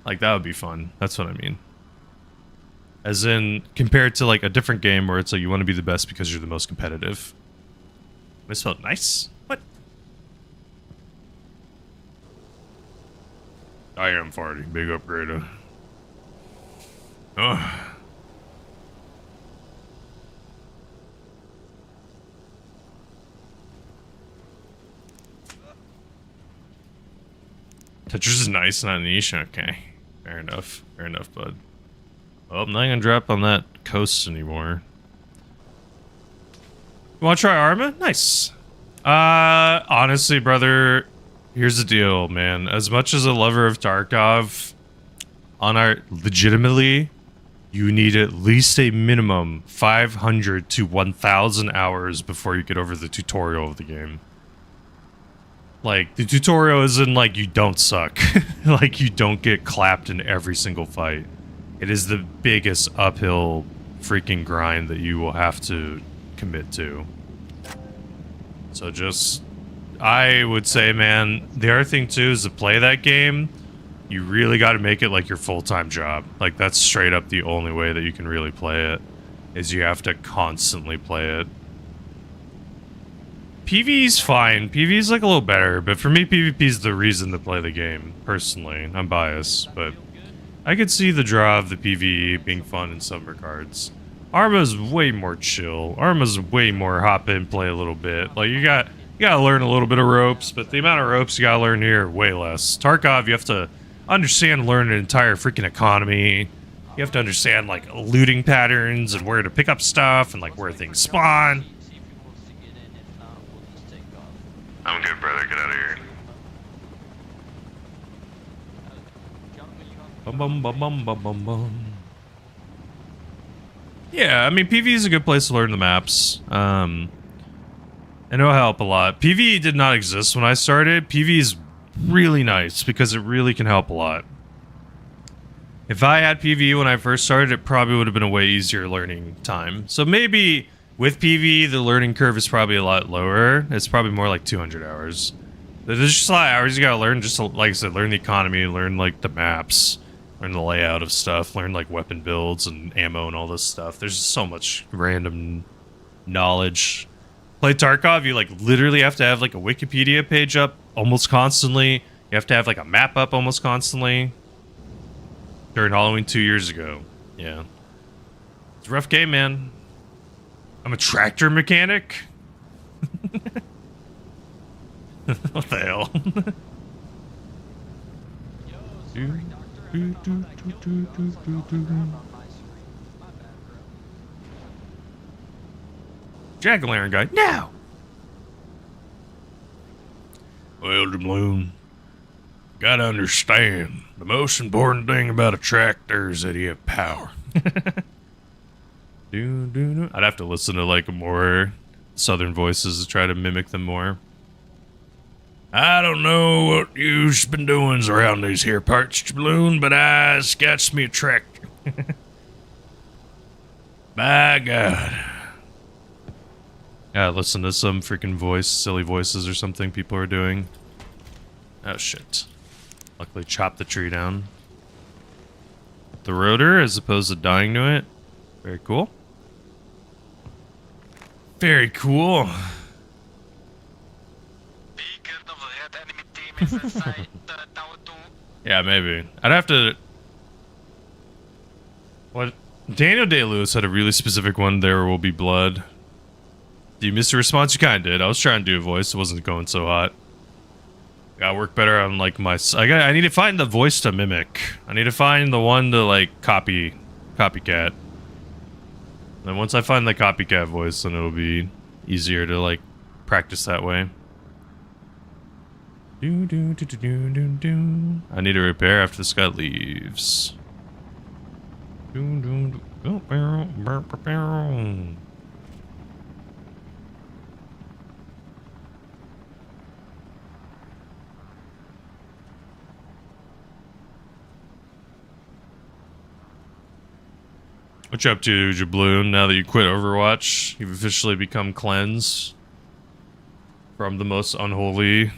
A: Like, that would be fun. That's what I mean. As in, compared to, like, a different game where it's like you want to be the best because you're the most competitive. Misspelled nice? What? I am farting. Big upgrader. Ugh. Tetris is nice, not niche. Okay. Fair enough. Fair enough, bud. Well, I'm not gonna drop on that coast anymore. You wanna try Arma? Nice. Honestly, brother, here's the deal, man. As much as a lover of Tarkov, legitimately, you need at least a minimum 500 to 1,000 hours before you get over the tutorial of the game. Like, the tutorial isn't like you don't suck. Like, you don't get clapped in every single fight. It is the biggest uphill freaking grind that you will have to commit to. So just, I would say, man, the other thing too is to play that game, you really got to make it like your full-time job. Like, that's straight up the only way that you can really play it, is you have to constantly play it. PvE's fine. PvE's like a little better, but for me, PvP's the reason to play the game, personally. I'm biased, but I could see the draw of the PvE being fun in some regards. Arma's way more chill. Arma's way more hop in, play a little bit. Like, you gotta learn a little bit of ropes, but the amount of ropes you gotta learn here are way less. Tarkov, you have to understand and learn an entire freaking economy. You have to understand, like, looting patterns and where to pick up stuff and, like, where things spawn.
B: I'm good, brother. Get out of here.
A: Bum bum bum bum bum bum bum. Yeah, I mean, PvE is a good place to learn the maps. And it'll help a lot. PvE did not exist when I started. PvE is really nice because it really can help a lot. If I had PvE when I first started, it probably would have been a way easier learning time. So maybe with PvE, the learning curve is probably a lot lower. It's probably more like 200 hours. There's just a lot of hours you gotta learn, just to, like I said, learn the economy, learn like the maps, learn the layout of stuff, learn like weapon builds and ammo and all this stuff. There's just so much random knowledge. Play Tarkov, you like literally have to have like a Wikipedia page up almost constantly. You have to have like a map up almost constantly. During Halloween 2 years ago. Yeah. It's a rough game, man. I'm a tractor mechanic. What the hell?
I: Yo, sorry, doctor. I don't know how that killed you. I was like all the crap on my screen. My bad, bro.
A: Jack-o'-lantern guy. No! Well, Doubloon, gotta understand, the most important thing about a tractor is that you have power. I'd have to listen to like more southern voices to try to mimic them more. I don't know what you've been doing around these here parts, Doubloon, but I's got me a tractor. By God. Yeah, listen to some freaking voice, silly voices or something people are doing. Oh shit. Luckily chopped the tree down. The rotor as opposed to dying to it. Very cool. Very cool.
D: Be careful, the enemy team is inside tower 2.
A: Yeah, maybe. I'd have to... What? Daniel Day-Lewis had a really specific one, There Will Be Blood. Do you miss the response? You kind of did. I was trying to do a voice. It wasn't going so hot. Gotta work better on, like, my... I need to find the voice to mimic. I need to find the one to, like, copycat. And then once I find the copycat voice, then it'll be easier to, like, practice that way. I need to repair after this guy leaves. What you up to, Jabloon? Now that you quit Overwatch, you've officially become cleansed from the most unholy.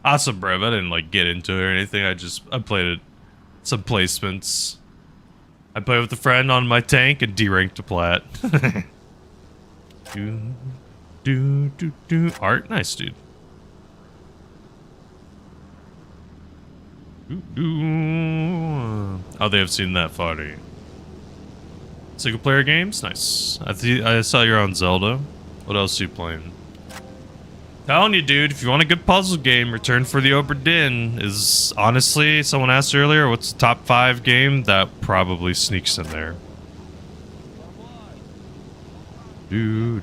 A: Awesome, bro. I didn't like get into it or anything. I played it. Some placements. I played with a friend on my tank and D-ranked to plat. Art, nice, dude. Oh, they have seen that funny. Single player games? Nice. I saw you're on Zelda. What else are you playing? Telling you, dude, if you want a good puzzle game, Return for the Obra Dinn is honestly, someone asked earlier, what's the top 5 game? That probably sneaks in there.
I: Now,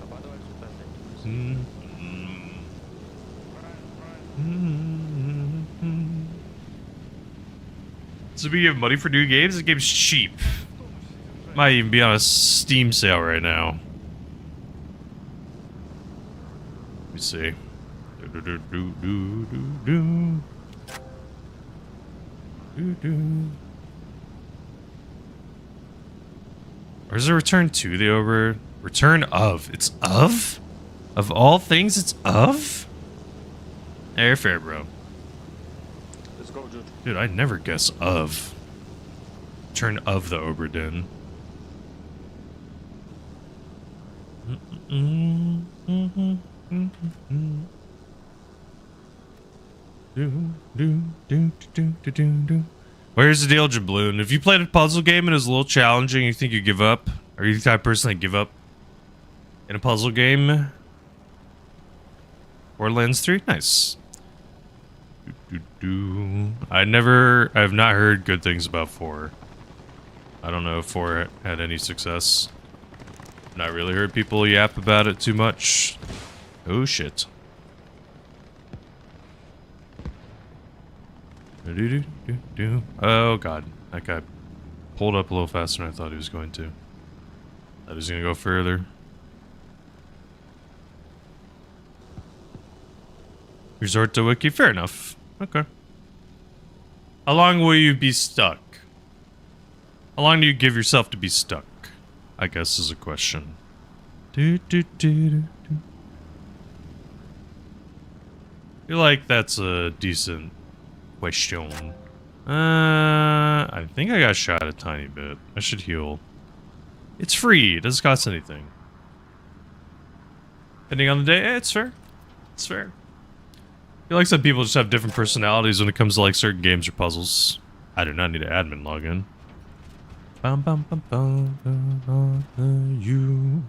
I: by the way,
A: So we give money for new games? The game's cheap. Might even be on a Steam sale right now. Let me see. Or is it Return to the Over? Return of. It's of? Of all things, it's of? Hey, fair, bro.
E: Let's go, Jude.
A: Dude, I'd never guess of. Return of the Obra Dinn. Where's the deal, Jabloon? If you played a puzzle game and it was a little challenging, you think you give up? Are you the type of person that give up in a puzzle game? Borderlands 3? Nice. I have not heard good things about 4. I don't know if 4 had any success. Not really heard people yap about it too much. Oh shit. Oh god. That guy pulled up a little faster than I thought he was going to. Thought he was gonna go further. Resort to wiki? Fair enough. Okay. How long will you be stuck? How long do you give yourself to be stuck? I guess is a question. I feel like that's a decent question. I think I got shot a tiny bit. I should heal. It's free. It doesn't cost anything. Depending on the day, it's fair. It's fair. I feel like some people just have different personalities when it comes to like certain games or puzzles. I do not need an admin login. Bum, bum, bum, bum, bum, bum, you.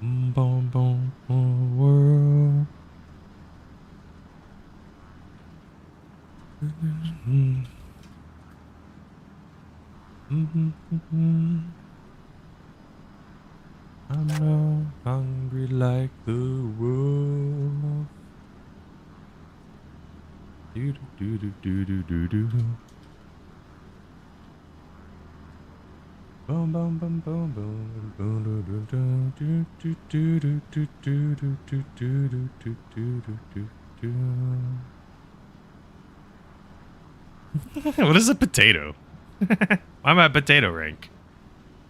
A: Boom, boom, boom, world. I'm no hungry like the wolf. Do do do do do do do. Boom boom boom boom boom boom boom do do do do do do do do do do do do do do. What is a potato? Why am I a potato rank?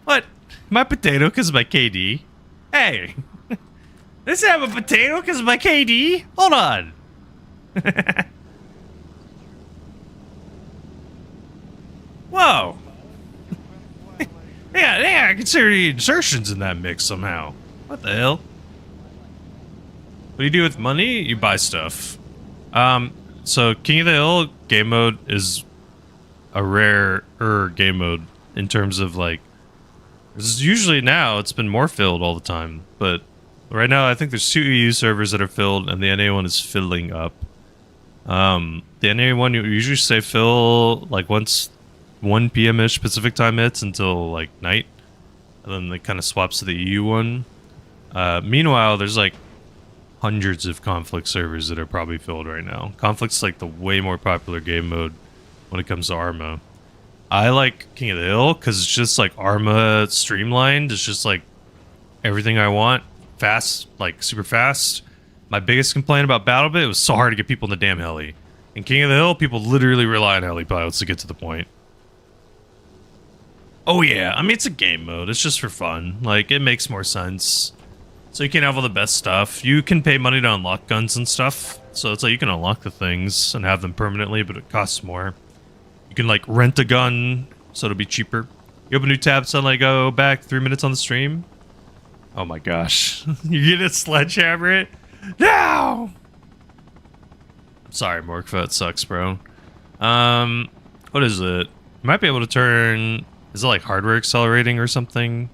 A: What? Am I a potato because of my KD? Hey! This am a potato because of my KD? Hold on! Whoa! Yeah, I consider the insertions in that mix somehow. What the hell? What do you do with money? You buy stuff. So King of the Hill game mode is a rarer game mode in terms of like, usually now it's been more filled all the time, but right now I think there's 2 EU servers that are filled and the NA one is filling up. The NA one you usually say fill like once 1 p.m.-ish Pacific time hits until like night, and then it kind of swaps to the EU one. Meanwhile, there's like hundreds of Conflict servers that are probably filled right now. Conflict's like the way more popular game mode when it comes to Arma. I like King of the Hill because it's just like Arma streamlined. It's just like everything I want. Fast, like super fast. My biggest complaint about BattleBit, it was so hard to get people in the damn heli. In King of the Hill, people literally rely on heli pilots to get to the point. Oh yeah, I mean it's a game mode. It's just for fun. Like it makes more sense. So you can have all the best stuff. You can pay money to unlock guns and stuff. So it's like you can unlock the things and have them permanently, but it costs more. You can like rent a gun, so it'll be cheaper. You open a new tab, suddenly go back 3 minutes on the stream. Oh my gosh. You get a sledgehammer it? No! I'm sorry, Morkfa, it sucks, bro. What is it? You might be able to turn... Is it like hardware accelerating or something?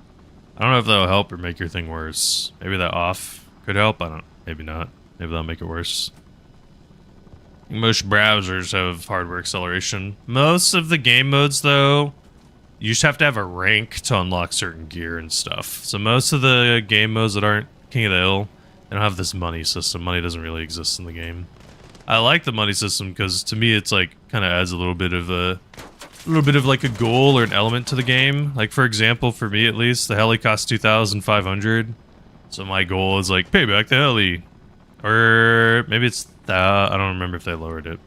A: I don't know if that'll help or make your thing worse. Maybe that off could help. I don't. Maybe not. Maybe that'll make it worse. Most browsers have hardware acceleration. Most of the game modes, though, you just have to have a rank to unlock certain gear and stuff. So most of the game modes that aren't King of the Hill, they don't have this money system. Money doesn't really exist in the game. I like the money system because to me it's like kind of adds a little bit of like a goal or an element to the game. Like for example, for me at least, the heli costs 2,500. So my goal is like pay back the heli, or maybe it's I don't remember if they lowered it.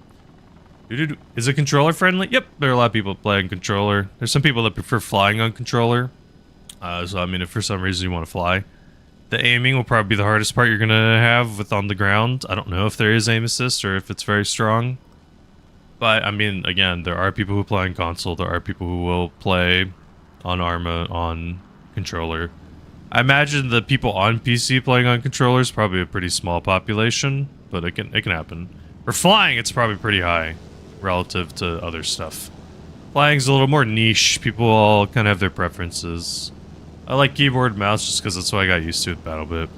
A: Is it controller friendly? Yep, there are a lot of people playing controller. There's some people that prefer flying on controller. So I mean, if for some reason you want to fly, the aiming will probably be the hardest part you're gonna have with on the ground. I don't know if there is aim assist or if it's very strong. But, I mean, again, there are people who play on console. There are people who will play on Arma on controller. I imagine the people on PC playing on controller is probably a pretty small population, but it can happen. For flying, it's probably pretty high relative to other stuff. Flying's a little more niche. People all kind of have their preferences. I like keyboard and mouse just because that's what I got used to with BattleBit.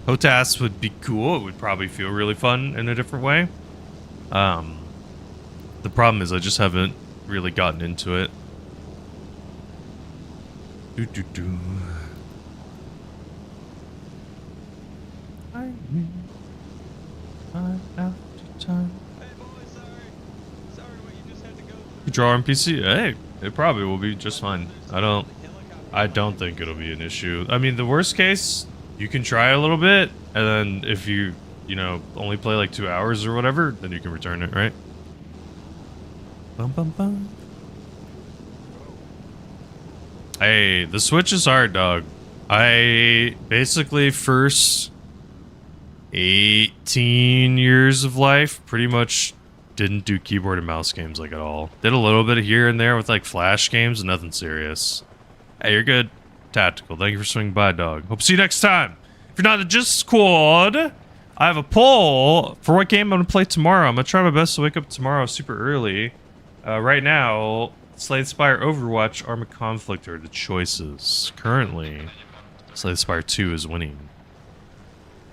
A: HOTAS would be cool. It would probably feel really fun in a different way. The problem is I just haven't really gotten into it. Do. Time.
D: Hey boys, sorry what you just had to go through.
A: You draw on PC? Hey, it probably will be just fine. I don't think it'll be an issue. I mean, the worst case, you can try a little bit, and then if you know, only play like 2 hours or whatever, then you can return it, right? Bum bum bum. Hey, the Switch is hard, dog. I basically first 18 years of life pretty much didn't do keyboard and mouse games like at all. Did a little bit here and there with like flash games, nothing serious. Hey, you're good. Tactical. Thank you for swinging by, dog. Hope to see you next time. If you're not in the Just Squad, I have a poll for what game I'm gonna play tomorrow. I'm gonna try my best to wake up tomorrow super early. Right now, Slay the Spire, Overwatch, Arma Conflict are the choices. Currently, Slay the Spire 2 is winning.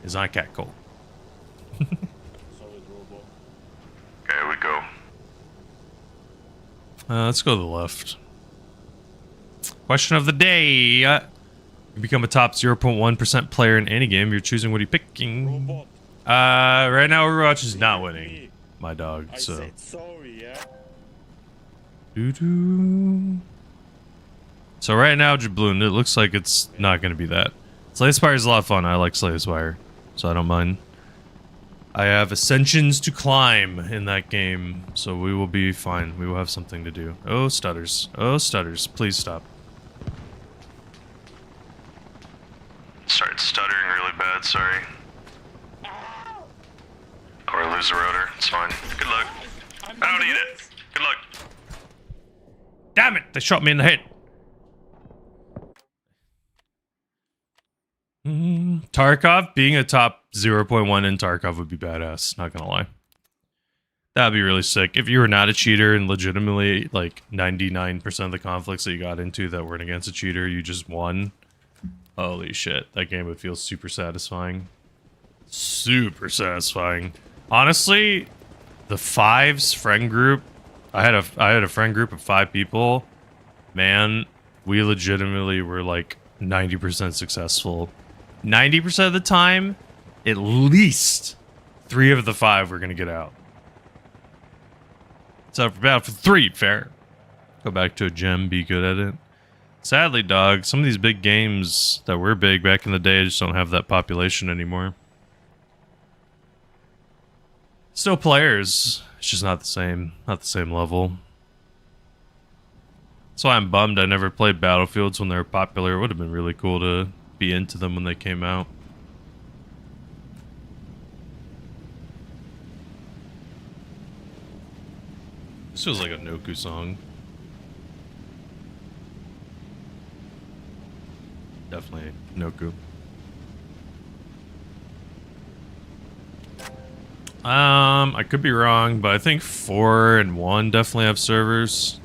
A: Is on Catcall.
E: Solid robot.
B: Okay, we go.
A: Let's go to the left. Question of the day. You become a top 0.1% player in any game. You're choosing what are you picking?
E: Robot.
A: Right now Overwatch is not winning, my dog.
E: I
A: So.
E: said sorry, yeah?
A: Doo-doo. So right now, Jabloon, it looks like it's not going to be that. Slay the Spire is a lot of fun. I like Slay the Spire, so I don't mind. I have ascensions to climb in that game, so we will be fine. We will have something to do. Oh, stutters. Oh, stutters. Please stop.
B: Start stuttering really bad, sorry. Or lose a rotor, it's fine. Good luck. I don't need it. Good luck.
A: Damn it! They shot me in the head. Tarkov, being a top 0.1 in Tarkov would be badass, not gonna lie. That'd be really sick. If you were not a cheater and legitimately, like, 99% of the conflicts that you got into that weren't against a cheater, you just won. Holy shit, that game would feel super satisfying. Super satisfying. Honestly, the Fives friend group, I had a friend group of 5 people. Man, we legitimately were like 90% successful. 90% of the time, at least 3 of the 5 were gonna get out. So for Battlefield 3, fair. Go back to a gem, be good at it. Sadly, dog, some of these big games that were big back in the day just don't have that population anymore. Still players, it's just not the same level. That's why I'm bummed I never played Battlefields when they were popular. It would have been really cool to be into them when they came out. This feels like a Noku song. Definitely Noku. I could be wrong, but I think 4 and 1 definitely have servers.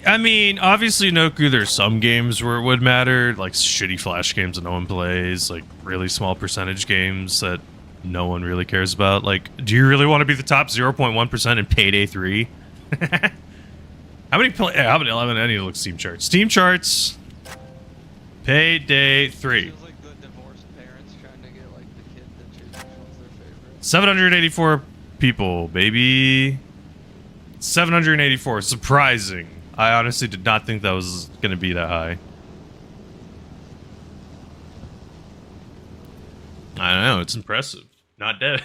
A: I mean, obviously Noku, there's some games where it would matter, like shitty Flash games that no one plays, like really small percentage games that no one really cares about. Like, do you really want to be the top 0.1% in Payday 3? How many any look Steam charts? Steam charts. Payday 3.
I: Feels like the divorced parents trying to get like the kid that chooses which one's their favorite.
A: 784 people, baby. 784. Surprising. I honestly did not think that was going to be that high. I don't know. It's impressive. Not dead.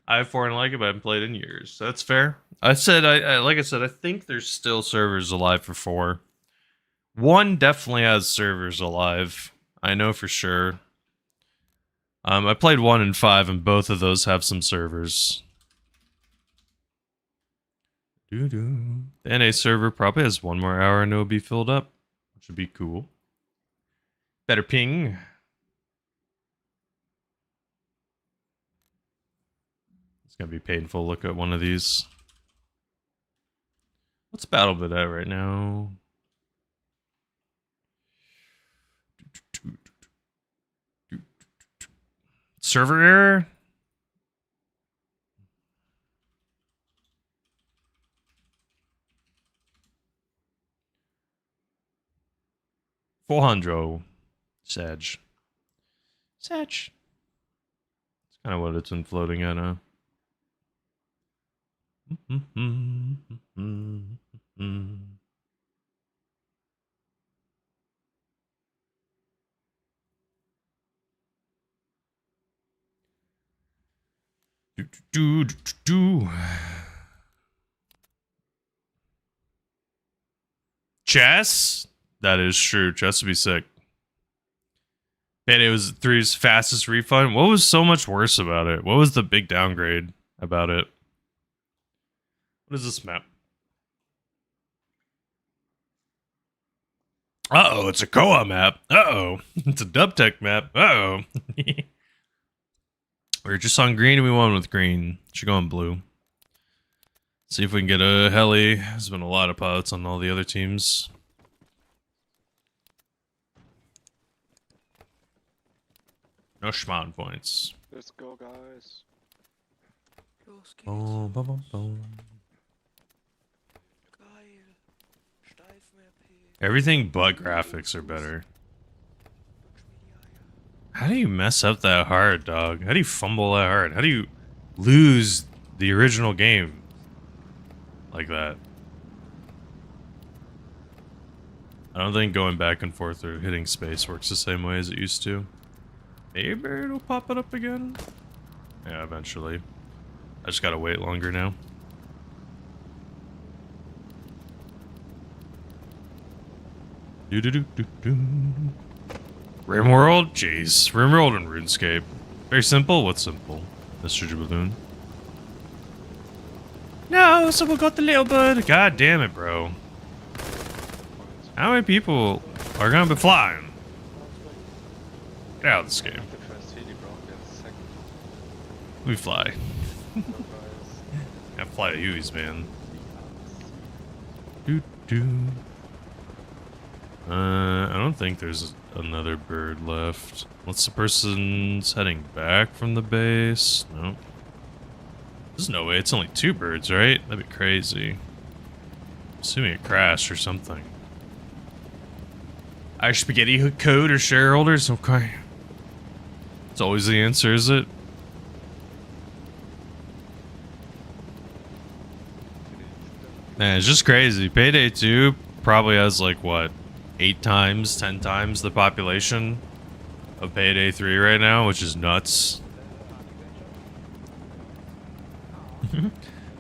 A: I have 4 and like it, but I haven't played in years. That's fair. Like I said, I think there's still servers alive for 4. 1 definitely has servers alive. I know for sure. I played 1 and 5, and both of those have some servers. The NA server probably has 1 more hour and it'll be filled up, which would be cool. Better ping. It's gonna be painful to look at one of these. What's BattleBit at right now? Server error? $400. Sag. It's kind of what it's been floating at, huh? Chess? That is true. Chess would be sick. And it was 3's fastest refund. What was so much worse about it? What was the big downgrade about it? What is this map? Uh-oh, it's a Koa map. Uh-oh, it's a Dubtech map. Uh-oh. We were just on green and we won with green. Should go on blue. See if we can get a heli. There's been a lot of pilots on all the other teams. No schmon points.
C: Let's go, guys.
I: Los geht's.
A: Boom, boom, boom, boom.
I: Geil. Steifen-RP.
A: Everything but graphics are better. How do you mess up that hard, dog? How do you fumble that hard? How do you lose the original game like that? I don't think going back and forth or hitting space works the same way as it used to. Maybe it'll pop it up again. Yeah, eventually. I just gotta wait longer now. Do-do-do-do-do. RimWorld? Jeez. RimWorld and RuneScape. Very simple? What's simple? Mr. Jabaloon. No, someone got the little bird. God damn it, bro. How many people are gonna be flying? Get out of this game. We fly. Yeah, fly to Huey's, man. I don't think there's another bird left. Unless the person's heading back from the base. No. There's no way. It's only 2 birds, right? That'd be crazy. Assuming it crashed or something. Irish Spaghetti Code or shareholders? Okay. It's always the answer, is it? Man, it's just crazy. Payday 2 probably has like, what, 8 times, 10 times the population of Payday 3 right now, which is nuts.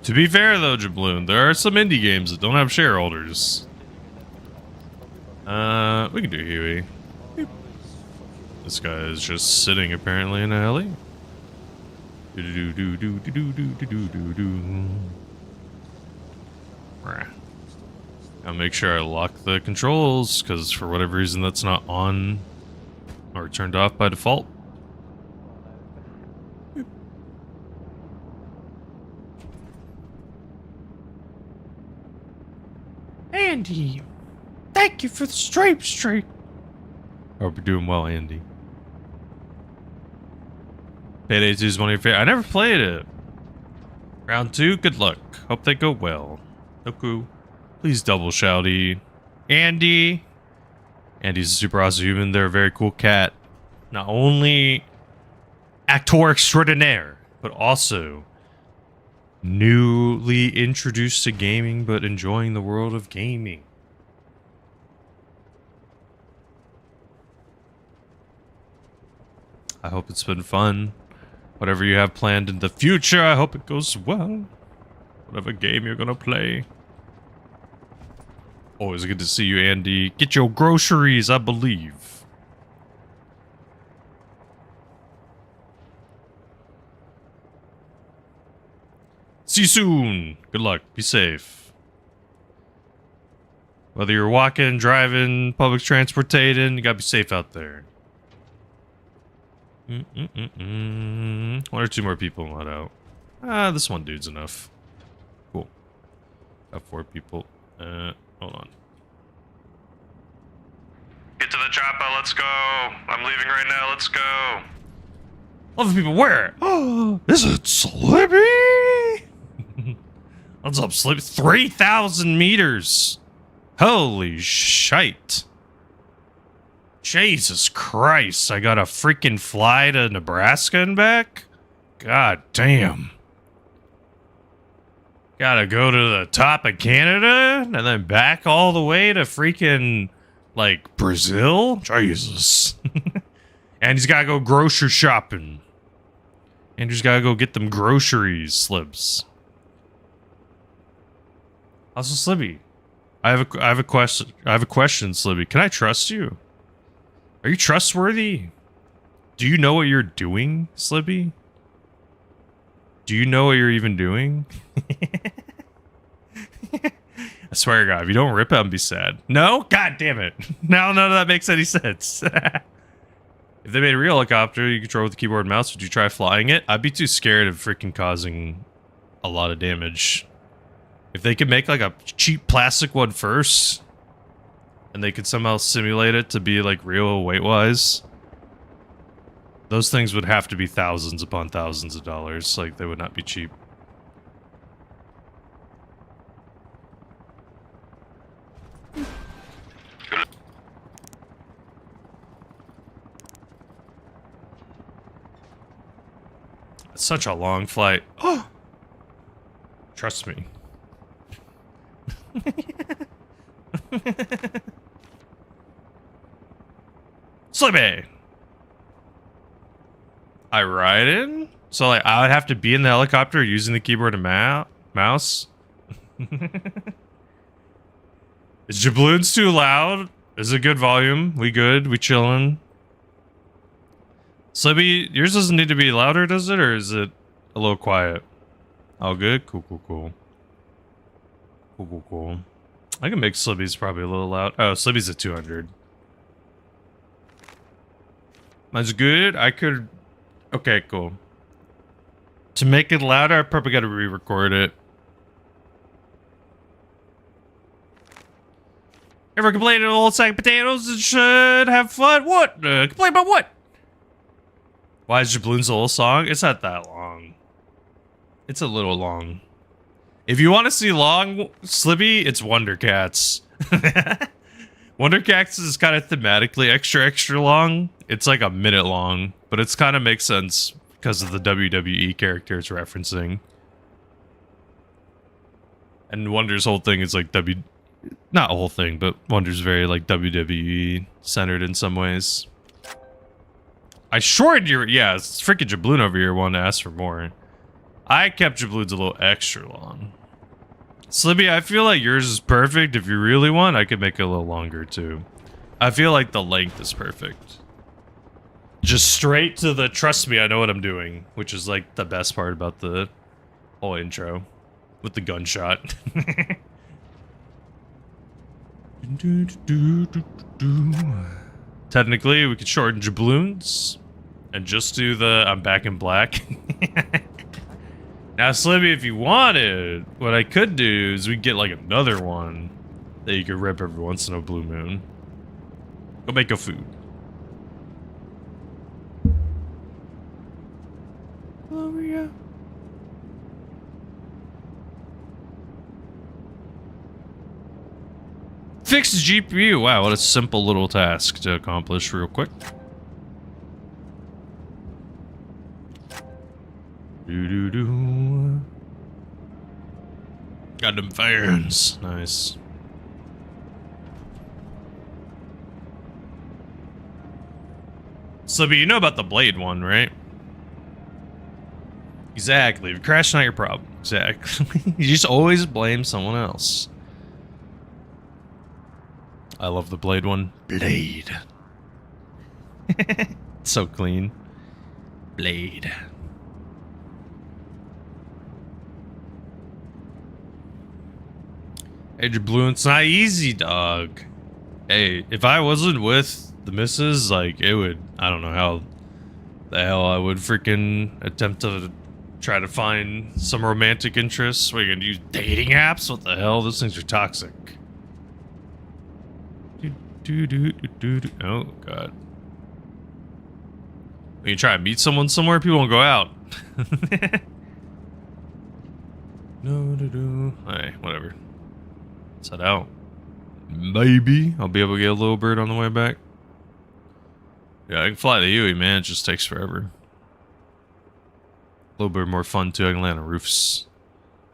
A: To be fair though, Jabloon, there are some indie games that don't have shareholders. We can do Huey. Beep. This guy is just sitting apparently in a heli. I'll make sure I lock the controls, because for whatever reason that's not on or turned off by default. Andy, thank you for the stripe streak. Hope you're doing well, Andy. Payday 2 is one of your favorite. I never played it. Round 2, good luck. Hope they go well. Oku, please double shouty. Andy. Andy's a super awesome human. They're a very cool cat. Not only actor extraordinaire, but also newly introduced to gaming, but enjoying the world of gaming. I hope it's been fun. Whatever you have planned in the future, I hope it goes well. Whatever game you're gonna play. Always good to see you, Andy. Get your groceries, I believe. See you soon. Good luck. Be safe. Whether you're walking, driving, public transportating, you gotta be safe out there. 1 or 2 more people let out. This one dude's enough. Cool. Got 4 people. Hold on.
B: Get to the chopper, let's go. I'm leaving right now, let's go.
A: Other people where? Oh, is it Slippy? What's up, Slippy? 3,000 meters. Holy shite. Jesus Christ, I gotta freaking fly to Nebraska and back? God damn. Gotta go to the top of Canada and then back all the way to freaking, like, Brazil? Jesus. And he's gotta go grocery shopping. And he's gotta go get them groceries, Slips. Also, Slibby, I have a question, Slibby. Can I trust you? Are you trustworthy? Do you know what you're doing, Slippy? Do you know what you're even doing? I swear to God, if you don't rip it, I'm be sad. No? God damn it. Now none of that makes any sense. If they made a real helicopter you control with the keyboard and mouse, would you try flying it? I'd be too scared of freaking causing a lot of damage If they could make like a cheap plastic one first, and they could somehow simulate it to be like real weight-wise, those things would have to be thousands upon thousands of dollars. Like, they would not be cheap. It's such a long flight. Oh! Trust me. Slippy! I ride in? So, like, I would have to be in the helicopter using the keyboard and mouse? Is your balloons too loud? Is it good volume? We good? We chillin'? Slippy, yours doesn't need to be louder, does it? Or is it a little quiet? All good? Cool, cool, cool. Cool, cool, cool. I can make Slippy's probably a little loud. Oh, Slippy's at 200. That's good. I could... Okay, cool. To make it louder, I probably got to re-record it. Ever complain of old sack of potatoes and should have fun? What? Complain about what? Why is Jabloon's a little song? It's not that long. It's a little long. If you want to see long, Slippy, it's Wonder Cats. Wonder Cats is kind of thematically extra long. It's like a minute long, but it's kind of makes sense because of the WWE character it's referencing. And Wonder's whole thing is like not a whole thing, but Wonder's very like WWE centered in some ways. I shorted your... Yeah, it's freaking Jabloon over here wanting to ask for more. I kept Jabloon's a little extra long. Slippy, I feel like yours is perfect. If you really want, I could make it a little longer too. I feel like the length is perfect. Just straight to the trust me, I know what I'm doing, which is like the best part about the whole intro with the gunshot. Technically, we could shorten Jabloons and just do the I'm back in black. Now, Slippy, if you wanted, what I could do is we get like another one that you could rip every once in a blue moon. Go make your food. Gloria. Fix the GPU. Wow, what a simple little task to accomplish real quick. Doo-doo-doo. Got them fans. Nice. So, but you know about the blade one, right? Exactly. If you crash, not your problem. Exactly. You just always blame someone else. I love the blade one. Blade. So clean. Blade. Hey, Blue, it's not easy, dog. Hey, if I wasn't with the missus, like, it would... I don't know how the hell I would freaking attempt to try to find some romantic interests. We're gonna use dating apps? What the hell? Those things are toxic. Oh, God. When you try to meet someone somewhere, people won't go out. Alright, whatever. Let's head out. Maybe I'll be able to get a little bird on the way back. Yeah, I can fly the Huey, man. It just takes forever. A little bit more fun, too. I can land on roofs.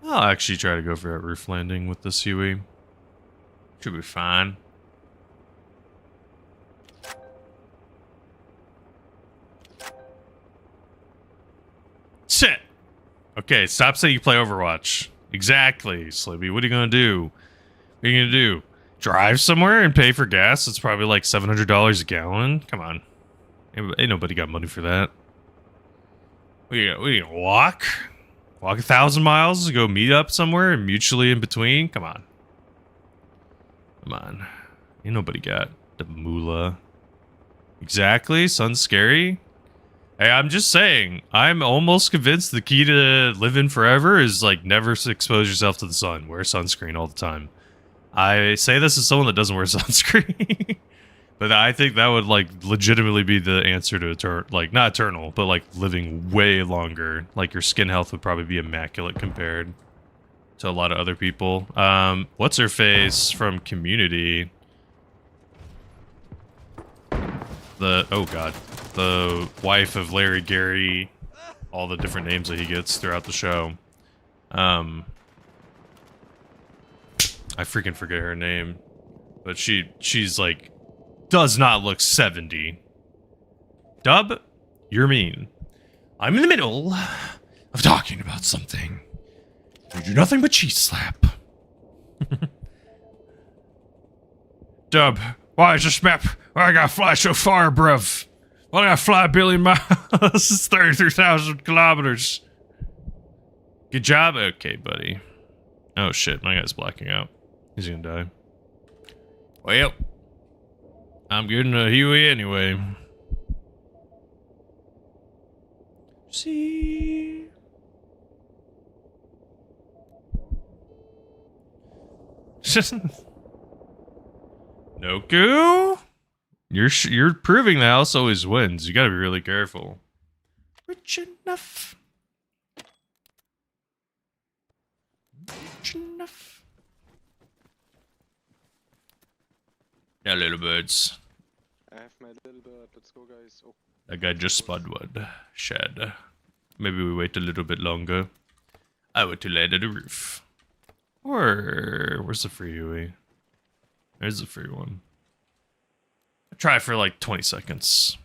A: I'll actually try to go for that roof landing with this Huey. Should be fine. Shit! Okay, stop saying you play Overwatch. Exactly, Slippy. What are you gonna do? What are you gonna do? Drive somewhere and pay for gas? It's probably like $700 a gallon? Come on. Ain't nobody got money for that. What are you gonna walk? Walk 1,000 miles to go meet up somewhere and mutually in between? Come on. Come on. Ain't nobody got the moolah. Exactly, sun's scary. Hey, I'm just saying, I'm almost convinced the key to living forever is like never expose yourself to the sun. Wear sunscreen all the time. I say this as someone that doesn't wear sunscreen. But I think that would like legitimately be the answer to like not eternal, but like living way longer. Like your skin health would probably be immaculate compared to a lot of other people. What's her face from Community? Oh god, the wife of Larry Gary, all the different names that he gets throughout the show. I freaking forget her name, but she's like does not look 70. Dub, you're mean. I'm in the middle of talking about something. You do nothing but cheese slap. Dub, why is this map? Why I gotta fly so far, bruv? Why I gotta fly a billion miles? This is 33,000 kilometers. Good job? Okay, buddy. Oh shit, my guy's blacking out. He's gonna die. Well, I'm getting a Huey anyway. See. Noku? You're proving the house always wins. You gotta be really careful. Rich enough. Rich enough. Yeah, little birds.
J: I have my little bird. Let's go, guys. Oh.
A: That guy just spud wood. Shed. Maybe we wait a little bit longer. I want to land on the roof. Or where's the free Huey? There's the free one. Try for like 20 seconds.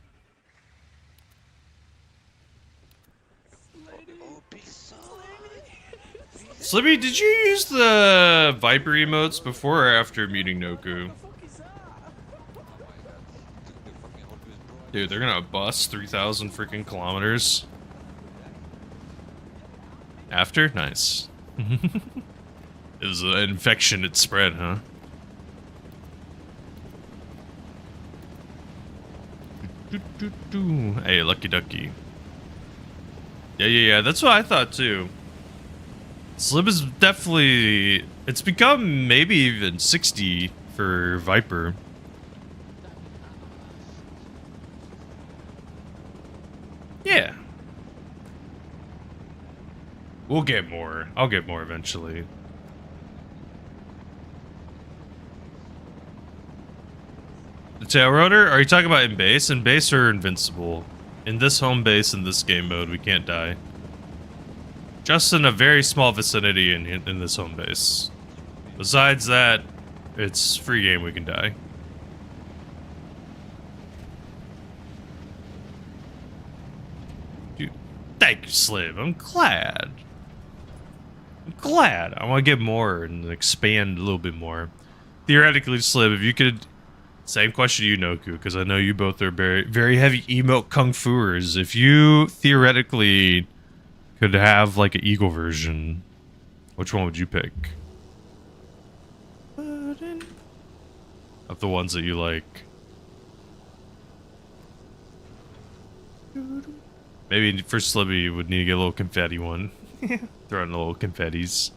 A: Slibby, did you use the Viper emotes before or after meeting Noku? Dude, they're gonna bust 3,000 freaking kilometers. After? Nice. It was an infection it spread, huh? Hey, lucky ducky. Yeah, that's what I thought too. Slib is definitely... It's become maybe even 60 for Viper. Yeah. We'll get more. I'll get more eventually. The tail rotor? Are you talking about in base? In base or invincible? In this home base, in this game mode, we can't die. Just in a very small vicinity in this home base. Besides that, it's free game, we can die. Dude, thank you, Slib. I'm glad. I want to get more and expand a little bit more. Theoretically, Slib, if you could... Same question to you, Noku, because I know you both are very, very heavy emote kung fuers. If you theoretically could have like an eagle version, which one would you pick? Of the ones that you like. Maybe for Slibby you would need to get a little confetti one. Throw in the little confettis.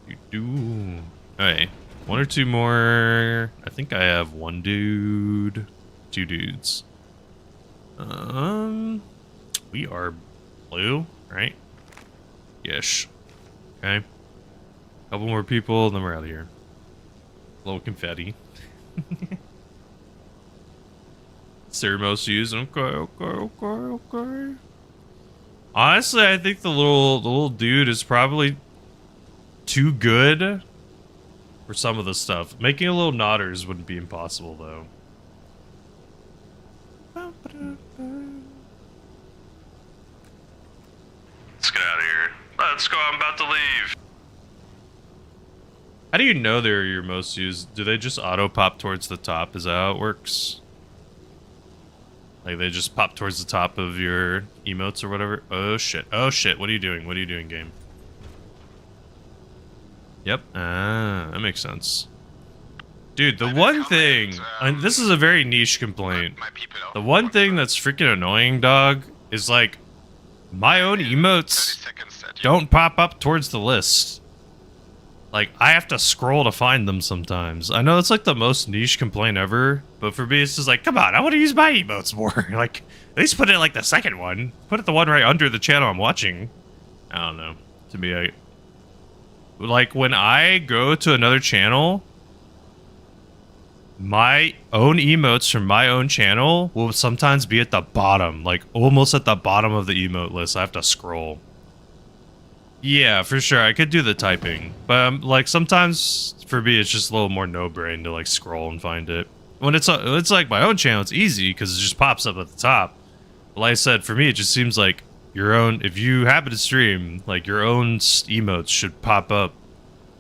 A: You do. Alright. One or two more. I think I have one dude. Two dudes. We are blue, right? Yes. Okay. Couple more people, then we're out of here. A little confetti. Sir most used. Okay. Honestly, I think the little dude is probably too good for some of the stuff. Making a little nodders wouldn't be impossible, though.
B: Let's get out of here. Let's go, I'm about to leave.
A: How do you know they're your most used? Do they just auto-pop towards the top? Is that how it works? Like, they just pop towards the top of your emotes or whatever? Oh, shit. Oh, shit. What are you doing? What are you doing, game? Yep. Ah, that makes sense. Dude, the one thing... and this is a very niche complaint. The one thing that's freaking annoying, dog, is like my own emotes don't pop up towards the list. Like, I have to scroll to find them sometimes. I know it's like the most niche complaint ever, but for me it's just like, come on, I want to use my emotes more. Like, at least put it like the second one. Put it the one right under the channel I'm watching. I don't know. To me, like, when I go to another channel, my own emotes from my own channel will sometimes be at the bottom, like almost at the bottom of the emote list. I have to scroll. Yeah, for sure. I could do the typing, but like sometimes for me, it's just a little more no-brain to like scroll and find it. When it's like my own channel, it's easy because it just pops up at the top. But like I said, for me, it just seems like your own. If you happen to stream, like your own emotes should pop up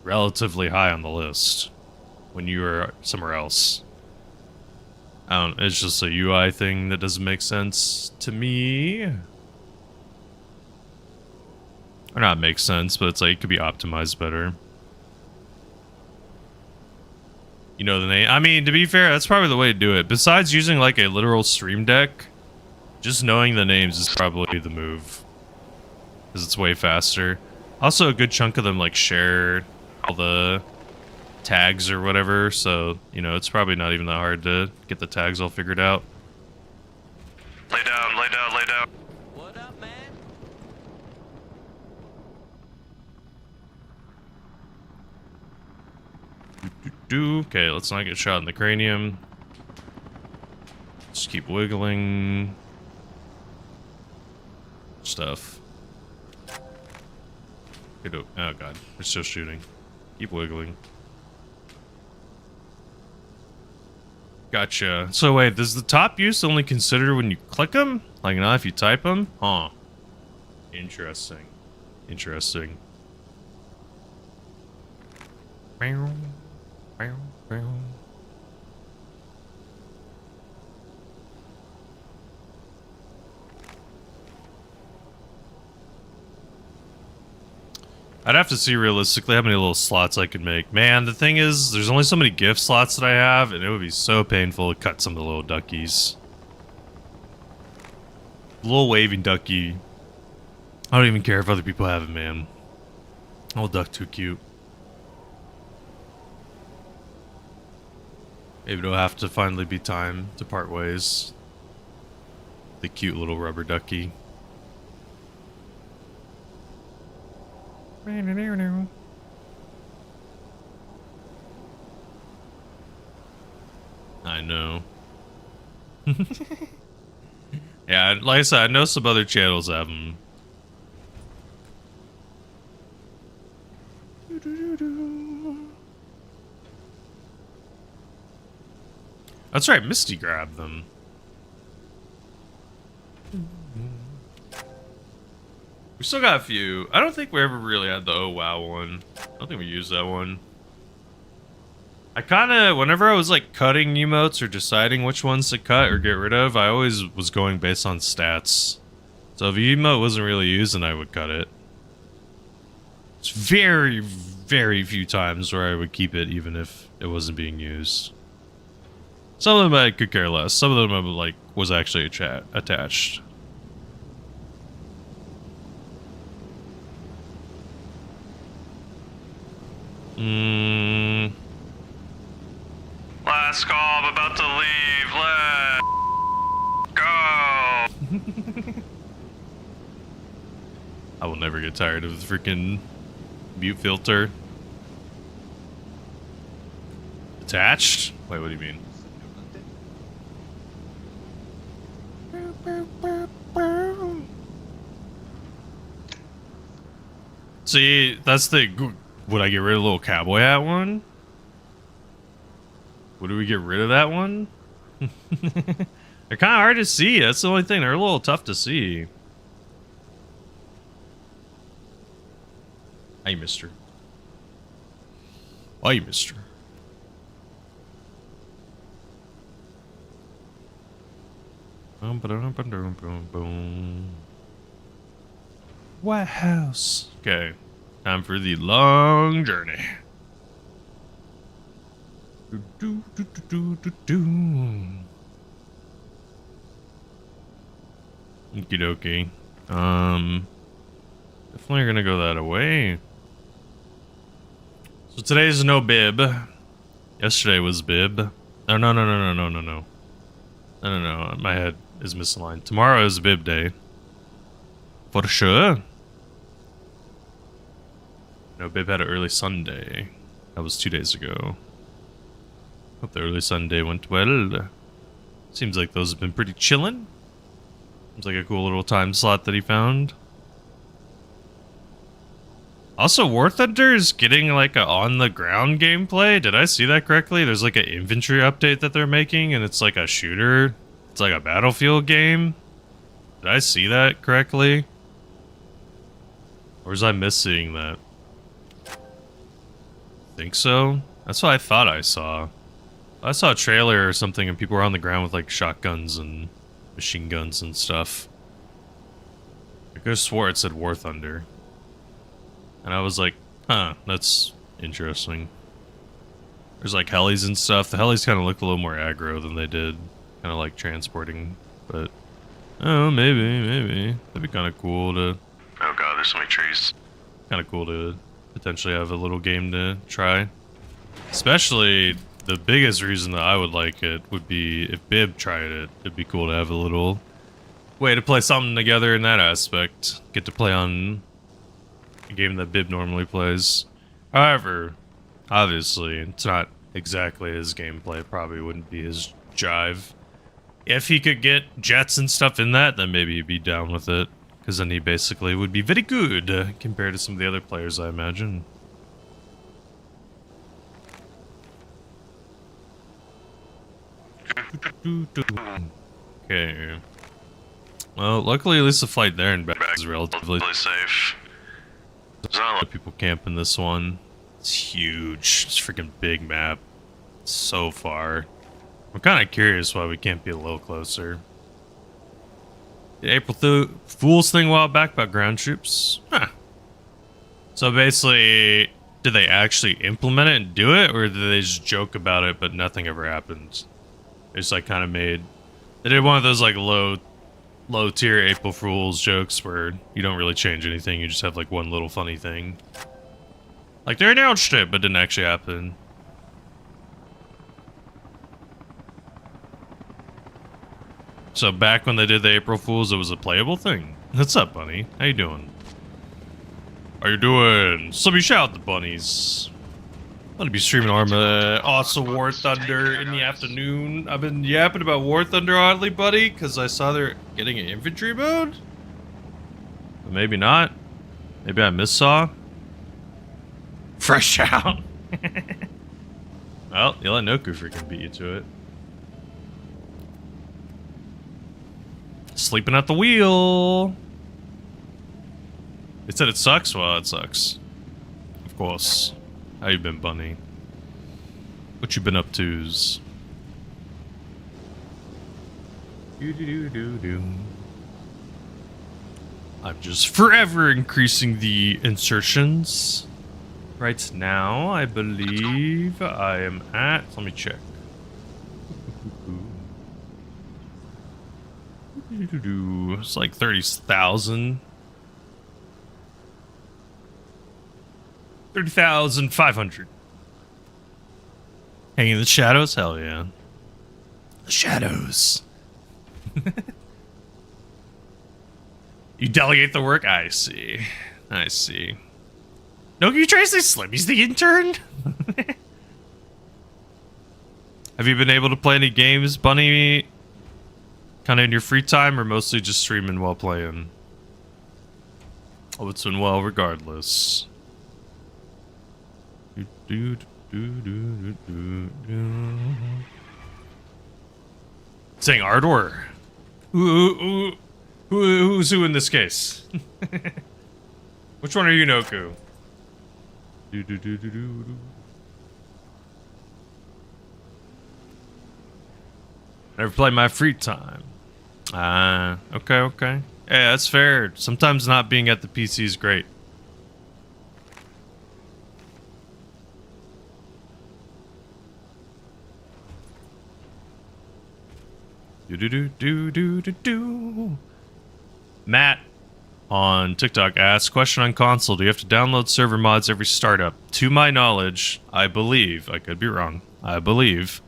A: relatively high on the list when you are somewhere else. I don't. It's just a UI thing that doesn't make sense to me. Or not make sense, but it's like it could be optimized better. You know the name. I mean, to be fair, that's probably the way to do it. Besides using like a literal stream deck, just knowing the names is probably the move. Because it's way faster. Also, a good chunk of them like share all the tags or whatever, so, you know, it's probably not even that hard to get the tags all figured out.
B: Lay down, lay down, lay down.
I: What up, man?
A: Okay, let's not get shot in the cranium. Just keep wiggling. Stuff. Oh god, we're still shooting. Keep wiggling. Gotcha. So wait, does the top use only consider when you click them? Like not if you type them? Huh. Interesting. Interesting. I'd have to see realistically how many little slots I could make. Man, the thing is, there's only so many gift slots that I have, and it would be so painful to cut some of the little duckies. Little waving ducky. I don't even care if other people have it, man. Little duck too cute. Maybe it'll have to finally be time to part ways. The cute little rubber ducky. I know. Yeah, like I said, I know some other channels have them. That's right, Misty grabbed them. We still got a few. I don't think we ever really had the oh wow one. I don't think we used that one. I kinda, whenever I was like cutting emotes or deciding which ones to cut or get rid of, I always was going based on stats. So if the emote wasn't really used, then I would cut it. It's very, very few times where I would keep it even if it wasn't being used. Some of them I could care less. Some of them I like was actually attached.
B: Last call, I'm about to leave. Let's go.
A: I will never get tired of the freaking mute filter. Attached? Wait, what do you mean? See, that's the... Would I get rid of the little cowboy hat one? Would we get rid of that one? They're kind of hard to see. That's the only thing. They're a little tough to see. Hey, mister. Hey, mister. White House. Okay. Time for the long journey. Okie dokie. Definitely gonna go that away. So today's no bib. Yesterday was bib. Oh, no. No. My head is misaligned. Tomorrow is bib day. For sure. No, bib had an early Sunday. That was 2 days ago. Hope the early Sunday went well. Seems like those have been pretty chillin'. Seems like a cool little time slot that he found. Also, War Thunder is getting like a on-the-ground gameplay. Did I see that correctly? There's like an infantry update that they're making, and it's like a shooter. It's like a Battlefield game. Did I see that correctly? Or was I missing that? Think so? That's what I thought I saw. I saw a trailer or something, and people were on the ground with like shotguns and machine guns and stuff. I could have swore it said War Thunder. And I was like, huh, that's interesting. There's like helis and stuff. The helis kind of looked a little more aggro than they did. Kind of like transporting, but... oh, maybe. That'd be kind of cool to...
B: Oh god, there's so many trees.
A: Kind of cool to potentially have a little game to try. Especially, the biggest reason that I would like it would be if Bib tried it. It'd be cool to have a little way to play something together in that aspect. Get to play on a game that Bib normally plays. However, obviously, it's not exactly his gameplay. It probably wouldn't be his jive. If he could get jets and stuff in that, then maybe he'd be down with it. Because then he basically would be very good compared to some of the other players, I imagine. Okay. Well, luckily at least the flight there and back is relatively
B: safe.
A: There's not a lot of people camping this one. It's huge. It's a freaking big map. So far. I'm kind of curious why we can't be a little closer. The April Fool's thing a while back about ground troops. Huh. So basically, did they actually implement it and do it, or did they just joke about it but nothing ever happened? They just like kind of made... They did one of those like low tier April Fool's jokes where you don't really change anything, you just have like one little funny thing. Like they announced it, but didn't actually happen. So back when they did the April Fools, it was a playable thing. What's up, bunny? How you doing? How you doing? Somebody shout out the bunnies. I'm gonna be streaming Arma also War Thunder in the afternoon. I've been yapping about War Thunder oddly, buddy, because I saw they're getting an infantry mode. But maybe not. Maybe I missaw. Fresh out. Well, you'll let Noku freaking beat you to it. Sleeping at the wheel. They said it sucks? Well, it sucks. Of course. How you been, bunny? What you been up to's? I'm just forever increasing the insertions. Right now, I believe I am at... Let me check. It's like 30,000. 30,500. Hanging in the shadows? Hell yeah. The shadows. You delegate the work? I see. I see. No, you try to say Slimmy's the intern? Have you been able to play any games, Bunny? Kind of in your free time, or mostly just streaming while playing? Oh, it's been well regardless. Saying Ardor. Who's who in this case? Which one are you, Noku? Never play my free time. Okay. Yeah, that's fair. Sometimes not being at the PC is great. Matt on TikTok asks, question on console, do you have to download server mods every startup? To my knowledge, I believe, I could be wrong, I believe,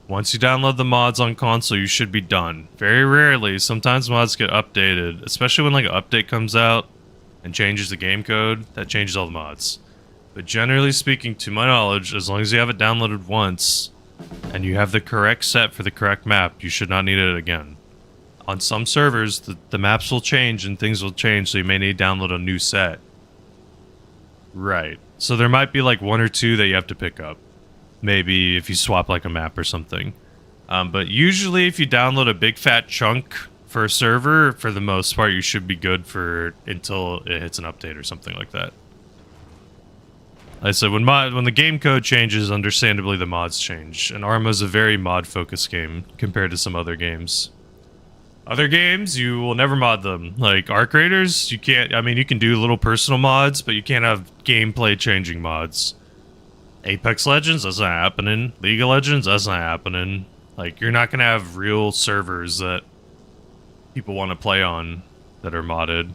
A: once you download the mods on console, you should be done. Very rarely, sometimes mods get updated, especially when like an update comes out and changes the game code, that changes all the mods. But generally speaking, to my knowledge, as long as you have it downloaded once, and you have the correct set for the correct map, you should not need it again. On some servers, the maps will change and things will change, so you may need to download a new set. Right. So there might be like 1 or 2 that you have to pick up. Maybe if you swap like a map or something. But usually if you download a big fat chunk for a server, for the most part, you should be good for until it hits an update or something like that. Like I said, when the game code changes, understandably the mods change. And Arma's a very mod-focused game compared to some other games. Other games, you will never mod them. Like Ark Raiders, you can't, I mean, you can do little personal mods, but you can't have gameplay-changing mods. Apex Legends, that's not happening. League of Legends, that's not happening. Like, you're not gonna have real servers that people want to play on that are modded.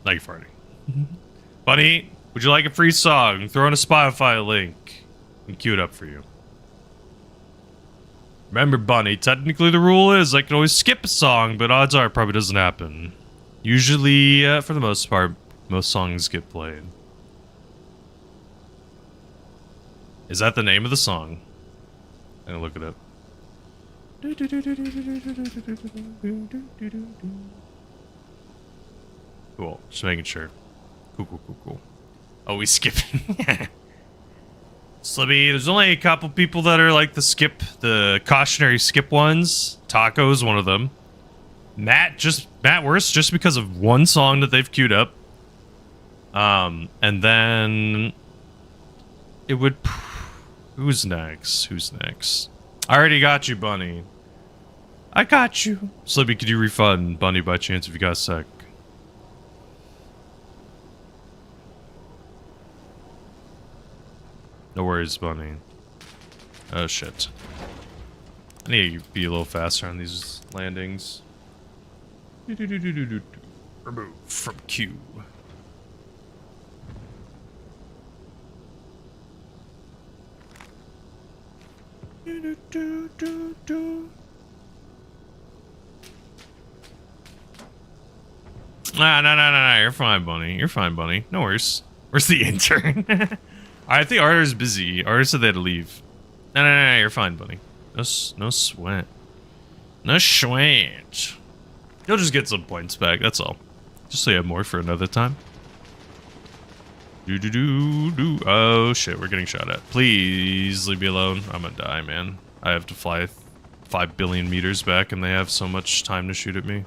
A: Like farting. Bunny, would you like a free song? Throw in a Spotify link and queue it up for you. Remember, Bunny, technically the rule is I can always skip a song, but odds are it probably doesn't happen. Usually, for the most part, most songs get played. Is that the name of the song? I'm gonna look it up. Cool, just making sure. Cool. Oh, we skipping. Slibby, there's only a couple people that are like the cautionary skip ones. Taco's one of them. Matt worse just because of one song that they've queued up. And then it would. Who's next? I already got you, Bunny. I got you. Slibby, could you refund Bunny by chance if you got a sec? No worries, Bunny. Oh, shit. I need to be a little faster on these landings. Remove from queue. No. You're fine, Bunny. You're fine, Bunny. No worries. Where's the intern? I think Arter's busy. Arter said they had to leave. No. You're fine, Bunny. No sweat. No sweat. You'll just get some points back. That's all. Just so you have more for another time. Oh shit, we're getting shot at. Please leave me alone. I'm gonna die, man. I have to fly 5 billion meters back, and they have so much time to shoot at me.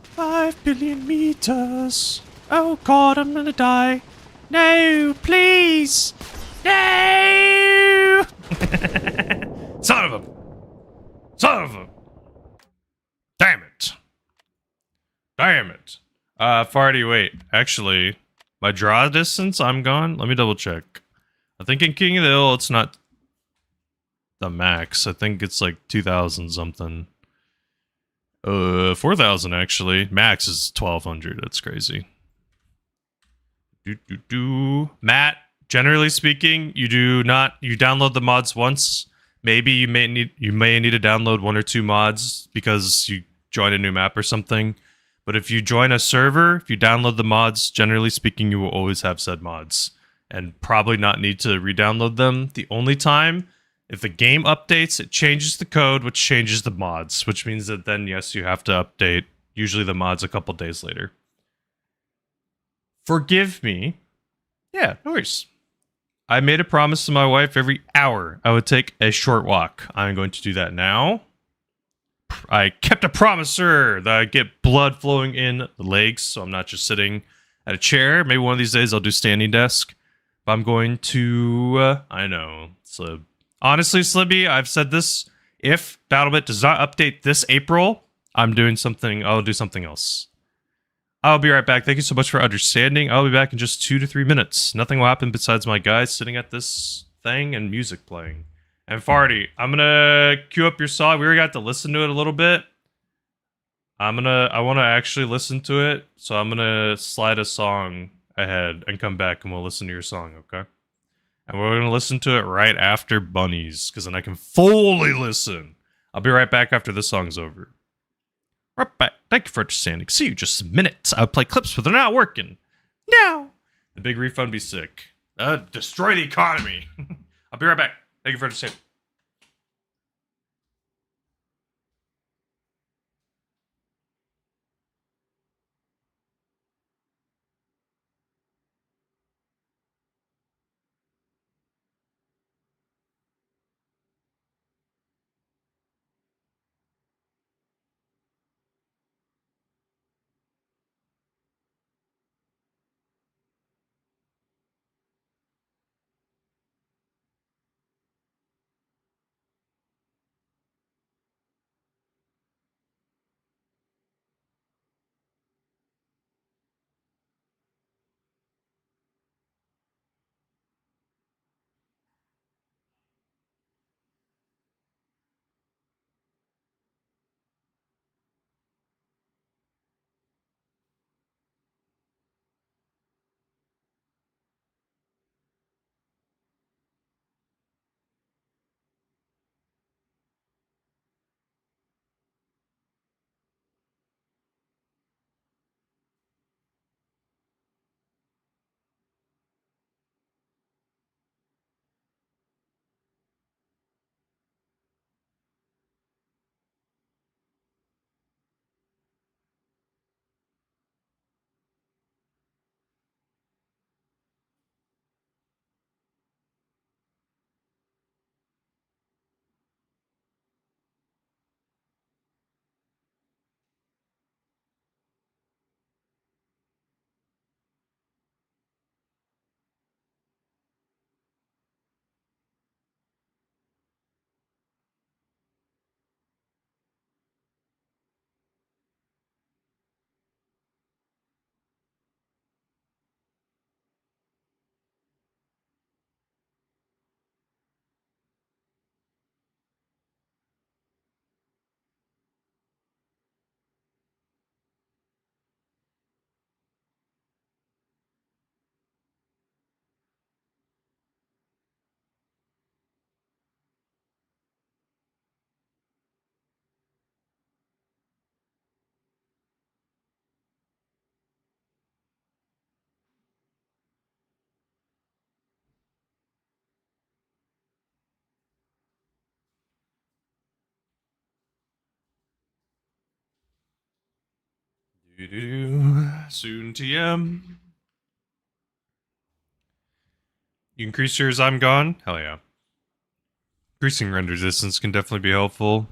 A: 5 billion meters. Oh god, I'm gonna die. No, please. No! Son of a. Damn it. Farty, wait. Actually, my draw distance, I'm gone. Let me double check. I think in King of the Hill, it's not the max. I think it's like 2,000 something. 4,000 actually. Max is 1,200. That's crazy. Matt, generally speaking, you download the mods once. Maybe you may need to download 1 or 2 mods because you join a new map or something. But if you join a server, if you download the mods, generally speaking, you will always have said mods and probably not need to re-download them. The only time, if the game updates, it changes the code, which changes the mods, which means that then, yes, you have to update usually the mods a couple days later. Forgive me. Yeah, no worries. I made a promise to my wife every hour I would take a short walk. I'm going to do that now. I kept a promise, sir, that I get blood flowing in the legs, so I'm not just sitting at a chair. Maybe one of these days I'll do standing desk. But I'm going to, I know. So, honestly, Slibby, I've said this. If BattleBit does not update this April, I'll do something else. I'll be right back. Thank you so much for understanding. I'll be back in just 2 to 3 minutes. Nothing will happen besides my guys sitting at this thing and music playing. And Farty, I'm gonna queue up your song. We already got to listen to it a little bit. I want to actually listen to it, so I'm gonna slide a song ahead and come back and we'll listen to your song, okay? And we're gonna listen to it right after Bunnies, because then I can fully listen. I'll be right back after this song's over. Right back. Thank you for understanding. See you just a minute. I'll play clips, but they're not working. No. The big refund be sick. Destroy the economy. I'll be right back. Thank you for understanding. Soon TM. You increase yours, I'm gone? Hell yeah. Increasing render distance can definitely be helpful.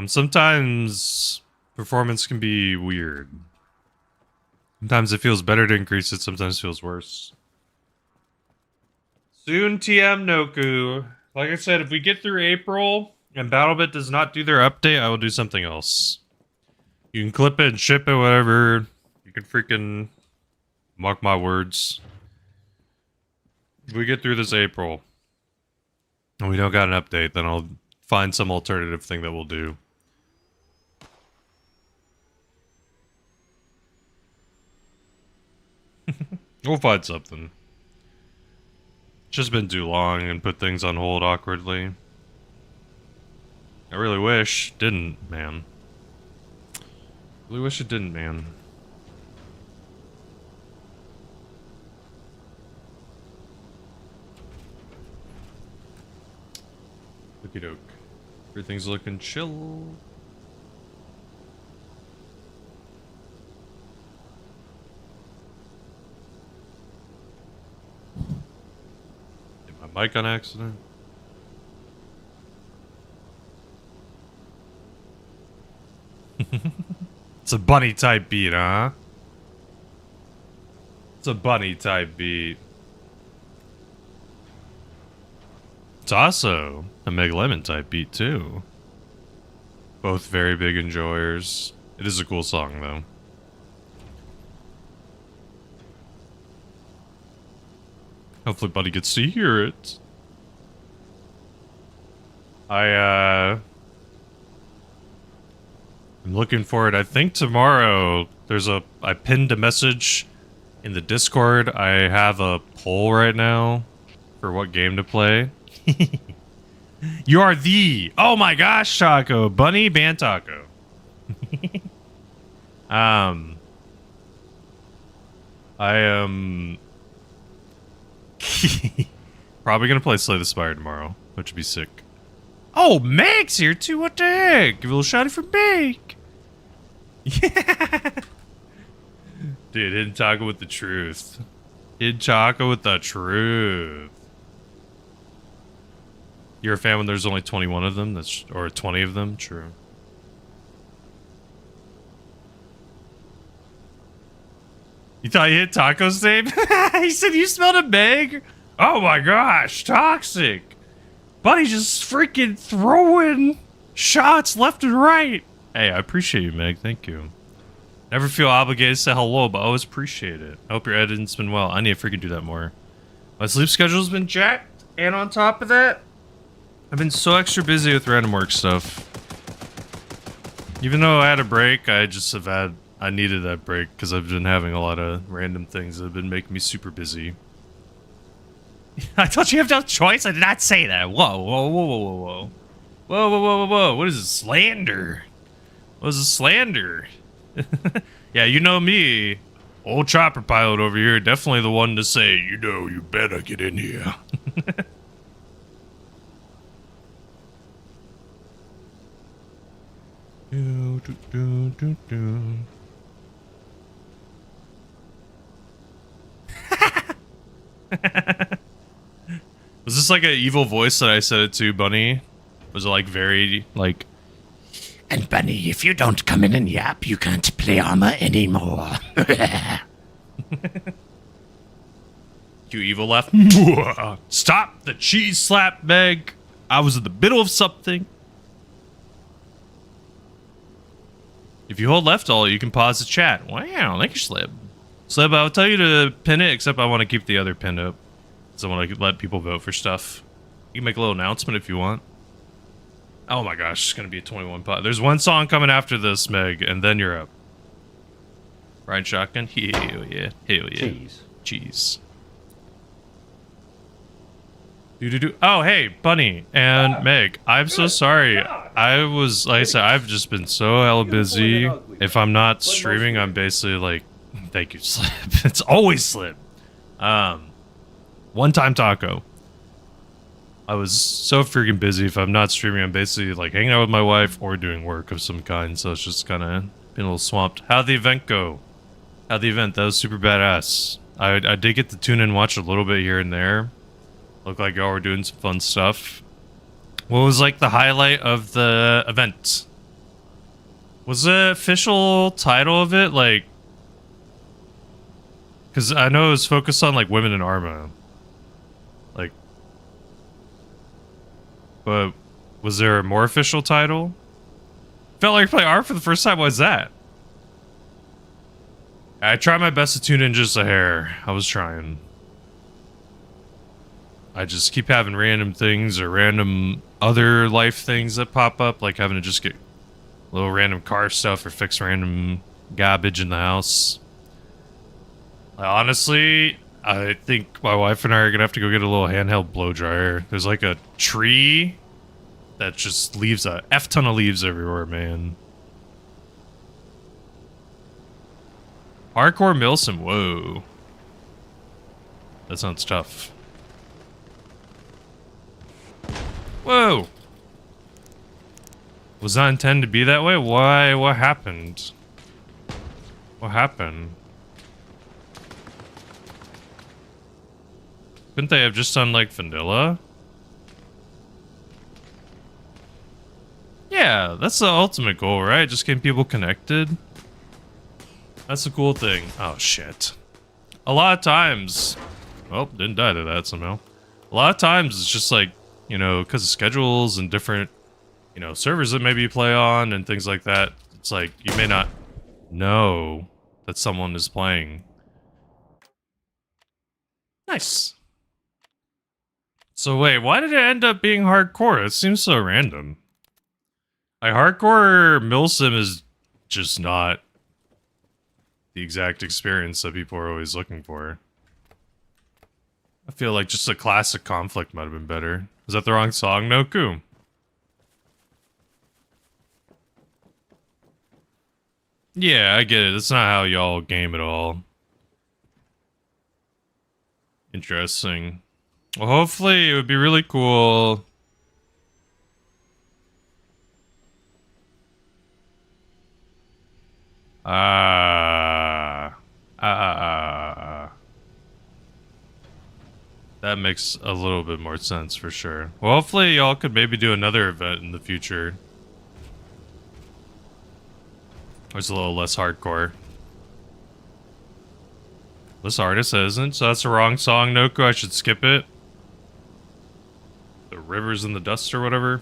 A: Sometimes performance can be weird. Sometimes it feels better to increase it, sometimes it feels worse. Soon TM Noku. Like I said, if we get through April and BattleBit does not do their update, I will do something else. You can clip it and ship it, whatever. You can freaking mark my words. If we get through this April and we don't got an update, then I'll find some alternative thing that we'll do. We'll find something. It's just been too long and put things on hold awkwardly. I really wish it didn't, man. Really wish it didn't, man. Okie doke. Everything's looking chill. Hit my mic on accident. It's a bunny type beat, huh? It's a bunny type beat. It's also a Meg Lemon type beat too. Both very big enjoyers. It is a cool song though. Hopefully Buddy gets to hear it. I'm looking forward. I think tomorrow I pinned a message in the Discord. I have a poll right now for what game to play. You are oh my gosh, Taco. Bunny Ban Taco. I am probably gonna play Slay the Spire tomorrow, which would be sick. Oh, Meg's here too. What the heck? Give a little shout out for Meg. Yeah. Dude, Hidden Taco with the truth. Hidden Taco with the truth. You're a fan when there's only 21 of them? Or 20 of them? True. You thought you hit Taco's name? He said you smelled a Meg? Oh my gosh, toxic. Buddy just freaking throwing shots left and right. Hey, I appreciate you, Meg. Thank you. Never feel obligated to say hello, but always appreciate it. I hope your editing's been well. I need to freaking do that more. My sleep schedule's been jacked, and on top of that, I've been so extra busy with random work stuff. Even though I had a break, I needed that break because I've been having a lot of random things that have been making me super busy. I thought you have no choice. I did not say that. Whoa, whoa, whoa, whoa, whoa, whoa. Whoa, whoa, whoa, whoa, whoa. What is this? Slander? What is this slander? Yeah, you know me. Old chopper pilot over here. Definitely the one to say, you know, you better get in here. Do, do, do, do, do. Was this like an evil voice that I said it to, Bunny? Was it like very, like... And Bunny, if you don't come in and yap, you can't play Arma anymore. You evil laugh. Stop the cheese slap, Meg. I was in the middle of something. If you hold left alt, you can pause the chat. Wow, thank you, Slib. Slib, I'll tell you to pin it, except I want to keep the other pinned up. So I want to let people vote for stuff. You can make a little announcement if you want. Oh my gosh, it's going to be a 21 pot. There's one song coming after this, Meg, and then you're up. Ride shotgun? Hell yeah. Hell yeah. Cheese. Cheese. Do-do-do. Oh, hey, Bunny and Meg. I'm so sorry. I was, like I said, I've just been so hella busy. If I'm not streaming, I'm basically like, thank you, Slip. It's always Slip. One time Taco. I was so freaking busy. If I'm not streaming, I'm basically like hanging out with my wife or doing work of some kind. So it's just kind of been a little swamped. How'd the event go? How'd the event? That was super badass. I did get to tune in and watch a little bit here and there. Looked like y'all were doing some fun stuff. What was like the highlight of the event? Was the official title of it like... Because I know it was focused on like women in Arma. Like... But was there a more official title? Felt like playing Ark for the first time. What's that? I tried my best to tune in just a hair. I was trying. I just keep having random things or random other life things that pop up, like having to just get little random car stuff or fix random garbage in the house. Honestly, I think my wife and I are gonna have to go get a little handheld blow dryer. There's like a tree that just leaves a F-ton of leaves everywhere, man. Hardcore Milsim, whoa. That sounds tough. Whoa! Was that intended to be that way? Why? What happened? What happened? Couldn't they have just done like vanilla? Yeah, that's the ultimate goal, right? Just getting people connected. That's a cool thing. Oh shit. A lot of times... Oh, didn't die to that somehow. A lot of times it's just like, you know, because of schedules and different, you know, servers that maybe you play on and things like that. It's like, you may not know that someone is playing. Nice. So wait, why did it end up being hardcore? It seems so random. Like, hardcore Milsim is just not the exact experience that people are always looking for. I feel like just a classic conflict might have been better. Is that the wrong song, Noku? Yeah, I get it. That's not how y'all game at all. Interesting. Well, hopefully it would be really cool. That makes a little bit more sense for sure. Well, hopefully y'all could maybe do another event in the future. It's a little less hardcore. This artist isn't, so that's the wrong song, Noku. I should skip it. The Rivers in the Dust or whatever.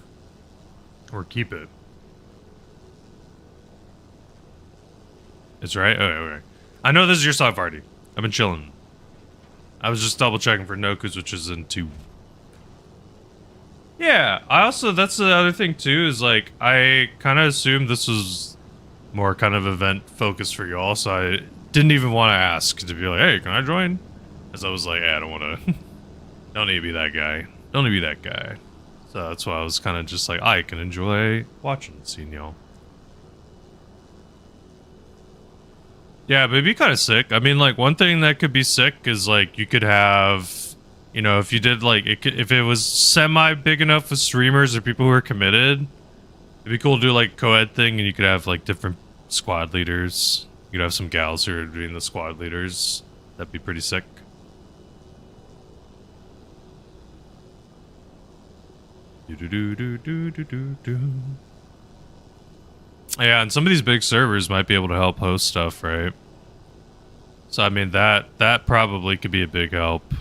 A: Or keep it. It's right? Okay. I know this is your song party. I've been chilling. I was just double checking for Noku's, which is in 2. Yeah, I also, that's the other thing too, is like, I kind of assumed this was more kind of event focused for y'all, so I didn't even want to ask to be like, hey, can I join? As I was like, I don't want to, don't need to be that guy. Don't need to be that guy. So that's why I was kind of just like, I can enjoy watching, seeing y'all. Yeah, but it'd be kind of sick. I mean, like, one thing that could be sick is, like, you could have, you know, if you did, like, if it was semi-big enough with streamers or people who are committed, it'd be cool to do, like, co-ed thing, and you could have, like, different squad leaders. You could have some gals who are doing the squad leaders. That'd be pretty sick. Yeah, and some of these big servers might be able to help host stuff, right? So I mean that probably could be a big help.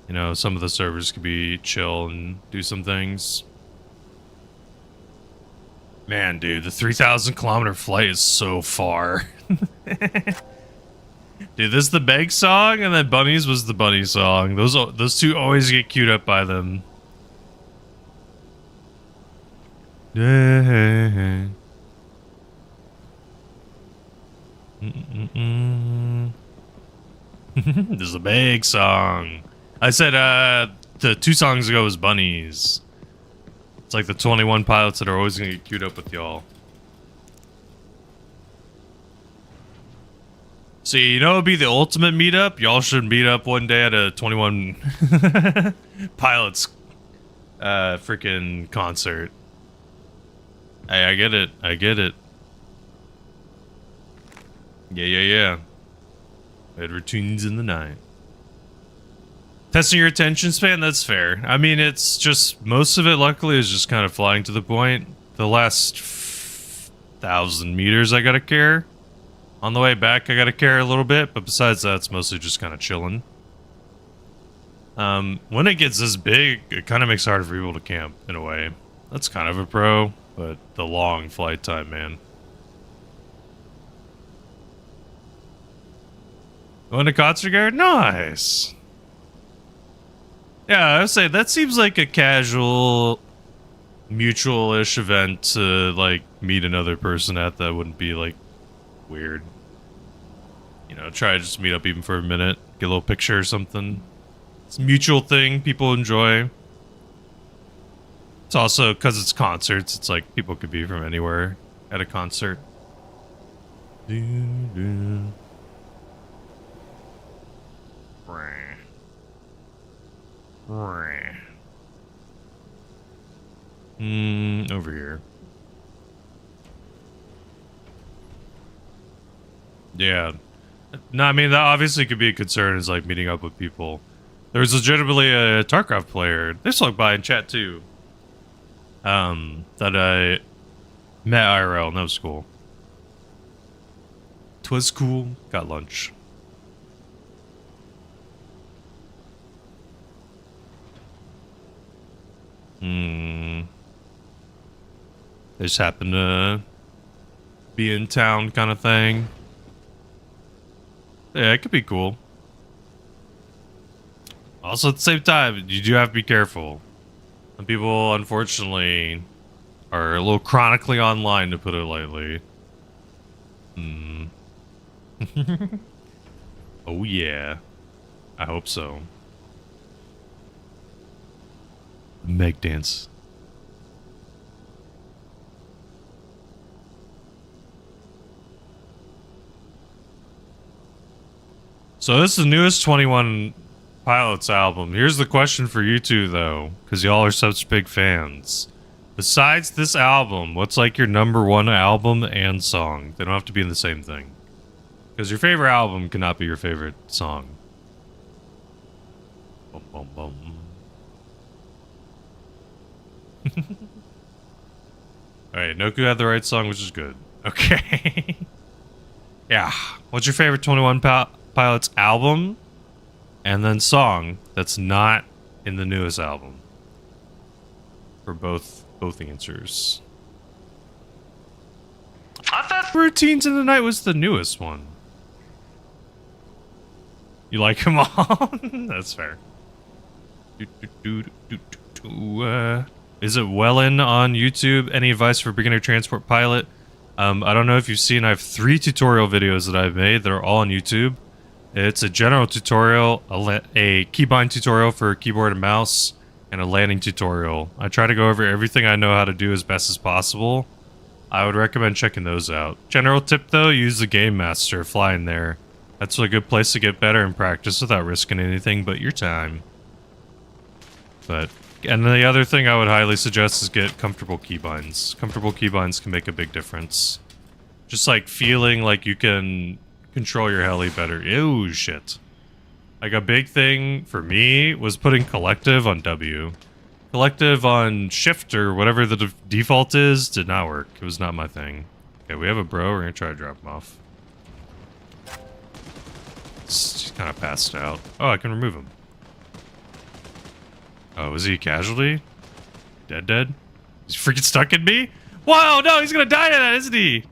A: You know, some of the servers could be chill and do some things. Man, dude, the 3,000-kilometer flight is so far. Dude, this is the Meg song, and then Bunnies was the Bunny song. Those two always get queued up by them. Yeah. This is a big song. I said the 2 songs ago was Bunnies. It's like the 21 pilots that are always gonna get queued up with y'all. See, you know what would be the ultimate meetup? Y'all should meet up one day at a 21 pilots freaking concert. Hey, I get it. I get it. Yeah. Edward tunes in the night. Testing your attention span, that's fair. I mean, it's just, most of it, luckily, is just kind of flying to the point. The last 1,000 meters, I gotta care. On the way back, I gotta care a little bit, but besides that, it's mostly just kind of chilling. When it gets this big, it kind of makes it harder for people to camp, in a way. That's kind of a pro, but the long flight time, man. Going to concert, Garrett? Nice! Yeah, I would say that seems like a casual, mutual-ish event to, like, meet another person at that wouldn't be, like, weird. You know, try to just meet up even for a minute, get a little picture or something. It's a mutual thing people enjoy. It's also, because it's concerts, it's like people could be from anywhere at a concert. Over here. Yeah. No, I mean, that obviously could be a concern, is like meeting up with people. There was legitimately a StarCraft player, they slugged by in chat too, that I met IRL, and that was cool. 'Twas cool. Got lunch. They just happened to be in town, kind of thing. Yeah, it could be cool. Also, at the same time, you do have to be careful. Some people, unfortunately, are a little chronically online, to put it lightly. Hmm. Oh, yeah. I hope so. Meg dance. So this is the newest 21 Pilots album. Here's the question for you two, though, because y'all are such big fans. Besides this album, what's like your #1 album and song? They don't have to be in the same thing. Because your favorite album cannot be your favorite song. Bum, bum, bum. Alright, Noku had the right song, which is good. Okay. Yeah. What's your favorite 21 Pilots album? And then song that's not in the newest album. For both answers. I thought Routines in the Night was the newest one. You like them all? That's fair. Is it Wellen on YouTube? Any advice for beginner transport pilot? I don't know if you've seen, I have 3 tutorial videos that I've made that are all on YouTube. It's a general tutorial, a keybind tutorial for keyboard and mouse, and a landing tutorial. I try to go over everything I know how to do as best as possible. I would recommend checking those out. General tip though, use the Game Master, fly in there. That's a good place to get better and practice without risking anything but your time. And the other thing I would highly suggest is get comfortable keybinds. Comfortable keybinds can make a big difference. Just like feeling like you can control your heli better. Ew, shit. Like a big thing for me was putting collective on W. Collective on shift or whatever the default is did not work. It was not my thing. Okay, we have a bro. We're gonna try to drop him off. He's kind of passed out. Oh, I can remove him. Oh, is he a casualty? Dead? He's freaking stuck in me? Whoa, no, he's gonna die to that, isn't he?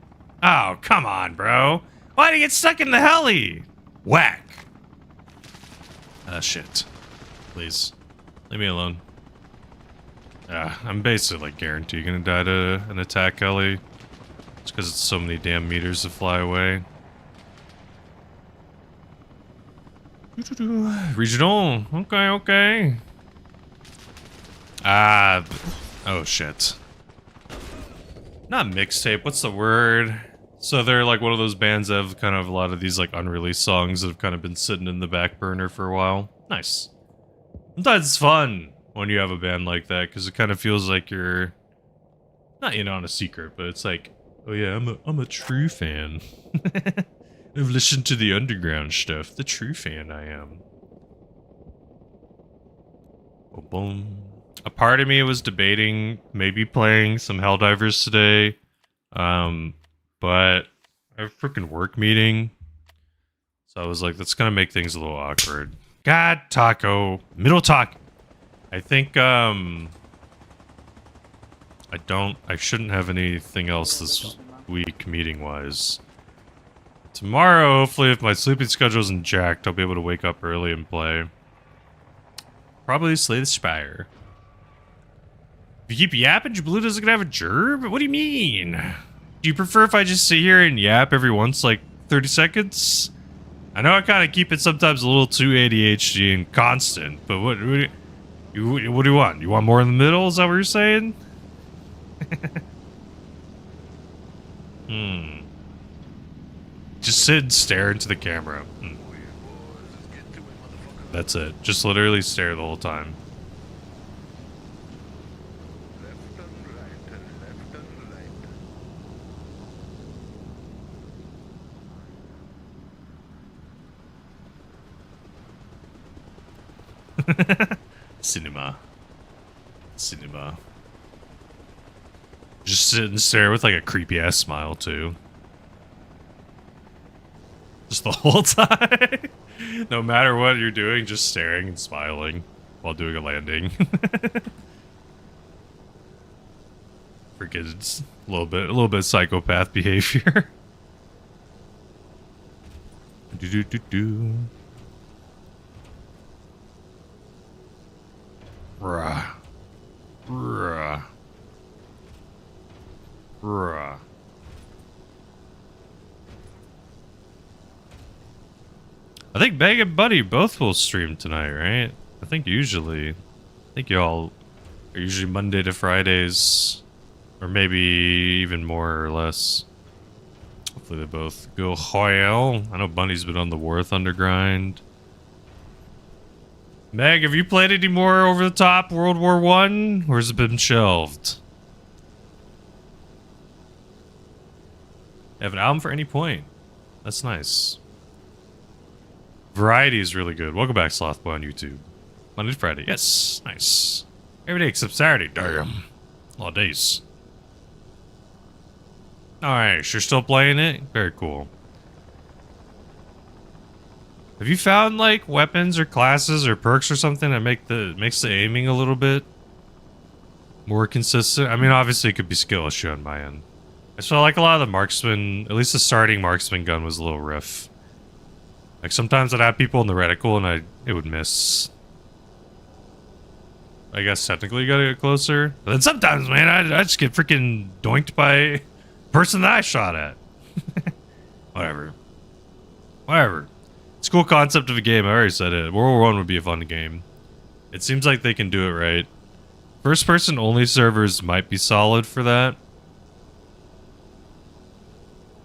A: Oh, come on, bro. Why'd he get stuck in the heli? Whack. Shit. Please. Leave me alone. I'm basically like guaranteed gonna die to an attack heli. Just because it's so many damn meters to fly away. Regional. Okay. Oh shit. Not mixtape, what's the word? So they're like one of those bands that have kind of a lot of these like unreleased songs that have kind of been sitting in the back burner for a while. Nice. Sometimes it's fun when you have a band like that because it kind of feels like you're not in on a secret, but it's like, oh yeah, I'm a true fan. I've listened to the underground stuff. The true fan I am. Boom, boom. A part of me was debating maybe playing some Helldivers today. But I have a freaking work meeting. So I was like, that's gonna make things a little awkward. God, taco. Middle talk. I think, I shouldn't have anything else this week meeting-wise. Tomorrow, hopefully, if my sleeping schedule isn't jacked, I'll be able to wake up early and play. Probably Slay the Spire. If you keep yapping, your blue doesn't have a gerb? What do you mean? Do you prefer if I just sit here and yap every once, like, 30 seconds? I know I kind of keep it sometimes a little too ADHD and constant, but what do you want? You want more in the middle? Is that what you're saying? Just sit and stare into the camera. That's it. Just literally stare the whole time. Cinema. Just sit and stare with like a creepy ass smile too. Just the whole time. No matter what you're doing, just staring and smiling while doing a landing. Forget it's a little bit psychopath behavior. Bruh. Bruh. Bruh. I think Meg and Buddy both will stream tonight, right? I think usually. I think y'all are usually Monday to Fridays. Or maybe even more or less. Hopefully they both go well. I know Bunny's been on the War Thunder grind. Meg, have you played any more over the top World War I? Or has it been shelved? Have an album for any point. That's nice. Variety is really good. Welcome back, Slothboy on YouTube. Monday to Friday. Yes. Nice. Every day except Saturday. Damn. A lot of days. Alright, you're still playing it? Very cool. Have you found, like, weapons or classes or perks or something that makes the aiming a little bit more consistent? I mean, obviously it could be skill issue on my end. I just felt like a lot of the marksman, at least the starting marksman gun was a little riff. Like, sometimes I'd have people in the reticle and it would miss. I guess technically you gotta get closer. But then sometimes, man, I just get freaking doinked by the person that I shot at. Whatever. Whatever. It's a cool concept of a game, I already said it. World War I would be a fun game. It seems like they can do it right. First person only servers might be solid for that.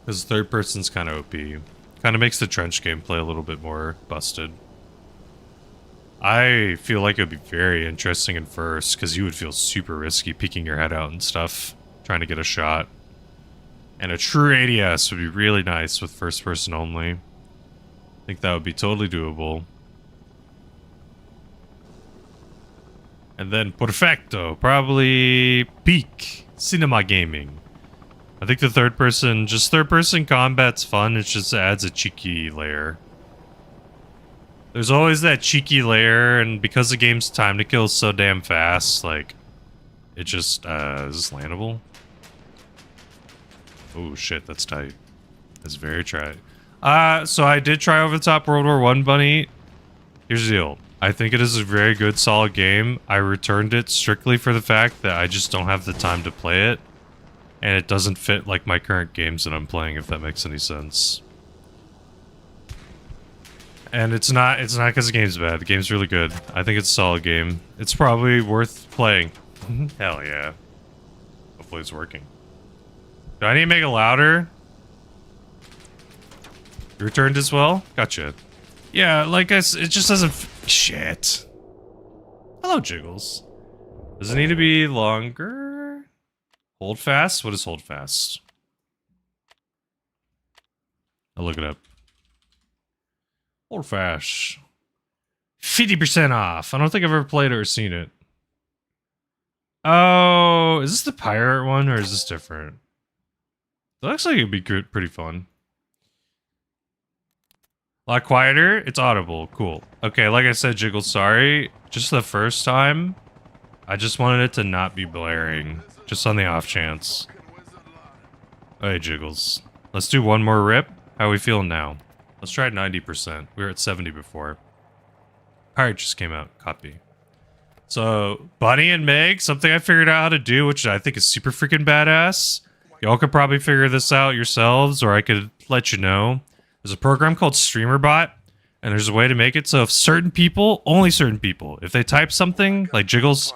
A: Because third person's kind of OP. Kind of makes the trench gameplay a little bit more busted. I feel like it would be very interesting in first, because you would feel super risky peeking your head out and stuff, trying to get a shot. And a true ADS would be really nice with first person only. I think that would be totally doable. And then perfecto, probably peak cinema gaming. I think the third person combat's fun, it just adds a cheeky layer. There's always that cheeky layer, and because the game's time to kill is so damn fast, like, it just, is this landable? Oh shit, that's tight. That's very tight. So I did try over the top World War I, Bunny. Here's the deal. I think it is a very good, solid game. I returned it strictly for the fact that I just don't have the time to play it. And it doesn't fit, like, my current games that I'm playing, if that makes any sense. And it's not because the game's bad. The game's really good. I think it's a solid game. It's probably worth playing. Hell yeah. Hopefully it's working. Do I need to make it louder? You returned as well? Gotcha. Yeah, like it just doesn't... Shit. Hello, Jiggles. Does it need to be longer? Hold fast? What is hold fast? I'll look it up. Hold fast. 50% off. I don't think I've ever played it or seen it. Oh, is this the pirate one or is this different? It looks like it'd be good, pretty fun. A lot quieter. It's audible. Cool. Okay, like I said, Jiggle, sorry. Just the first time, I just wanted it to not be blaring. Just on the off chance. Hey, Jiggles. Let's do one more rip. How are we feeling now? Let's try 90%. We were at 70 before. Alright, just came out. Copy. So, Bunny and Meg, something I figured out how to do, which I think is super freaking badass. Y'all could probably figure this out yourselves, or I could let you know. There's a program called Streamerbot, and there's a way to make it so if certain people, only certain people, if they type something, like Jiggles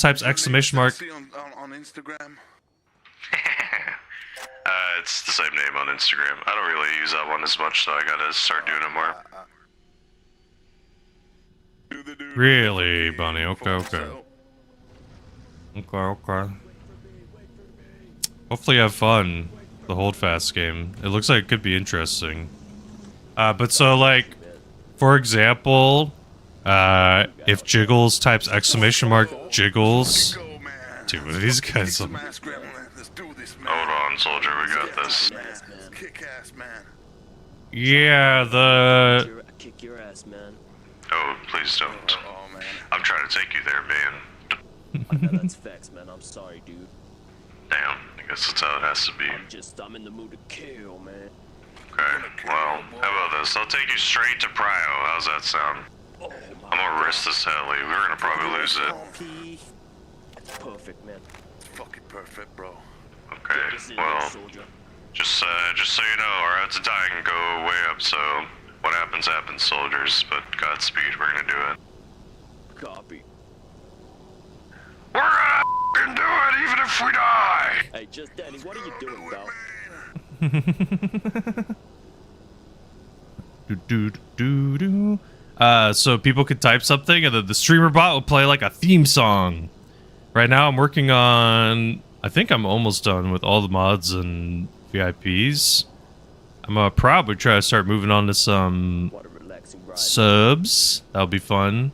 A: types exclamation mark.
K: On Instagram.
B: It's the same name on Instagram. I don't really use that one as much, so I gotta start doing it more.
A: Really, Bunny? Okay. Okay. Hopefully you have fun. The hold fast game. It looks like it could be interesting. But so, like, for example, if Jiggles types exclamation mark Jiggles. Dude, what are these guys?
B: Hold on, soldier, we got this.
A: Yeah, the...
L: Kick your ass, man.
B: Oh, please don't. I'm trying to take you there, man.
L: I know that's facts, man. I'm sorry, dude.
B: Damn, I guess that's how it has to be.
L: I'm in the mood to kill, man.
B: Okay, well, how about this? I'll take you straight to Prio. How's that sound?
L: Oh
B: I'm gonna risk this heli. We're gonna probably lose it.
L: It's perfect, man.
J: Fucking perfect, bro.
B: Okay,
L: This is
B: well,
L: soldier.
B: just so you know, our odds of dying go way up, so what happens, happens, soldiers, but Godspeed, we're gonna do it.
L: Copy.
B: We're gonna f***ing do it, even if we die!
L: Hey, just Danny, what are you doing, pal?
A: So people could type something and then the streamer bot will play like a theme song. Right now I'm working on, I think I'm almost done with all the mods and VIPs. I'm gonna probably try to start moving on to some
L: What a relaxing ride.
A: subs. That'll be fun.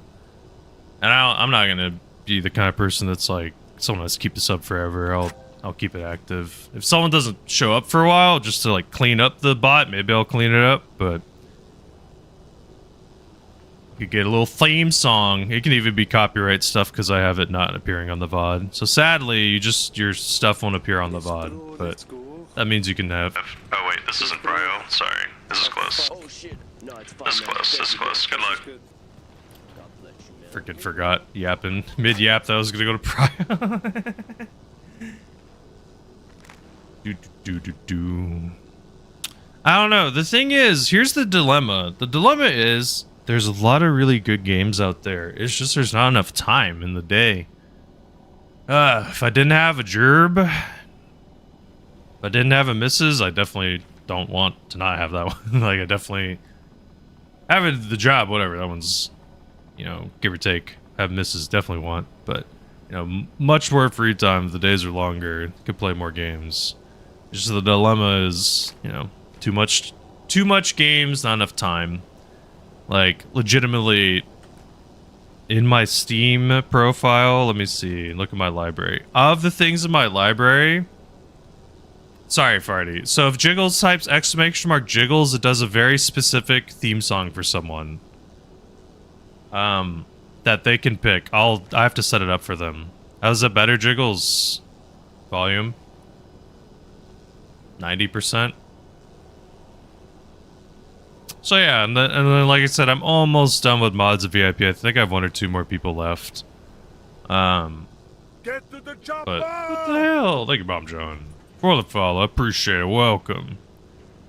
A: And I'm not gonna be the kind of person that's like, someone has to keep the sub forever. I'll keep it active. If someone doesn't show up for a while, just to like clean up the bot, maybe I'll clean it up, but you could get a little theme song. It can even be copyright stuff because I have it not appearing on the VOD. So sadly, your stuff won't appear on the VOD, but that means you can have.
B: Oh wait, this isn't Brio. Sorry, this is close.
L: Oh shit. No, it's fine.
B: This is
L: man.
B: close. This is close. Good luck.
L: God bless you, man.
A: Freaking forgot yapping mid yap that I was gonna go to Prio. I don't know. The thing is, here's the dilemma. The dilemma is there's a lot of really good games out there. It's just there's not enough time in the day. If I didn't have a gerb, if I didn't have a missus, I definitely don't want to not have that one. Like, I definitely having the job, whatever. That one's, you know, give or take. Have missus, definitely want, but you know, much more free time. The days are longer. Could play more games. Just the dilemma is, you know, too much games, not enough time. Like, legitimately, in my Steam profile, let me see, look at my library. Of the things in my library, sorry, Farty. So if Jiggles types !Jiggles, it does a very specific theme song for someone. That they can pick. I have to set it up for them. How's that better, Jiggles? Volume? 90%? So yeah, and then like I said, I'm almost done with mods of VIP. I think I have one or two more people left.
J: Get to the chopper!
A: But what the hell? Thank you, Bomb John. For the follow, appreciate it. Welcome.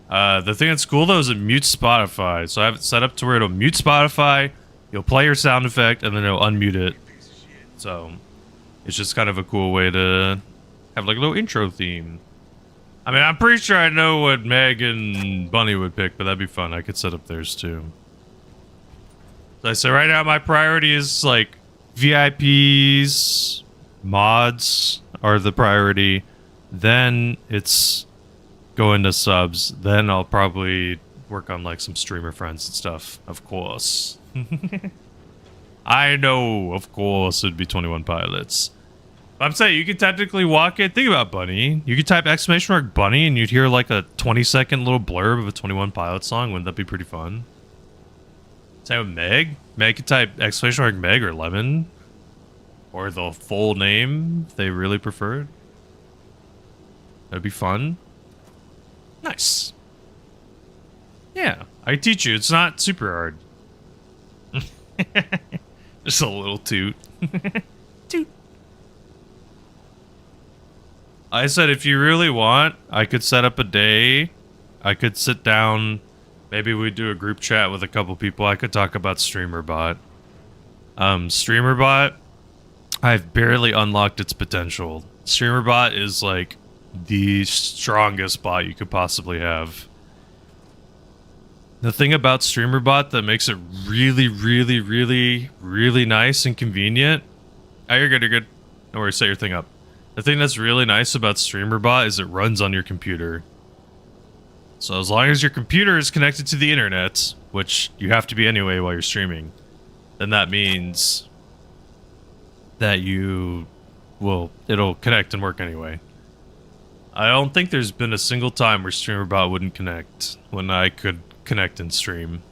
A: The thing that's cool though is it mutes Spotify. So I have it set up to where it'll mute Spotify, you'll play your sound effect, and then it'll unmute it. So it's just kind of a cool way to have like a little intro theme. I mean, I'm pretty sure I know what Meg and Bunny would pick, but that'd be fun. I could set up theirs too. So I say right now my priority is like VIPs, mods are the priority. Then it's going to subs. Then I'll probably work on like some streamer friends and stuff, of course. I know, of course, it'd be 21 Pilots. I'm saying you could technically walk it. Think about Bunny. You could type !Bunny and you'd hear like a 20-second little blurb of a 21 Pilots song. Wouldn't that be pretty fun? Same with Meg. Meg could type !Meg or Lemon. Or the full name if they really preferred. That'd be fun. Nice. Yeah, I teach you. It's not super hard. Just a little toot. Toot. I said if you really want, I could set up a day. I could sit down. Maybe we'd do a group chat with a couple people. I could talk about Streamerbot. Streamerbot, I've barely unlocked its potential. Streamerbot is like the strongest bot you could possibly have. The thing about Streamerbot that makes it really, really, really, really nice and convenient. Oh, you're good, you're good. Don't worry, set your thing up. The thing that's really nice about Streamerbot is it runs on your computer. So as long as your computer is connected to the internet, which you have to be anyway while you're streaming, then that means that it'll connect and work anyway. I don't think there's been a single time where Streamerbot wouldn't connect when I could connect and stream.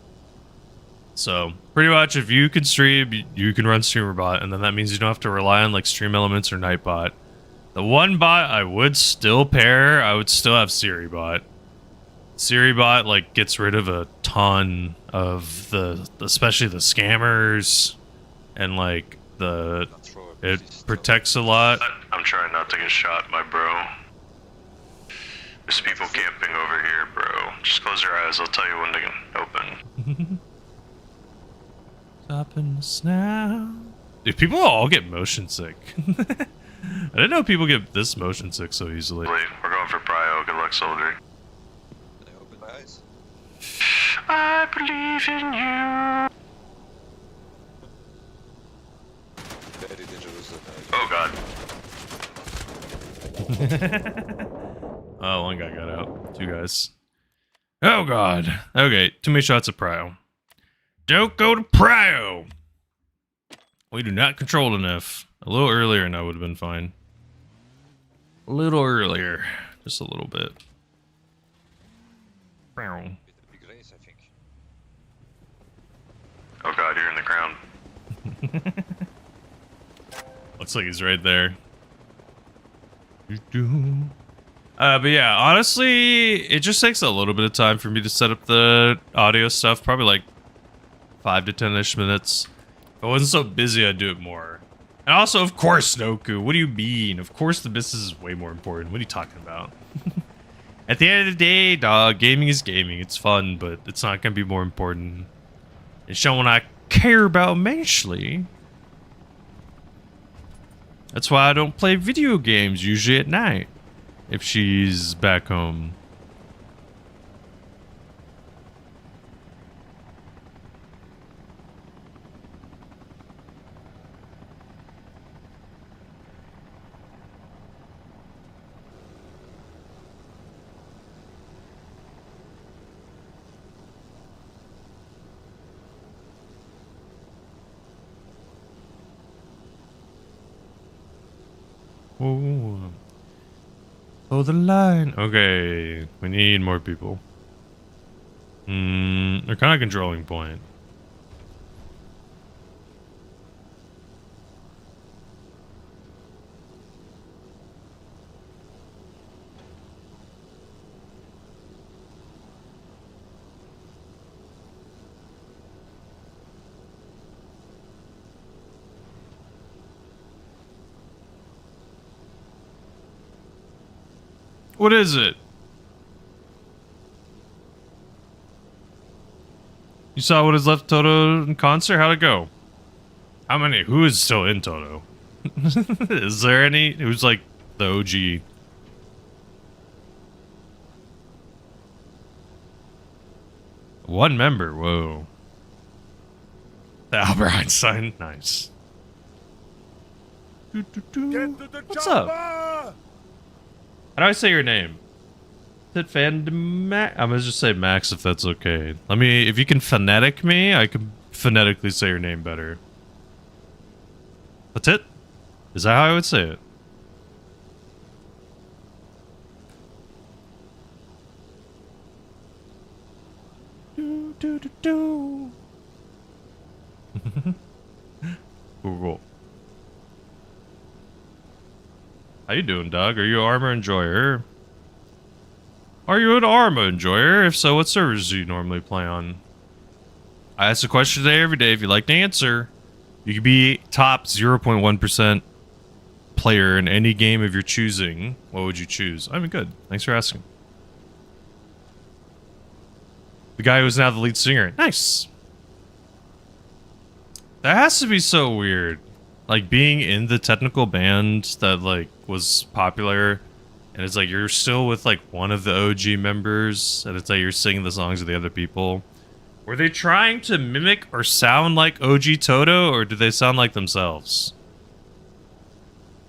A: So pretty much if you can stream, you can run Streamerbot, and then that means you don't have to rely on like Stream Elements or Nightbot. The one bot I would still pair, I would still have SiriBot. Streamerbot like gets rid of a ton of especially the scammers, and like it protects a lot.
B: I'm trying not to get shot, my bro. There's people camping over here, bro. Just close your eyes, I'll tell you when to open.
A: Stopping us now. Dude, people all get motion sick. I didn't know people get this motion sick so easily.
B: We're going for Prio. Good luck, soldier.
C: Can I open my eyes?
B: I believe in you.
C: Very dangerous.
B: Oh god.
A: Oh, one guy got out. Two guys. Oh god. Okay, too many shots of Prio. Don't go to Prio! We do not control enough. A little earlier and I would have been fine. A little earlier. Just a little bit. Prio.
C: Big race, I think.
B: Oh god, you're in the ground.
A: Looks like he's right there. But yeah, honestly, it just takes a little bit of time for me to set up the audio stuff. Probably like 5 to 10-ish minutes. If I wasn't so busy, I'd do it more. And also, of course, Noku. What do you mean? Of course the business is way more important. What are you talking about? At the end of the day, dog, gaming is gaming. It's fun, but it's not going to be more important. It's someone I care about immensely. That's why I don't play video games, usually at night. If she's back home. Oh. Oh, the line. Okay, we need more people. They're kind of controlling point. What is it? You saw what is left Toto in concert? How'd it go? How many? Who is still in Toto? Is there any? Who's like the OG? One member. Whoa. The Albert Einstein. Nice. What's up? How do I say your name? Is it Max? I'm gonna just say Max if that's okay. Let me, if you can phonetic me, I can phonetically say your name better. That's it? Is that how I would say it? Cool. How you doing, Doug? Are you an Arma enjoyer? Are you an Arma enjoyer? If so, what servers do you normally play on? I ask a question today every day. If you'd like to answer, you could be top 0.1% player in any game of your choosing. What would you choose? I mean, good. Thanks for asking. The guy who's now the lead singer. Nice. That has to be so weird. Like, being in the technical band that, like, was popular, and it's like you're still with, like, one of the OG members, and it's like you're singing the songs of the other people. Were they trying to mimic or sound like OG Toto, or do they sound like themselves?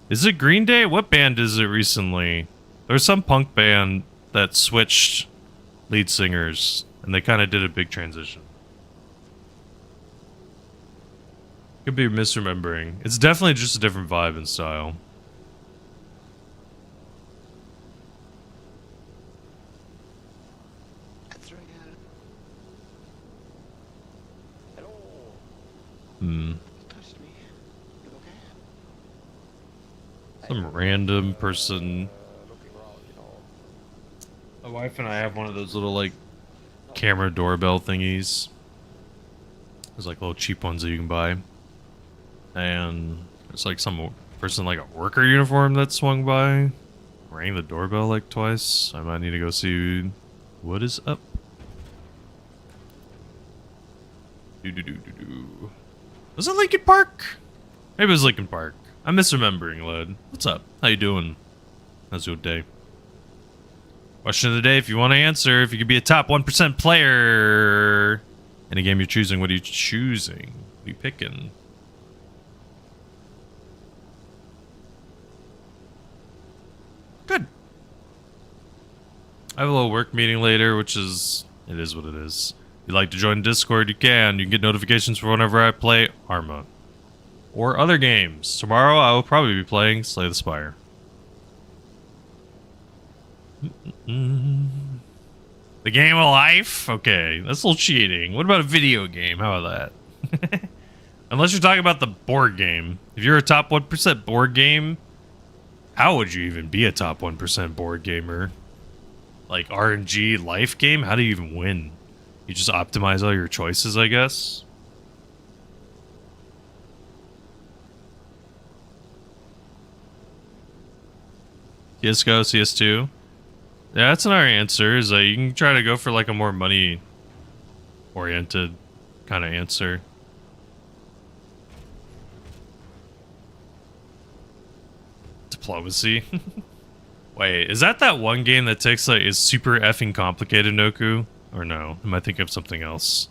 A: Is it Green Day? What band is it recently? There was some punk band that switched lead singers, and they kind of did a big transition. Could be misremembering. It's definitely just a different vibe and style. Some random person. A My wife and I have one of those little, like, camera doorbell thingies. There's, like, little cheap ones that you can buy. And it's, like, some person, like, a worker uniform that swung by. Rang the doorbell, like, twice. I might need to go see what is up. Was it Lincoln Park? Maybe it was Lincoln Park. I'm misremembering, Led. What's up? How you doing? How's your day? Question of the day, if you want to answer, if you could be a top 1% player in a game you're choosing, what are you choosing? What are you picking? Good. I have a little work meeting later, which is... It is what it is. If you'd like to join Discord, you can. You can get notifications for whenever I play Arma. Or other games. Tomorrow, I will probably be playing Slay the Spire. The game of life? Okay, that's a little cheating. What about a video game? How about that? Unless you're talking about the board game. If you're a top 1% board game, how would you even be a top 1% board gamer? Like RNG life game? How do you even win? You just optimize all your choices, I guess? CSGO, CS2? Yeah, that's another answer, is that you can try to go for like a more money-oriented kind of answer. Diplomacy. Wait, is that one game that takes like, is super effing complicated, Noku? Or no? Am I thinking of something else?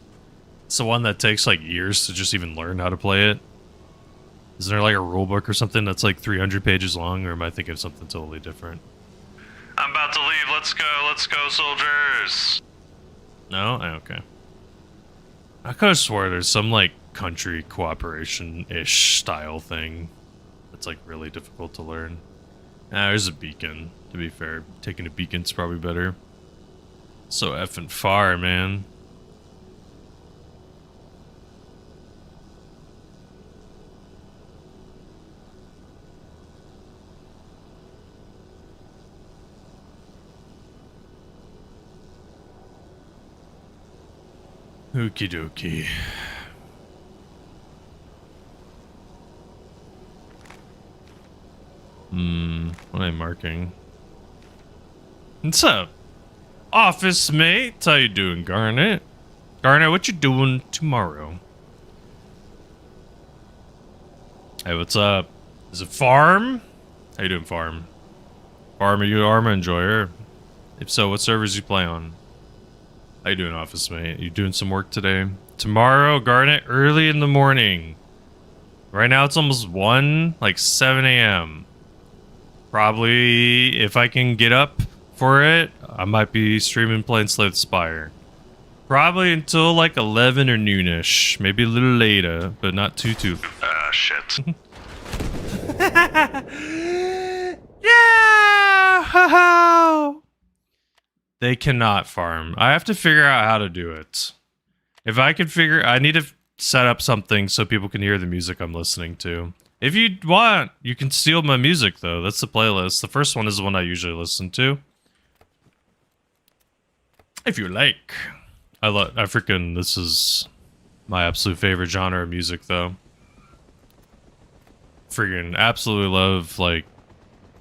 A: It's the one that takes like years to just even learn how to play it. Isn't there like a rule book or something that's like 300 pages long, or am I thinking of something totally different?
B: I'm about to leave. Let's go, soldiers.
A: No? Oh, okay. I could have swore there's some like country cooperation-ish style thing that's like really difficult to learn. Ah, there's a beacon, to be fair. Taking a beacon's probably better. So effing far, man. Okie dokie. What am I marking? What's up? Office mate? How you doing, Garnet? Garnet, what you doing tomorrow? Hey, what's up? Is it Farm? How you doing, Farm? Farm, are you an Arma enjoyer? If so, what servers you play on? How you doing, office mate? You doing some work today? Tomorrow, Garnet, early in the morning. Right now it's almost 1, like 7 a.m. Probably, if I can get up for it, I might be streaming playing Slay the Spire. Probably until like 11 or noonish. Maybe a little later, but not too.
B: Shit.
A: Yeah! Ho-ho! They cannot farm. I have to figure out how to do it. If I can I need to set up something so people can hear the music I'm listening to. If you want, you can steal my music, though. That's the playlist. The first one is the one I usually listen to. If you like. This is my absolute favorite genre of music, though. Friggin' absolutely love, like,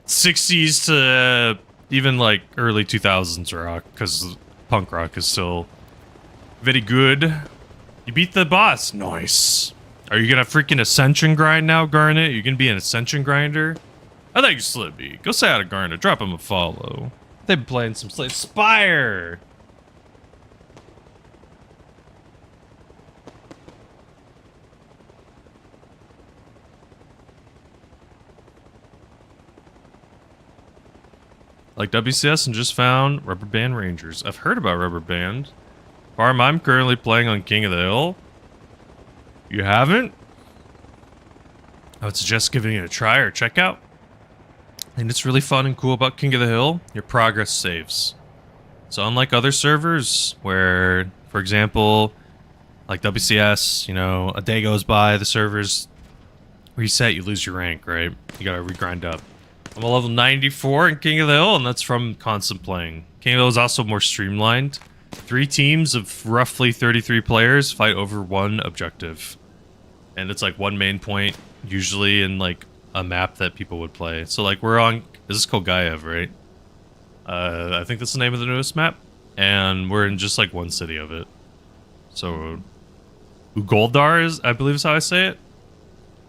A: 60s to even, like, early 2000s rock, because punk rock is still very good. You beat the boss. Nice. Are you gonna freaking Ascension grind now, Garnet? You gonna be an Ascension grinder? I thought you Slippy. Go say hi to Garnet. Drop him a follow. They've been playing some Slay Spire. Like WCS and just found Rubber Band Rangers. I've heard about Rubber Band. Farm, I'm currently playing on King of the Hill. You haven't? I would suggest giving it a try or check out. And it's really fun and cool about King of the Hill. Your progress saves. So unlike other servers where, for example, like WCS, you know, a day goes by, the servers reset, you lose your rank, right? You gotta regrind up. I'm a level 94 in King of the Hill, and that's from constant playing. Kalo is also more streamlined. 3 teams of roughly 33 players fight over one objective. And it's like one main point, usually in like a map that people would play. So like we're on, this is Kogayev, right? I think that's the name of the newest map. And we're in just like one city of it. So Ugoldar is, I believe is how I say it.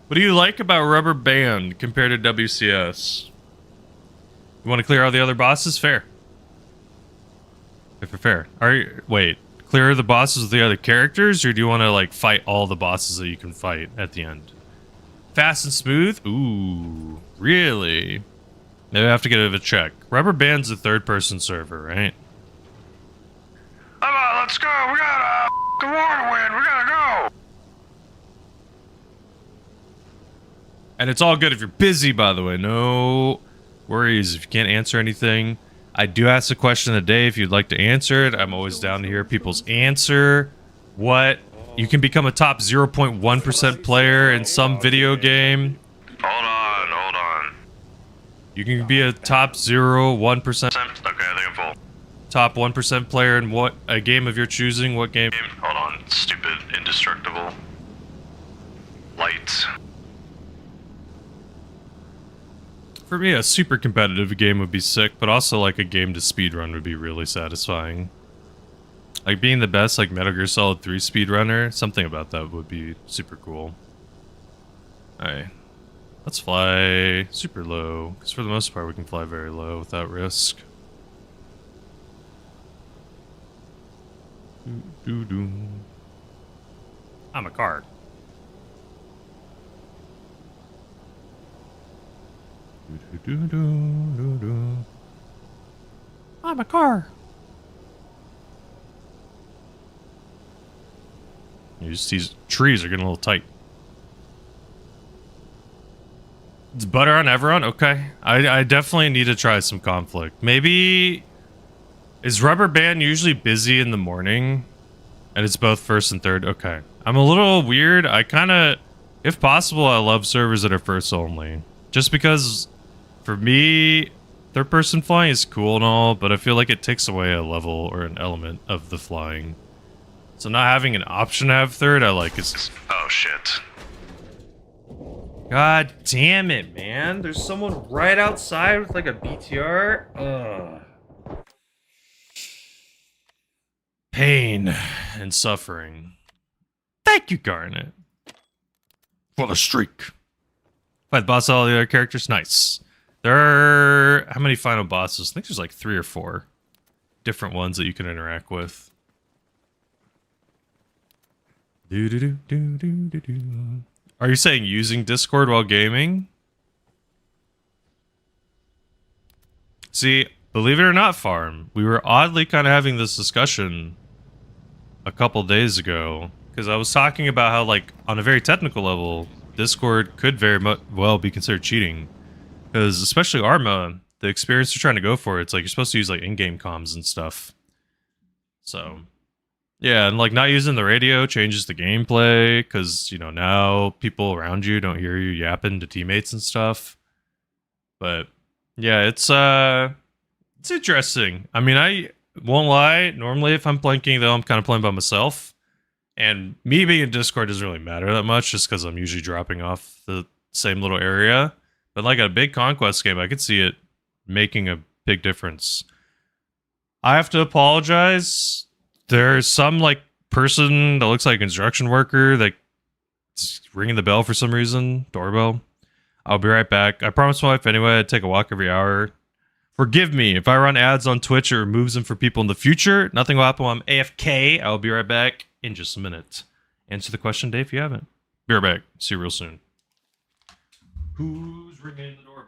A: What do you like about Rubber Band compared to WCS? You want to clear all the other bosses? Fair. Fair. Wait, clear the bosses with the other characters, or do you want to like fight all the bosses that you can fight at the end? Fast and smooth? Ooh, really? Maybe I have to get a check. Rubber Band's a third-person server, right?
B: Come on, let's go. We got a war to win. We gotta go.
A: And it's all good if you're busy, by the way. No worries if you can't answer anything. I do ask a question a day if you'd like to answer it. I'm always down to hear people's answer. What? You can become a top 0.1% player in some video game.
B: Hold on.
A: You can be a top 0.1%.
B: Okay, I think I'm full.
A: Top 1% player in what? A game of your choosing? What game?
B: Hold on. Stupid, indestructible. Light.
A: For me, a super competitive game would be sick, but also like a game to speedrun would be really satisfying. Like being the best, like Metal Gear Solid 3 speedrunner, something about that would be super cool. Alright. Let's fly super low, because for the most part we can fly very low without risk. I'm a car. I'm a car. These trees are getting a little tight. It's butter on everyone? Okay. I definitely need to try some conflict. Maybe... Is Rubber Band usually busy in the morning? And it's both first and third? Okay. I'm a little weird. I kind of... If possible, I love servers that are first only. Just because... For me, third-person flying is cool and all, but I feel like it takes away a level or an element of the flying. So not having an option to have third, I like is...
B: Oh, shit.
A: God damn it, man. There's someone right outside with like a BTR. Ugh. Pain and suffering. Thank you, Garnet. For the streak. Fight the boss, all the other characters. Nice. There are... How many final bosses? I think there's like 3 or 4 different ones that you can interact with. Are you saying using Discord while gaming? See, believe it or not, Farm, we were oddly kind of having this discussion a couple days ago. Because I was talking about how, like, on a very technical level, Discord could very well be considered cheating. Because especially Arma, the experience you're trying to go for, it's like you're supposed to use like in-game comms and stuff. So, yeah, and like not using the radio changes the gameplay because, you know, now people around you don't hear you yapping to teammates and stuff. But yeah, it's interesting. I mean, I won't lie. Normally, if I'm playing though, I'm kind of playing by myself. And me being in Discord doesn't really matter that much just because I'm usually dropping off the same little area. But like a big Conquest game, I could see it making a big difference. I have to apologize. There's some like person that looks like a construction worker that's ringing the bell for some reason. Doorbell. I'll be right back. I promised my wife anyway I'd take a walk every hour. Forgive me if I run ads on Twitch or removes them for people in the future. Nothing will happen while I'm AFK. I'll be right back in just a minute. Answer the question, Dave, if you haven't. Be right back. See you real soon. Who's ringing the doorbell?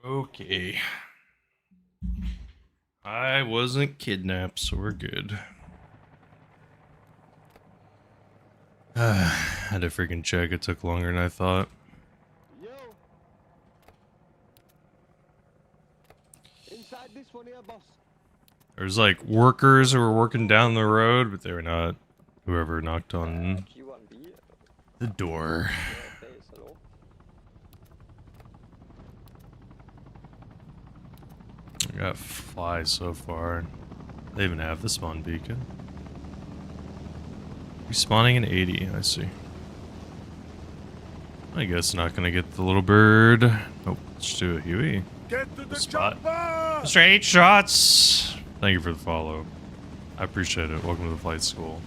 A: Okay. I wasn't kidnapped, so we're good. Had to freaking check. It took longer than I thought.
L: Yo. Inside this one here, boss.
A: There's like workers who were working down the road, but they were not. Whoever knocked on the door. I got flies so far. They even have the spawn beacon. Respawning in 80, I see. I guess not gonna get the little bird. Oh, let's do a Huey.
J: Get to the
A: Spot.
J: chopper!
A: Straight shots! Thank you for the follow. I appreciate it. Welcome to the flight school.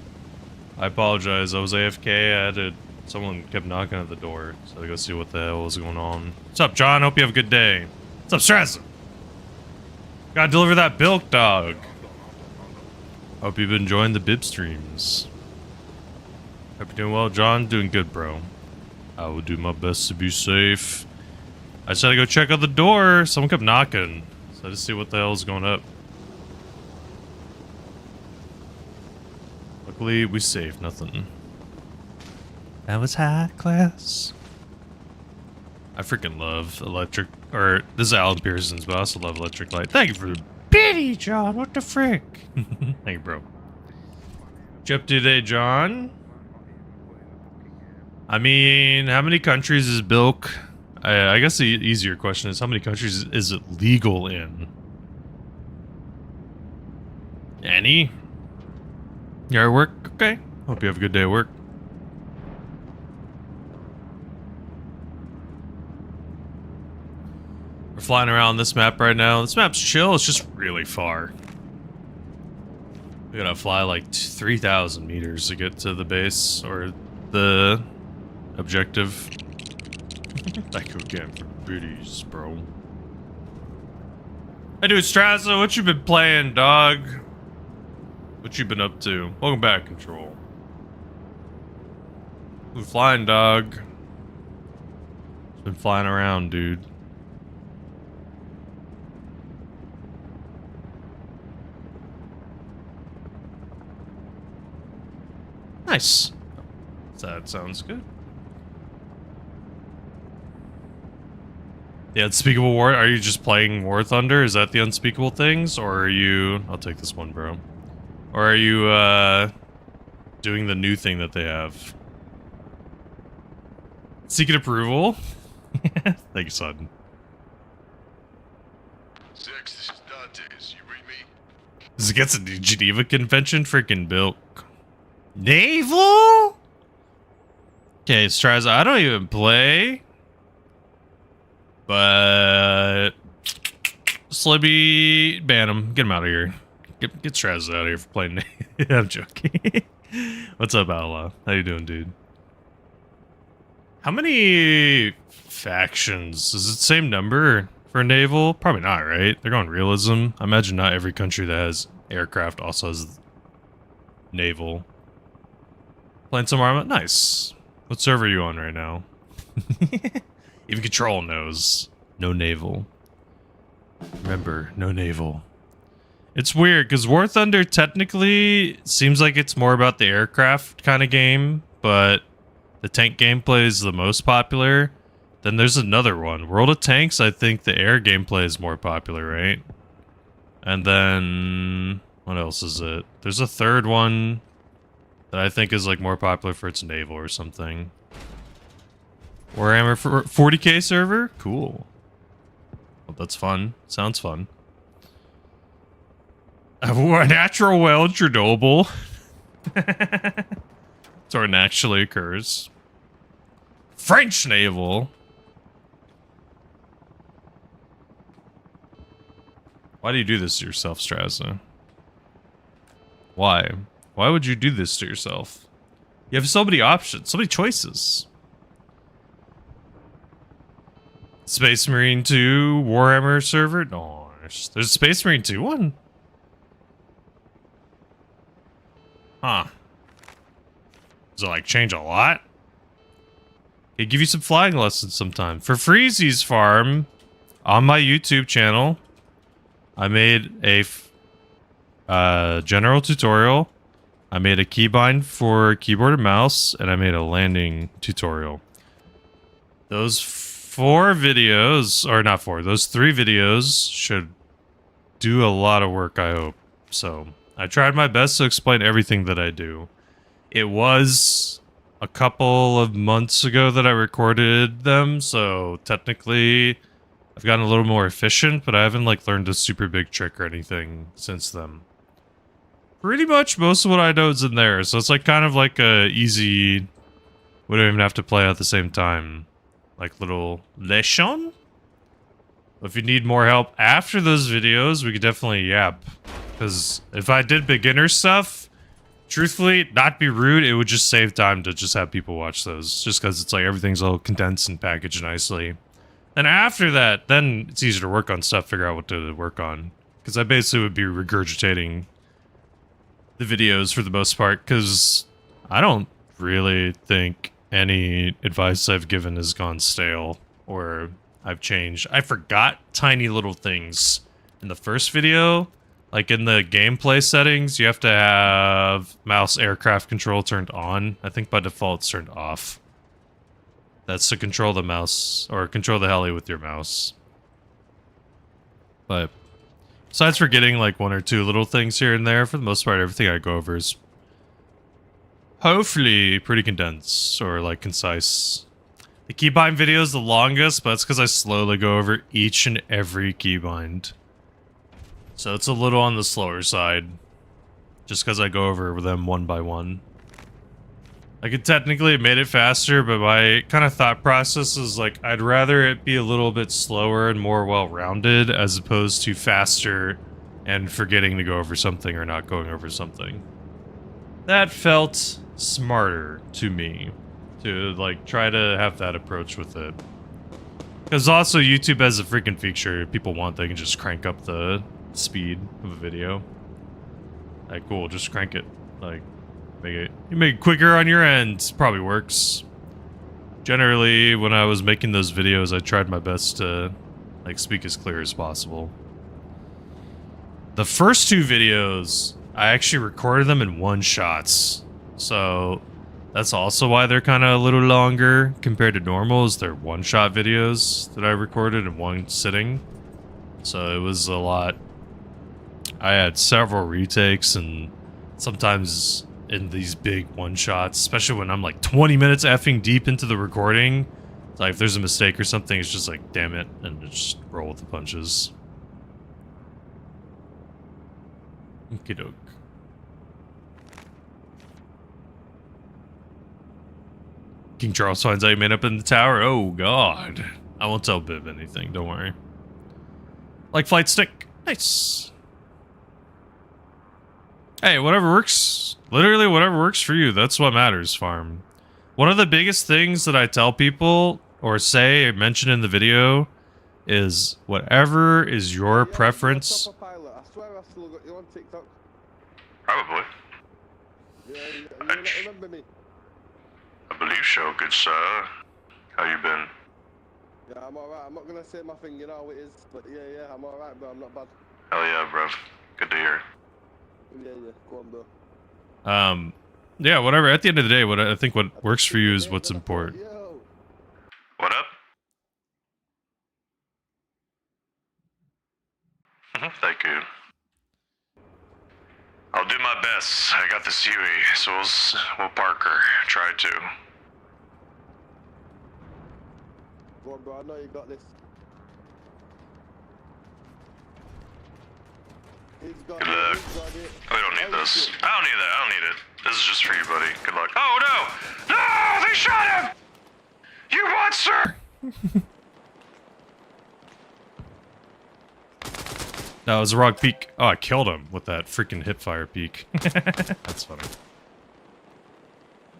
A: I apologize. I was AFK. Someone kept knocking at the door, so I go see what the hell was going on. What's up, John? Hope you have a good day. What's up, Stress? Gotta deliver that bilk, dog. Hope you've been enjoying the bib streams. Hope you're doing well, John. Doing good, bro. I will do my best to be safe. I just had to go check out the door. Someone kept knocking, so I just see what the hell is going up. Luckily, we saved nothing. That was high class. I freaking love electric, or this is Alan Pearson's, but I also love electric light. Thank you for the pity, John. What the frick? Thank you, bro. What's you up to today, John? I mean, how many countries is bilk? I guess the easier question is, how many countries is it legal in? Any? You're at work? Okay. Hope you have a good day at work. We're flying around this map right now. This map's chill. It's just really far. We gotta fly like 3,000 meters to get to the base or the objective. Thank you again for the booties, bro. Hey, dude, Straza, what you been playing, dog? What you been up to? Welcome back, Control. Been flying, dog. It's been flying around, dude. Nice. That sounds good. The Unspeakable War, are you just playing War Thunder? Is that the Unspeakable things? Or are you... I'll take this one, bro. Or are you, doing the new thing that they have? Seeking approval? Thank you, son.
J: Six, this is Dantes. You read me?
A: This is against the Geneva Convention? Freaking bilk. Naval? Okay, Straza, I don't even play. But... Slibby, ban him. Get him out of here. Get Straza out of here for playing. I'm joking. What's up, Outlaw? How you doing, dude? How many factions? Is it the same number for naval? Probably not, right? They're going realism. I imagine not every country that has aircraft also has naval. Playing some Arma? Nice. What server are you on right now? Even Control knows. No naval. Remember, no naval. It's weird, because War Thunder technically seems like it's more about the aircraft kind of game, but the tank gameplay is the most popular. Then there's another one. World of Tanks, I think the air gameplay is more popular, right? And then... what else is it? There's a third one that I think is like more popular for its naval or something. Warhammer for 40k server? Cool. Well, that's fun. Sounds fun. A natural well in Chernobyl. So it actually occurs. French naval. Why do you do this to yourself, Straza? Why? Why would you do this to yourself? You have so many options, so many choices. Space Marine 2, Warhammer server? No, there's a Space Marine 2 one. Huh. Does it like change a lot? They give you some flying lessons sometime. For Freezy's farm, on my YouTube channel, I made a general tutorial. I made a keybind for keyboard and mouse, and I made a landing tutorial. Those 4 videos, or not 4, those 3 videos should do a lot of work, I hope. So, I tried my best to explain everything that I do. It was a couple of months ago that I recorded them, so technically I've gotten a little more efficient, but I haven't like learned a super big trick or anything since then. Pretty much most of what I know is in there, so it's like kind of like a easy, we don't even have to play at the same time. Like little lesson? If you need more help after those videos, we could definitely yap. Because if I did beginner stuff, truthfully, not be rude, it would just save time to just have people watch those. Just because it's like everything's all condensed and packaged nicely. And after that, then it's easier to work on stuff, figure out what to work on. Because I basically would be regurgitating the videos for the most part, because I don't really think any advice I've given has gone stale, or I've changed. I forgot tiny little things in the first video. Like in the gameplay settings, you have to have mouse aircraft control turned on. I think by default it's turned off. That's to control the mouse, or control the heli with your mouse. But besides forgetting like 1 or 2 little things here and there, for the most part, everything I go over is hopefully pretty condensed or like concise. The keybind video is the longest, but that's because I slowly go over each and every keybind. So it's a little on the slower side, just because I go over them one by one. I could technically have made it faster, but my kind of thought process is like, I'd rather it be a little bit slower and more well-rounded, as opposed to faster and forgetting to go over something or not going over something. That felt smarter to me, to like try to have that approach with it. Because also YouTube has a freaking feature, if people want, they can just crank up the speed of a video. Like, cool, just crank it. Like, you make it quicker on your end. Probably works. Generally, when I was making those videos, I tried my best to like speak as clear as possible. The first 2 videos, I actually recorded them in one-shots. So that's also why they're kind of a little longer compared to normal, is they're one-shot videos that I recorded in one sitting. So it was a lot. I had several retakes, and sometimes in these big one-shots, especially when I'm like 20 minutes effing deep into the recording, it's like if there's a mistake or something, it's just like, damn it, and just roll with the punches. Okie doke. King Charles finds out you made up in the tower. Oh god. I won't tell Bib anything, don't worry. Like flight stick. Nice. Hey, whatever works. Literally whatever works for you. That's what matters, farm. One of the biggest things that I tell people, or say, or mention in the video, is whatever is your preference.
B: Probably.
L: Yeah, you remember me?
B: I believe so, good sir. How you been?
L: Yeah, I'm alright. I'm not gonna say my thing, you know how it is. But yeah, I'm alright, bro. I'm not bad.
B: Hell yeah, bro. Good to hear.
L: Yeah, go on, bro.
A: Yeah, whatever. At the end of the day, what I think what works for you is what's important.
B: What up? Thank you. I'll do my best. I got the Huey, so we'll park her. Try to.
L: Go on, bro. I know you got this.
B: Good luck. We don't need this. I don't need that. I don't need it. This is just for you, buddy. Good luck. Oh, no! No! They shot him! You monster!
A: No, it was a wrong peek. Oh, I killed him with that freaking hipfire peek. That's funny.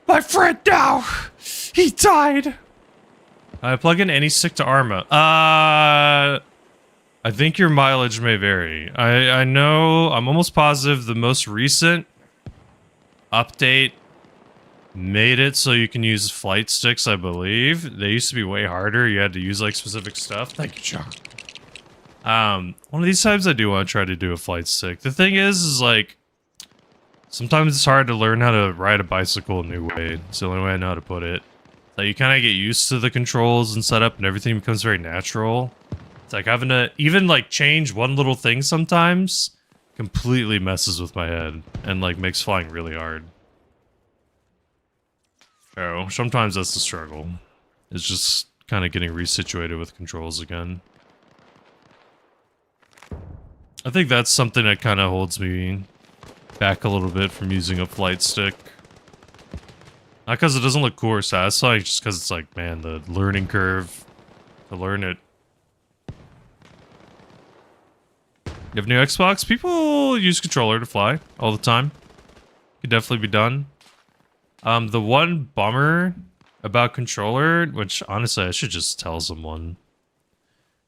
A: My friend now! He died! Plug in any stick to Arma. I think your mileage may vary. I know, I'm almost positive the most recent update made it so you can use flight sticks, I believe. They used to be way harder. You had to use like specific stuff. Thank you, John. One of these times I do want to try to do a flight stick. The thing is like, sometimes it's hard to learn how to ride a bicycle a new way. It's the only way I know how to put it. Like, you kind of get used to the controls and setup and everything becomes very natural. It's like having to even like change one little thing sometimes completely messes with my head and like makes flying really hard. Oh, sometimes that's the struggle. It's just kind of getting resituated with controls again. I think that's something that kind of holds me back a little bit from using a flight stick. Not because it doesn't look cool or satisfying, just because it's like, man, the learning curve to learn it. You have a new Xbox? People use controller to fly all the time. Could definitely be done. The one bummer about controller, which honestly I should just tell someone.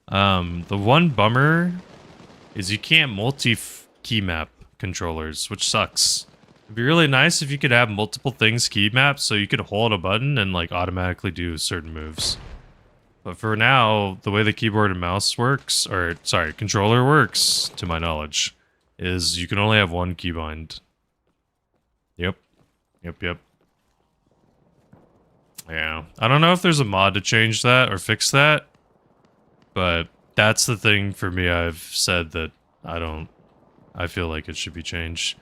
A: The one bummer is you can't multi-key map controllers, which sucks. It'd be really nice if you could have multiple things key mapped so you could hold a button and like automatically do certain moves. But for now, the way the keyboard and mouse works, or sorry, controller works, to my knowledge, is you can only have one keybind. Yep. Yep. Yeah. I don't know if there's a mod to change that or fix that, but that's the thing for me. I've said that I feel like it should be changed.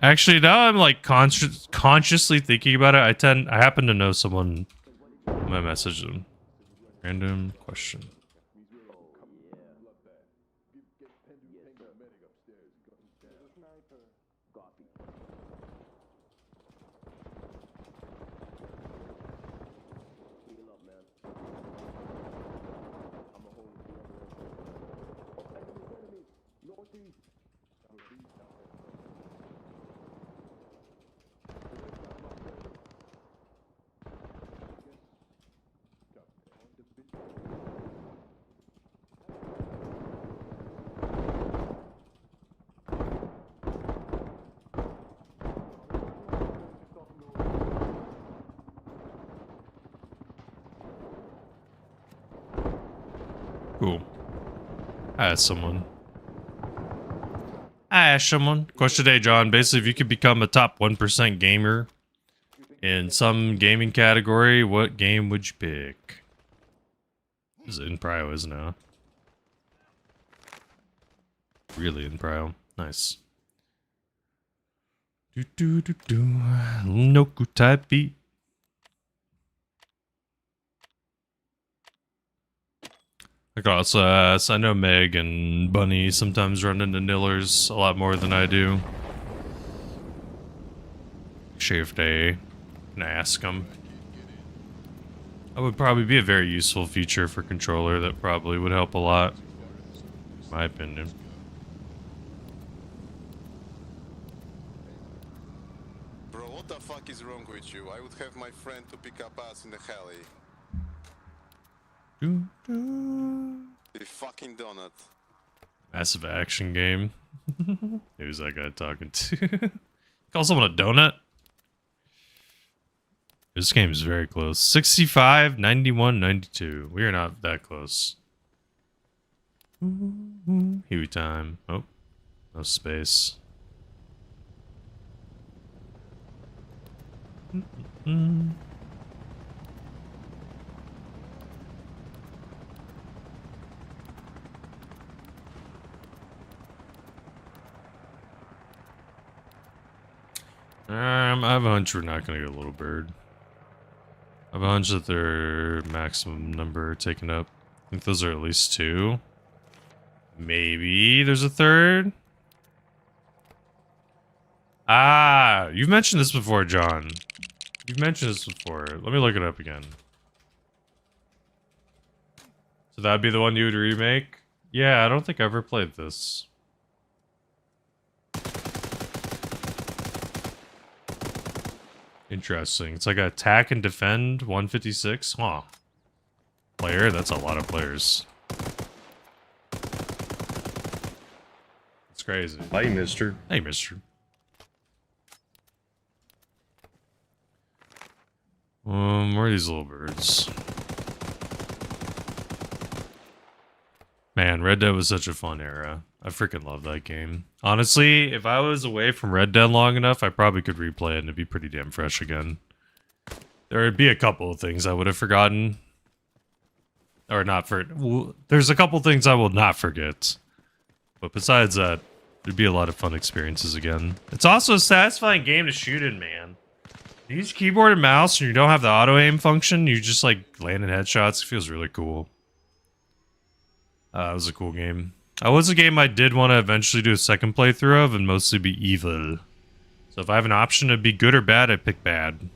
A: Actually, now I'm like consciously thinking about it. I happen to know someone. I message them. Random question. Cool. I asked someone. Question today, John. Basically, if you could become a top 1% gamer in some gaming category, what game would you pick? This is in Prio, isn't it? Really in Prio. Nice. No good type beat. Like also, I know Meg and Bunny sometimes run into nillers a lot more than I do. Sure, if they can ask them. That would probably be a very useful feature for controller that probably would help a lot, in my opinion.
J: Bro, what the fuck is wrong with you? I would have my friend to pick up us in the heli. The fucking donut.
A: Massive action game. Who's that guy talking to? Call someone a donut? This game is very close. 65, 91, 92. We are not that close. Huey time. Oh, no space. I have a hunch we're not gonna get a little bird. I have a hunch that their maximum number taken up. I think those are at least 2. Maybe there's a 3rd. Ah, you've mentioned this before, John. You've mentioned this before. Let me look it up again. So that'd be the one you would remake? Yeah, I don't think I ever played this. Interesting. It's like attack and defend 156. Huh. Player? That's a lot of players. It's crazy.
K: Hey, mister.
A: Hey, mister. Where are these little birds? Man, Red Dead was such a fun era. I freaking love that game. Honestly, if I was away from Red Dead long enough, I probably could replay it and it'd be pretty damn fresh again. There would be a couple of things I would have forgotten. Or not for... There's a couple things I will not forget. But besides that, there'd be a lot of fun experiences again. It's also a satisfying game to shoot in, man. You use keyboard and mouse and you don't have the auto-aim function, you just like landing headshots. It feels really cool. It was a cool game. That was a game I did want to eventually do a second playthrough of and mostly be evil. So if I have an option to be good or bad, I pick bad.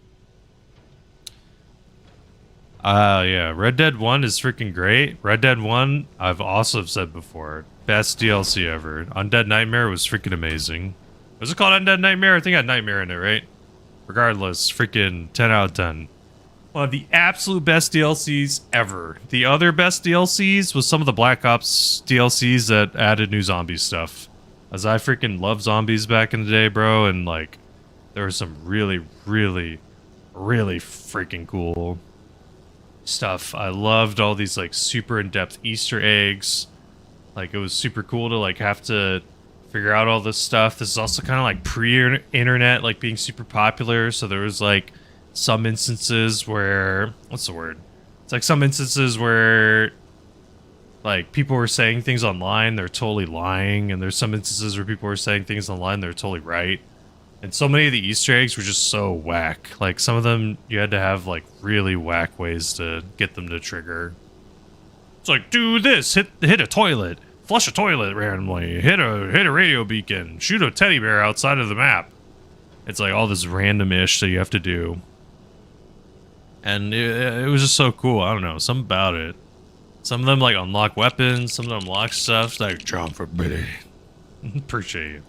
A: Yeah, Red Dead 1 is freaking great. Red Dead 1, I've also said before, best DLC ever. Undead Nightmare was freaking amazing. Was it called Undead Nightmare? I think it had Nightmare in it, right? Regardless, freaking 10 out of 10. One of the absolute best DLCs ever. The other best DLCs was some of the Black Ops DLCs that added new zombie stuff. As I freaking loved zombies back in the day, bro, and like, there was some really, really, really freaking cool stuff. I loved all these like super in-depth Easter eggs. Like, it was super cool to like have to figure out all this stuff. This is also kind of like pre-internet, like being super popular, so there was like some instances where, what's the word? It's like some instances where like people were saying things online, they're totally lying, and there's some instances where people were saying things online, they're totally right. And so many of the Easter eggs were just so whack. Like, some of them you had to have like really whack ways to get them to trigger. It's like, do this, hit a toilet, flush a toilet randomly, hit a radio beacon, shoot a teddy bear outside of the map. It's like all this random ish that you have to do. And it was just so cool. I don't know, something about it. Some of them like unlock weapons, some of them unlock stuff like John Forbidden. Appreciate you.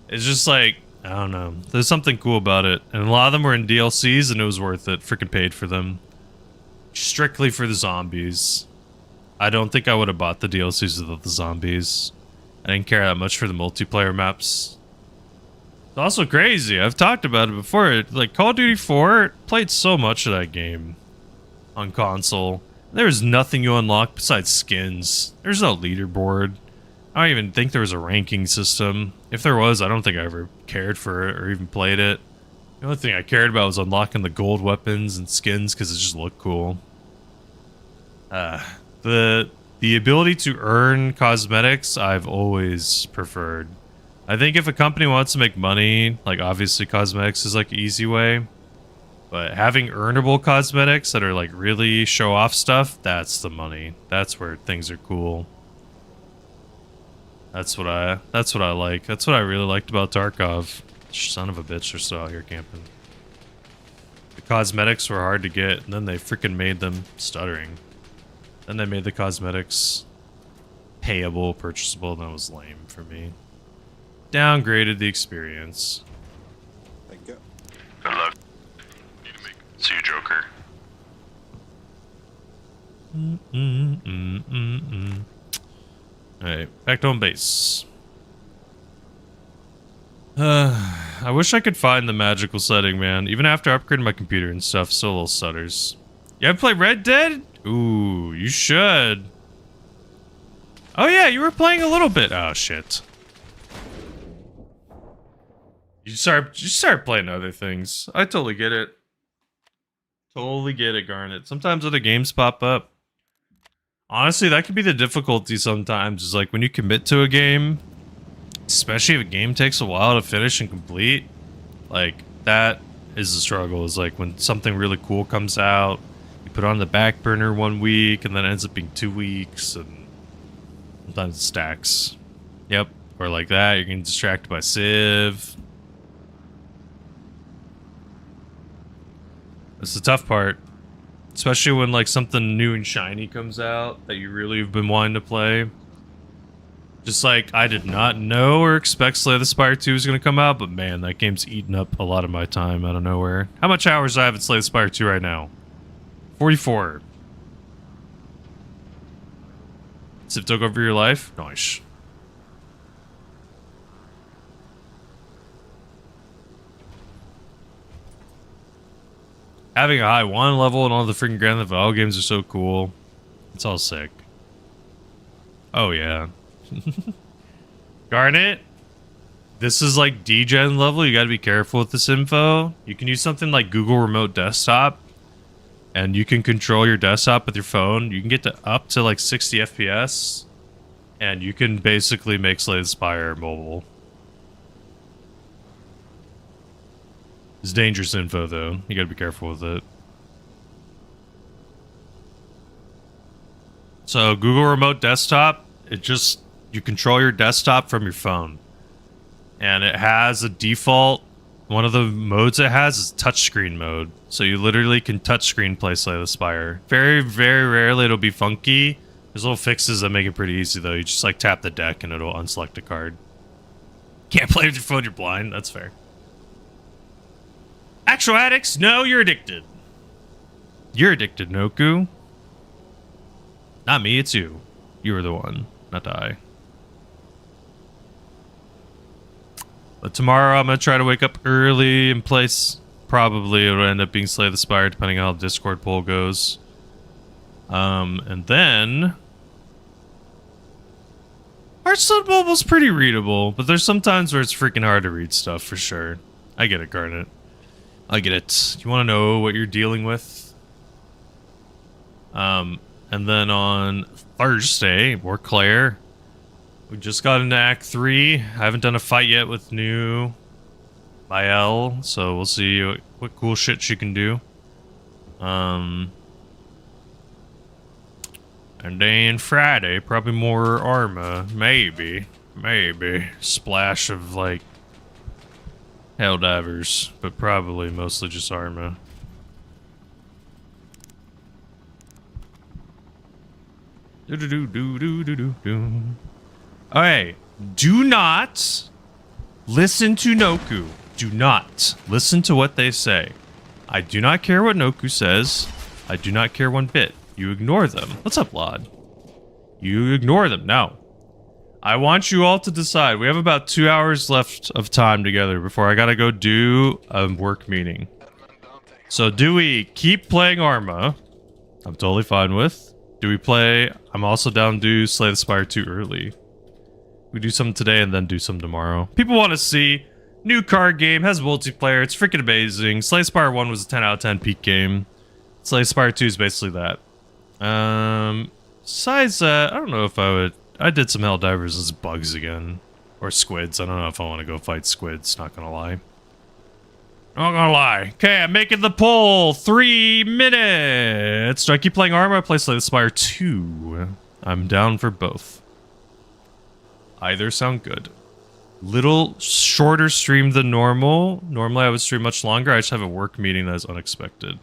A: It's just like, I don't know. There's something cool about it. And a lot of them were in DLCs and it was worth it. Freaking paid for them. Strictly for the zombies. I don't think I would have bought the DLCs without the zombies. I didn't care that much for the multiplayer maps. It's also crazy. I've talked about it before. Like, Call of Duty 4 played so much of that game on console. There's nothing you unlock besides skins. There's no leaderboard. I don't even think there was a ranking system. If there was, I don't think I ever cared for it or even played it. The only thing I cared about was unlocking the gold weapons and skins because it just looked cool. The ability to earn cosmetics, I've always preferred. I think if a company wants to make money, like obviously cosmetics is like an easy way. But having earnable cosmetics that are like really show off stuff, that's the money. That's where things are cool. That's what I like. That's what I really liked about Tarkov. Son of a bitch, they're still out here camping. The cosmetics were hard to get, and then they freaking made them stuttering. Then they made the cosmetics payable, purchasable, and that was lame for me. Downgraded the experience.
J: Thank you.
B: Good luck. See you, Joker.
A: Alright, back to home base. I wish I could find the magical setting, man. Even after upgrading my computer and stuff, still a little stutters. You ever play Red Dead? Ooh, you should. Oh yeah, you were playing a little bit. Oh shit. You start playing other things. I totally get it. Totally get it, Garnet. Sometimes other games pop up. Honestly, that could be the difficulty sometimes, is like when you commit to a game, especially if a game takes a while to finish and complete, like that is the struggle, is like when something really cool comes out, you put it on the back burner 1 week and then it ends up being 2 weeks, and sometimes it stacks. Yep, or like that, you're getting distracted by Civ. That's the tough part. Especially when like something new and shiny comes out that you really have been wanting to play. Just like, I did not know or expect Slay the Spire 2 was going to come out, but man, that game's eaten up a lot of my time out of nowhere. How much hours do I have in Slay the Spire 2 right now? 44. Civ took over your life? Nice. Having a high 1 level and all the freaking Grand Theft Auto games are so cool. It's all sick. Oh, yeah. Garnet, this is like D-Gen level. You gotta be careful with this info. You can use something like Google Remote Desktop, and you can control your desktop with your phone. You can get to up to like 60 FPS, and you can basically make Slay the Spire mobile. It's dangerous info, though. You gotta be careful with it. So, Google Remote Desktop, you control your desktop from your phone. And it has a default, one of the modes it has is touchscreen mode. So you literally can touchscreen play Slay the Spire. Very, very rarely it'll be funky. There's little fixes that make it pretty easy, though. You just like tap the deck and it'll unselect a card. Can't play with your phone, you're blind. That's fair. Actual addicts? No, you're addicted. You're addicted, Noku. Not me, it's you. You were the one, not I. But tomorrow I'm going to try to wake up early and play. Probably it'll end up being Slay the Spire, depending on how the Discord poll goes. And then Hearthstone Mobile's pretty readable, but there's some times where it's freaking hard to read stuff, for sure. I get it, Garnet. I get it. You want to know what you're dealing with? And then on Thursday, more Claire. We just got into Act 3. I haven't done a fight yet with new Mael, so we'll see what cool shit she can do. And then Friday, probably more Arma. Maybe. Splash of, like, Helldivers, but probably mostly just Arma. Okay, do not listen to Noku. Do not listen to what they say. I do not care what Noku says. I do not care one bit. You ignore them. What's up, Lod? You ignore them. No. I want you all to decide. We have about 2 hours left of time together before I gotta go do a work meeting. So do we keep playing Arma? I'm totally fine with. Do we play? I'm also down to do Slay the Spire 2 early. We do some today and then do some tomorrow. People want to see. New card game, has multiplayer, it's freaking amazing. Slay the Spire 1 was a 10 out of 10 peak game. Slay the Spire 2 is basically that. Besides that, I don't know if I would... I did some Helldivers as bugs again. Or squids, I don't know if I want to go fight squids, not gonna lie. Not gonna lie. Okay, I'm making the poll. 3 minutes. Do I keep playing Arma or play Slay the Spire 2? I'm down for both. Either sound good. Little shorter stream than normal. Normally I would stream much longer. I just have a work meeting that is unexpected.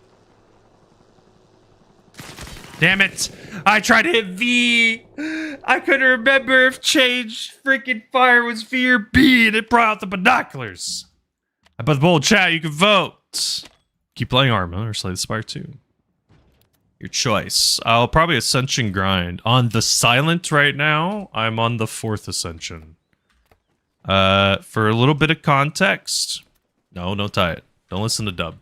A: Damn it! I tried to hit V! I couldn't remember if change freaking fire was V or B, and it brought out the binoculars. I put the poll in chat, you can vote. Keep playing Arma or Slay the Spire 2. Your choice. I'll probably Ascension grind. On the Silent right now, I'm on the 4th Ascension. For a little bit of context. No, don't tie it. Don't listen to dub.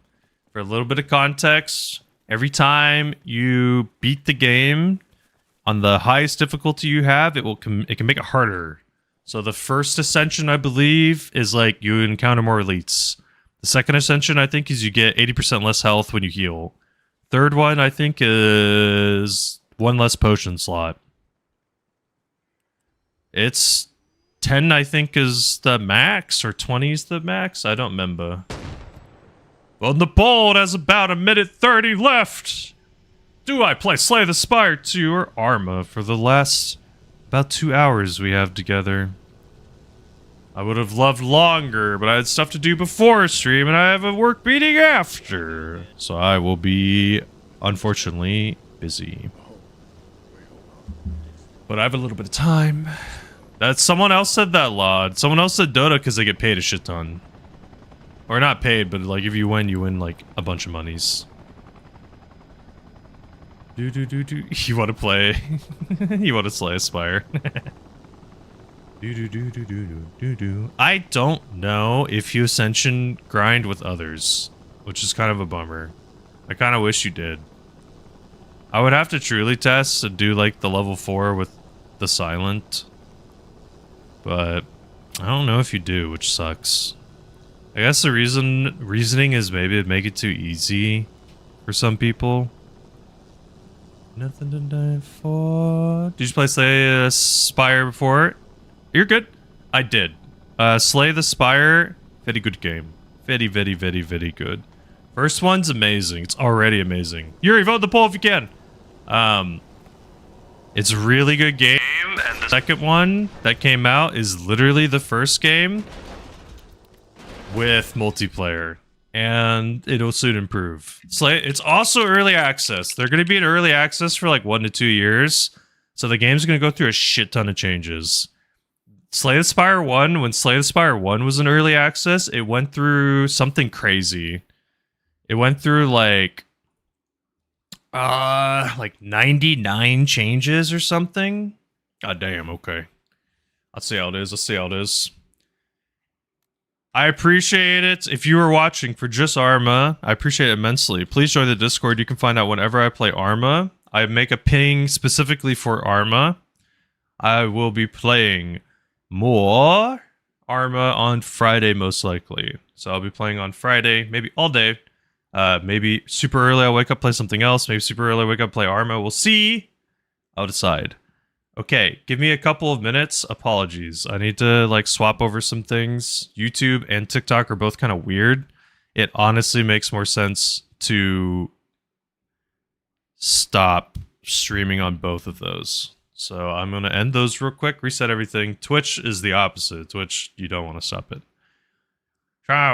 A: For a little bit of context, every time you beat the game on the highest difficulty you have, it can make it harder. So the first Ascension, I believe, is like you encounter more elites. The second Ascension, I think, is you get 80% less health when you heal. Third one, I think, is 1 less potion slot. It's 10, I think, is the max, or 20 is the max? I don't remember. Well, the poll has about 1:30 left. Do I play Slay the Spire 2 or Arma for the last about 2 hours we have together? I would have loved longer, but I had stuff to do before stream, and I have a work meeting after. So I will be, unfortunately, busy. But I have a little bit of time. Someone else said that, Lod. Someone else said Dota because they get paid a shit ton. Or not paid, but like if you win like a bunch of monies. You want to play? You want to Slay Aspire? I don't know if you Ascension grind with others, which is kind of a bummer. I kind of wish you did. I would have to truly test and do like the level 4 with the silent. But I don't know if you do, which sucks. I guess the reasoning is maybe it'd make it too easy for some people. Nothing to die for. Did you play Slay the Spire before? You're good. I did. Slay the Spire, very good game. Very, very, very, very good. First one's amazing. It's already amazing. Yuri, vote the poll if you can. It's a really good game, and the second one that came out is literally the first game with multiplayer, and it'll soon improve. It's also early access. They're going to be in early access for like 1 to 2 years, so the game's going to go through a shit ton of changes. Slay the Spire 1, when Slay the Spire 1 was in early access, it went through something crazy. It went through like 99 changes or something. God damn, okay. Let's see how it is. Let's see how it is. I appreciate it. If you were watching for just Arma, I appreciate it immensely. Please join the Discord. You can find out whenever I play Arma. I make a ping specifically for Arma. I will be playing more Arma on Friday, most likely. So I'll be playing on Friday, maybe all day. Maybe super early I'll wake up, play something else. Maybe super early wake up, play Arma. We'll see. I'll decide. Okay, give me a couple of minutes. Apologies. I need to like swap over some things. YouTube and TikTok are both kind of weird. It honestly makes more sense to stop streaming on both of those. So I'm going to end those real quick, reset everything. Twitch is the opposite. Twitch, you don't want to stop it. Ciao.